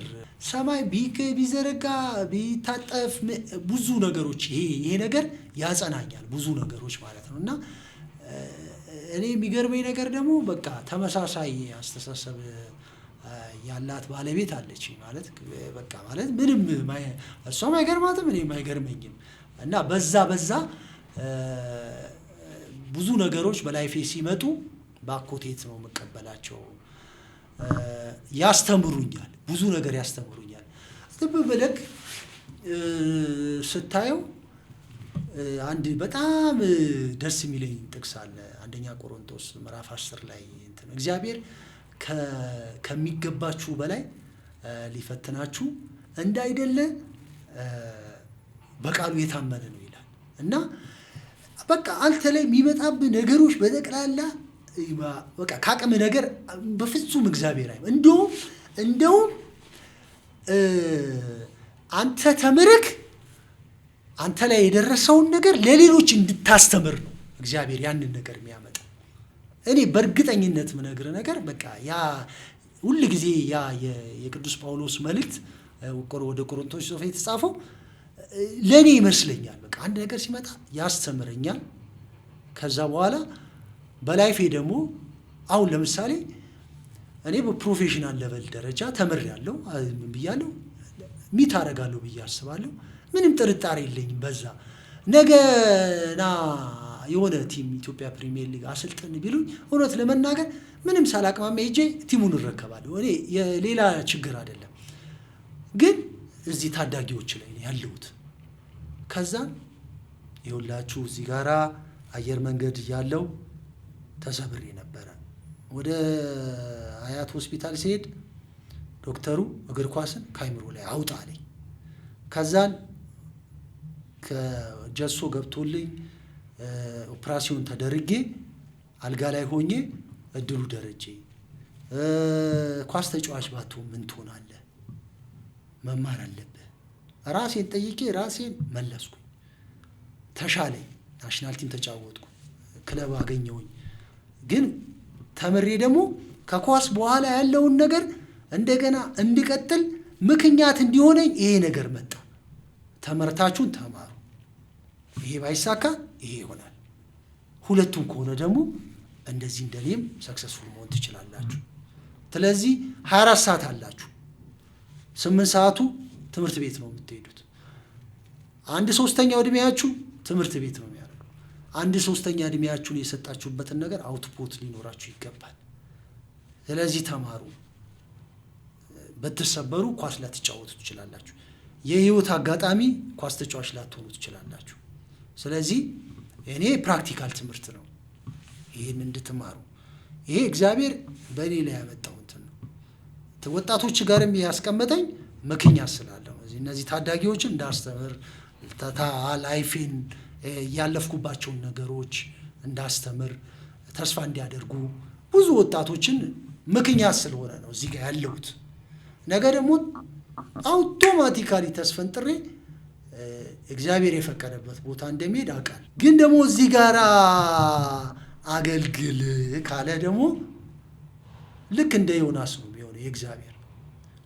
ሰማይ ቢዘረጋ ቢታጠፍ ብዙ ነገሮች ይሄ ነገር ያጸናኛል ብዙ ነገሮች ማለት ነው። እና እኔ የሚገርመኝ ነገር ደግሞ በቃ ተመሳሳይ አስተሳሰብ ያላት ባለቤት አለች ማለት በቃ ማለት ምንም እሷም አይገርማትም እኔም አይገርመኝም። እና በዛ ብዙ ነገሮች በላይፌ ሲመጡ ባኮቴት ነው መቀበላቸው። ያስተምሩኛል፣ ብዙ ነገር ያስተምሩኛል። ብለክ ስታየው አንድ በጣም ደስ የሚለኝ ጥቅስ አለ። አንደኛ ቆሮንቶስ ምዕራፍ 10 ላይ እግዚአብሔር ከሚገባችሁ በላይ ሊፈትናችሁ እንዳይደለ በቃሉ የታመነ ነው ይላል። እና በቃ አንተ ላይ የሚመጣብህ ነገሮች በጠቅላላ በቃ ካቅም ነገር በፍጹም እግዚአብሔር አይደለም። እንደውም አንተ ተምረክ አንተ ላይ የደረሰውን ነገር ለሌሎች እንድታስተምር ነው እግዚአብሔር ያንን ነገር የሚያመጣ። እኔ በእርግጠኝነት ምነግር ነገር በቃ ያ ሁሉ ጊዜ ያ የቅዱስ ጳውሎስ መልእክት ወደ ቆሮንቶስ ጽፎ የተጻፈው ለኔ ይመስለኛል። በቃ አንድ ነገር ሲመጣ ያስተምረኛል። ከዛ በኋላ በላይፌ ደግሞ አሁን ለምሳሌ እኔ በፕሮፌሽናል ሌቨል ደረጃ ተምሬያለሁ፣ ምን ብያለሁ፣ ሚት አደርጋለሁ ብዬ አስባለሁ። ምንም ጥርጣሬ የለኝም በዛ። ነገና የሆነ ቲም ኢትዮጵያ ፕሪሚየር ሊግ አሰልጥን ቢሉኝ እውነት ለመናገር ምንም ሳላቅማማ ሄጄ ቲሙን እረከባለሁ። እኔ የሌላ ችግር አይደለም፣ ግን እዚህ ታዳጊዎች ላይ ነው ያለሁት። ከዛ ይኸውላችሁ እዚህ ጋራ አየር መንገድ ያለው ተሰብሬ ነበረ። ወደ አያት ሆስፒታል ሲሄድ ዶክተሩ እግር ኳስን ካይምሮ ላይ አውጣ አለኝ። ከዛን ከጀሶ ገብቶልኝ ኦፕራሲዮን ተደርጌ አልጋ ላይ ሆኜ እድሉ ደረጀ ኳስ ተጫዋች ባትሆን ምን ትሆናለህ? መማር አለብህ። ራሴን ጠይቄ ራሴን መለስኩኝ። ተሻለኝ። ናሽናል ቲም ተጫወትኩ፣ ክለብ አገኘሁኝ። ግን ተምሬ ደግሞ ከኳስ በኋላ ያለውን ነገር እንደገና እንድቀጥል ምክንያት እንዲሆነኝ ይሄ ነገር መጣ። ተመርታችሁን ተማሩ፣ ይሄ ባይሳካ ይሄ ይሆናል። ሁለቱም ከሆነ ደግሞ እንደዚህ እንደኔም ሰክሰስፉል መሆን ትችላላችሁ። ስለዚህ 24 ሰዓት አላችሁ። 8 ሰዓቱ ትምህርት ቤት ነው የምትሄዱት። 1/3 እድሜያችሁ ትምህርት ቤት ነው የሚያደርገው። 1/3 እድሜያችሁን የሰጣችሁበትን ነገር አውትፑት ሊኖራችሁ ይገባል። ስለዚህ ተማሩ። በተሰበሩ ኳስ ላትጫወቱ ትችላላችሁ። የህይወት አጋጣሚ ኳስ ተጫዋች ላትሆኑ ትችላላችሁ። ስለዚህ እኔ ፕራክቲካል ትምህርት ነው ይሄን እንድትማሩ። ይሄ እግዚአብሔር በእኔ ላይ ያመጣው እንትን ነው። ወጣቶች ጋርም ያስቀመጠኝ ምክንያት ስላለው እነዚህ ታዳጊዎችን እንዳስተምር ላይፌን ያለፍኩባቸውን ነገሮች እንዳስተምር ተስፋ እንዲያደርጉ ብዙ ወጣቶችን ምክንያት ስለሆነ ነው እዚህ ጋር ያለሁት። ነገ ደግሞ አውቶማቲካሊ ተስፈንጥሬ እግዚአብሔር የፈቀደበት ቦታ እንደሚሄድ አውቃለሁ። ግን ደግሞ እዚህ ጋር አገልግል ካለ ደግሞ ልክ እንደ ዮናስ ነው የሚሆነው። የእግዚአብሔር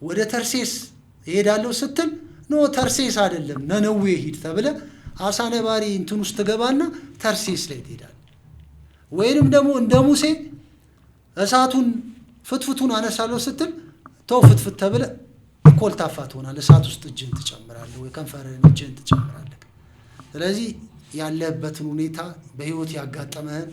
ወደ ተርሴስ እሄዳለሁ ስትል ኖ ተርሴስ አይደለም ነነዌ ሂድ ተብለ አሳ ነባሪ እንትን ውስጥ ገባና ተርሴስ ላይ ትሄዳለህ። ወይንም ደግሞ እንደ ሙሴ እሳቱን ፍትፍቱን አነሳለሁ ስትል ተው ፍትፍት ተብለ ኮልታፋ ትሆናለህ። እሳት ውስጥ እጅን ትጨምራለህ ወይ ከንፈርህን እጅን ትጨምራለህ። ስለዚህ ያለበትን ሁኔታ በህይወት ያጋጠመህን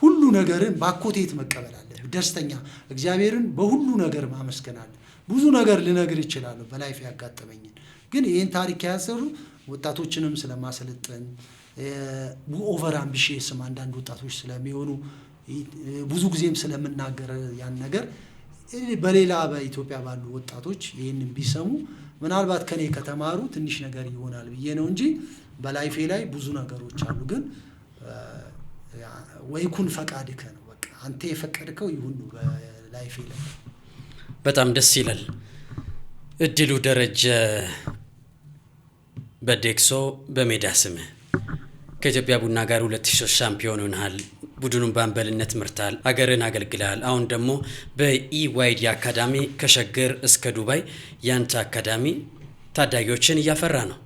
ሁሉ ነገርን ባኮቴት መቀበል አለብህ። ደስተኛ እግዚአብሔርን በሁሉ ነገር ማመስገን አለ። ብዙ ነገር ልነግር ይችላል በላይፍ ያጋጠመኝን፣ ግን ይሄን ታሪክ ያሰሩ ወጣቶችንም ስለማሰለጥን ኦቨር አምቢሽየስም አንዳንድ ወጣቶች ስለሚሆኑ ብዙ ጊዜም ስለምናገር ያን ነገር በሌላ በኢትዮጵያ ባሉ ወጣቶች ይሄንን ቢሰሙ ምናልባት ከኔ ከተማሩ ትንሽ ነገር ይሆናል ብዬ ነው እንጂ በላይፌ ላይ ብዙ ነገሮች አሉ። ግን ወይኩን ፈቃድከ ነው በቃ አንተ የፈቀድከው ይሁን በላይፌ ላይ። በጣም ደስ ይላል። እድሉ ደረጀ በዴክሶ በሜዳ ስምህ ከኢትዮጵያ ቡና ጋር 2003 ሻምፒዮን ሆነሃል። ቡድኑን በአምበልነት ምርታል፣ አገርን አገልግላል። አሁን ደግሞ በኢዋይዲ አካዳሚ ከሸገር እስከ ዱባይ ያንተ አካዳሚ ታዳጊዎችን እያፈራ ነው።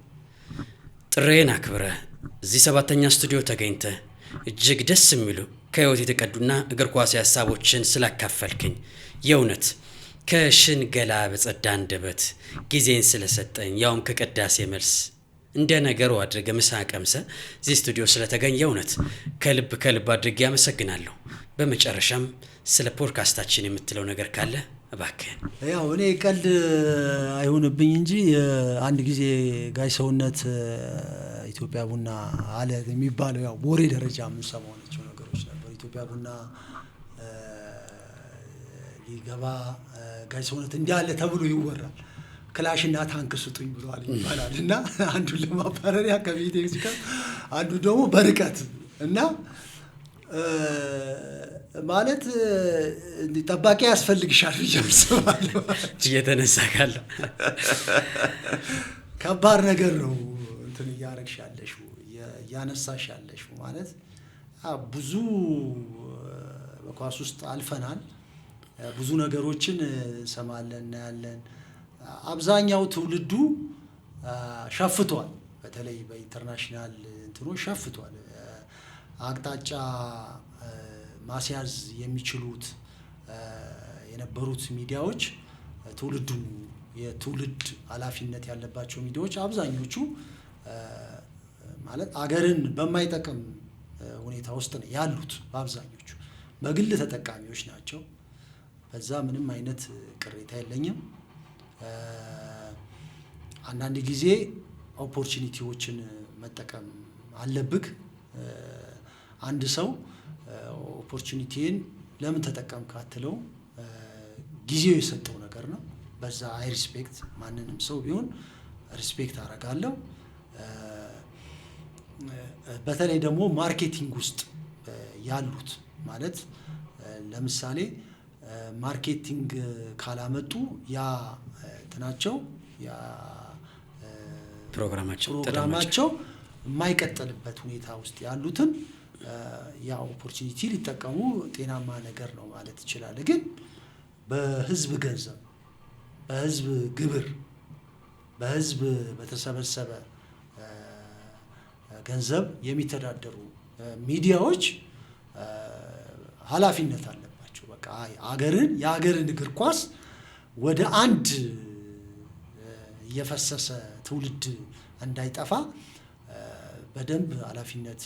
ጥሬን አክብረህ እዚህ 7ኛ ስቱዲዮ ተገኝተህ እጅግ ደስ የሚሉ ከህይወት የተቀዱና እግር ኳስ ሀሳቦችን ስላካፈልከኝ የእውነት ከሽንገላ በጸዳ አንደበት ጊዜን ስለሰጠኝ ያውም ከቅዳሴ መልስ እንደ ነገሩ አድርገ ምሳ ቀምሰ እዚህ ስቱዲዮ ስለተገኘ እውነት ከልብ አድርጌ አመሰግናለሁ። በመጨረሻም ስለ ፖድካስታችን የምትለው ነገር ካለ እባክህ። ያው እኔ ቀልድ አይሆንብኝ እንጂ አንድ ጊዜ ጋይ ሰውነት ኢትዮጵያ ቡና አለ የሚባለው ያው ቦሬ ደረጃ የምንሰማው ነገሮች ነበር። ኢትዮጵያ ቡና ሊገባ ጋይ ሰውነት እንዲህ አለ ተብሎ ይወራል። ክላሽና ታንክ ስጡኝ ብሏል ይባላል እና አንዱን ለማባረሪያ ከቤቴ ሲቀር አንዱ ደግሞ በርቀት እና ማለት ጠባቂ ያስፈልግሻል ብያለሁ እየተነሳ ካለው ከባድ ነገር ነው እንትን እያረግሻለሽ ያነሳሻለሽ ማለት ብዙ በኳስ ውስጥ አልፈናል ብዙ ነገሮችን ሰማለን እናያለን አብዛኛው ትውልዱ ሸፍቷል በተለይ በኢንተርናሽናል እንትኖች ሸፍቷል አቅጣጫ ማስያዝ የሚችሉት የነበሩት ሚዲያዎች ትውልዱን የትውልድ ኃላፊነት ያለባቸው ሚዲያዎች አብዛኞቹ ማለት አገርን በማይጠቅም ሁኔታ ውስጥ ነው ያሉት በአብዛኞቹ በግል ተጠቃሚዎች ናቸው በዛ ምንም አይነት ቅሬታ የለኝም አንዳንድ ጊዜ ኦፖርቹኒቲዎችን መጠቀም አለብክ አንድ ሰው ኦፖርቹኒቲን ለምን ተጠቀምክ አትለው ጊዜው የሰጠው ነገር ነው በዛ አይ ሪስፔክት ማንንም ሰው ቢሆን ሪስፔክት አደርጋለሁ በተለይ ደግሞ ማርኬቲንግ ውስጥ ያሉት ማለት ለምሳሌ ማርኬቲንግ ካላመጡ ያ እንትናቸው ያ ፕሮግራማቸው የማይቀጥልበት ሁኔታ ውስጥ ያሉትን ያ ኦፖርቹኒቲ ሊጠቀሙ ጤናማ ነገር ነው ማለት ይችላል ግን በህዝብ ገንዘብ በህዝብ ግብር በህዝብ በተሰበሰበ ገንዘብ የሚተዳደሩ ሚዲያዎች ኃላፊነት አለባቸው በቃ የሀገርን እግር ኳስ ወደ አንድ የፈሰሰ ትውልድ እንዳይጠፋ በደንብ ኃላፊነት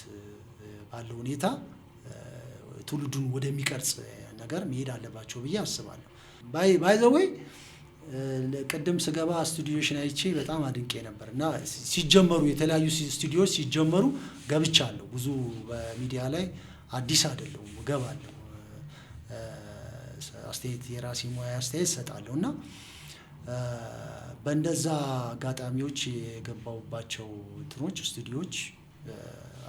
ባለው ሁኔታ ትውልዱን ወደሚቀርጽ ነገር መሄድ አለባቸው ብዬ አስባለሁ ባይ ዘ ዌይ ቅድም ስገባ ስቱዲዮሽን አይቼ በጣም አድንቄ ነበር እና ሲጀመሩ የተለያዩ ስቱዲዮዎች ሲጀመሩ ገብቻለሁ ብዙ በሚዲያ ላይ አዲስ አይደለሁም ገባለሁ አስተያየት የራሴ ሙያ አስተያየት ሰጣለሁ እና በእንደዛ አጋጣሚዎች የገባውባቸው እንትኖች ስቱዲዮዎች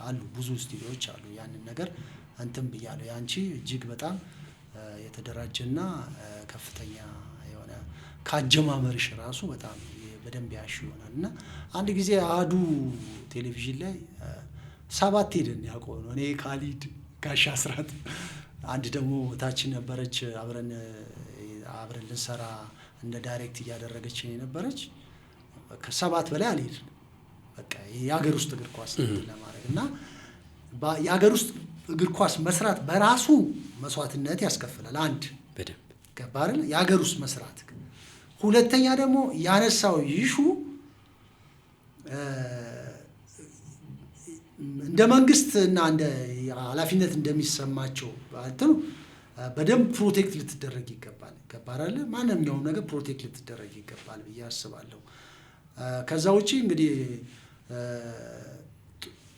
አሉ ብዙ ስቱዲዮዎች አሉ ያንን ነገር እንትን ብያለሁ ያንቺ እጅግ በጣም የተደራጀና ከፍተኛ የሆነ ካጀማመርሽ ራሱ በጣም በደንብ ያሽ ይሆናል እና አንድ ጊዜ አዱ ቴሌቪዥን ላይ 7 ሄደን ያቆመው እኔ ካሊድ ጋሻ አስራት አንድ ደግሞ ታችን ነበረች አብረን ልንሰራ እንደ ዳይሬክት እያደረገች የነበረች ከ7 በላይ አልሄድን በቃ የሀገር ውስጥ እግር ኳስ ለማድረግ እና የሀገር ውስጥ እግር ኳስ መስራት በራሱ መስዋዕትነት ያስከፍላል አንድ በደንብ ገባር የሀገር ውስጥ መስራት ሁለተኛ ደግሞ ያነሳው ይሹ እንደ መንግስት እና እንደ ኃላፊነት እንደሚሰማቸው ባልተው በደንብ ፕሮቴክት ልትደረግ ይገባል ገባራለ ማንኛውም ነገር ፕሮቴክት ልትደረግ ይገባል ብዬ አስባለሁ ከዛ ውጪ እንግዲህ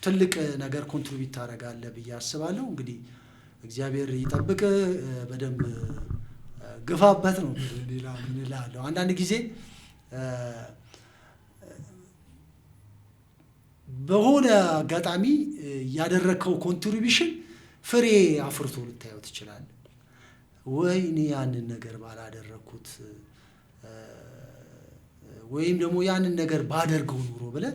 ትልቅ ነገር ኮንትሪቢዩት ታደርጋለህ ብዬ አስባለሁ እንግዲህ እግዚአብሔር ይጠብቅ በደንብ ግፋበት ነው ሌላ ምን እላለሁ አንዳንድ ጊዜ በሆነ አጋጣሚ ያደረከው ኮንትሪቢዩሽን ፍሬ አፍርቶ ልታየው ትችላለህ ወይኔ ያንን ነገር ባላደረኩት ወይም ደግሞ ያንን ነገር ባደርገው ኑሮ ብለ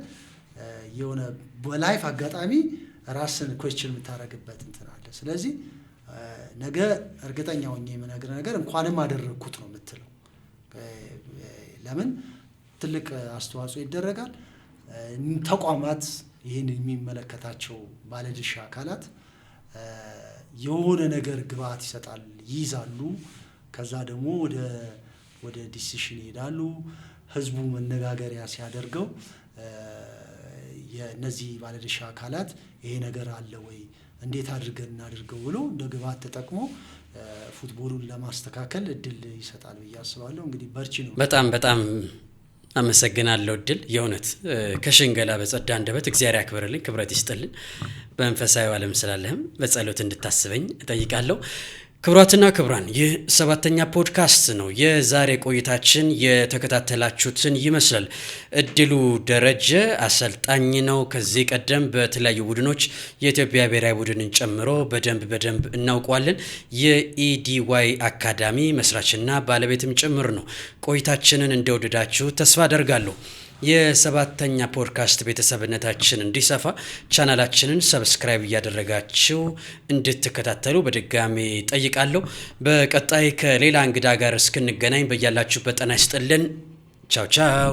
የሆነ በላይፍ አጋጣሚ ራስን ኩዌስችን የምታረግበት እንትን አለ ስለዚህ ነገ እርግጠኛ ሆኜ የምነግር ነገር እንኳንም አደረኩት ነው የምትለው ለምን ትልቅ አስተዋጽኦ ይደረጋል ተቋማት ይሄን የሚመለከታቸው ባለድርሻ አካላት የሆነ ነገር ግብአት ይሰጣል ይይዛሉ ከዛ ደግሞ ወደ ዲሲሽን ይሄዳሉ ህዝቡ መነጋገሪያ ሲያደርገው የነዚህ ባለድርሻ አካላት ይሄ ነገር አለ ወይ እንዴት አድርገን እናድርገው ብሎ እንደ ግብአት ተጠቅሞ ፉትቦሉን ለማስተካከል እድል ይሰጣል ብዬ አስባለሁ እንግዲህ በርቺ ነው በጣም አመሰግናለሁ እድል የእውነት ከሽንገላ በጸዳ አንደበት እግዚአብሔር ያክብርልኝ ክብረት ይስጥልኝ በመንፈሳዊ ዓለም ስላለህም በጸሎት እንድታስበኝ እጠይቃለሁ ክቡራትና ክቡራን ይህ 7ኛ ፖድካስት ነው። የዛሬ ቆይታችን የተከታተላችሁትን ይመስላል። እድሉ ደረጀ አሰልጣኝ ነው። ከዚህ ቀደም በተለያዩ ቡድኖች የኢትዮጵያ ብሔራዊ ቡድንን ጨምሮ በደንብ እናውቀዋለን። የኢዲዋይ አካዳሚ መስራችና ባለቤትም ጭምር ነው። ቆይታችንን እንደወደዳችሁ ተስፋ አደርጋለሁ። የ7ኛ ፖድካስት ቤተሰብነታችን እንዲሰፋ ቻናላችንን ሰብስክራይብ እያደረጋችሁ እንድትከታተሉ በድጋሚ ጠይቃለሁ። በቀጣይ ከሌላ እንግዳ ጋር እስክንገናኝ በያላችሁበት ጤና ይስጥልን። ቻው ቻው።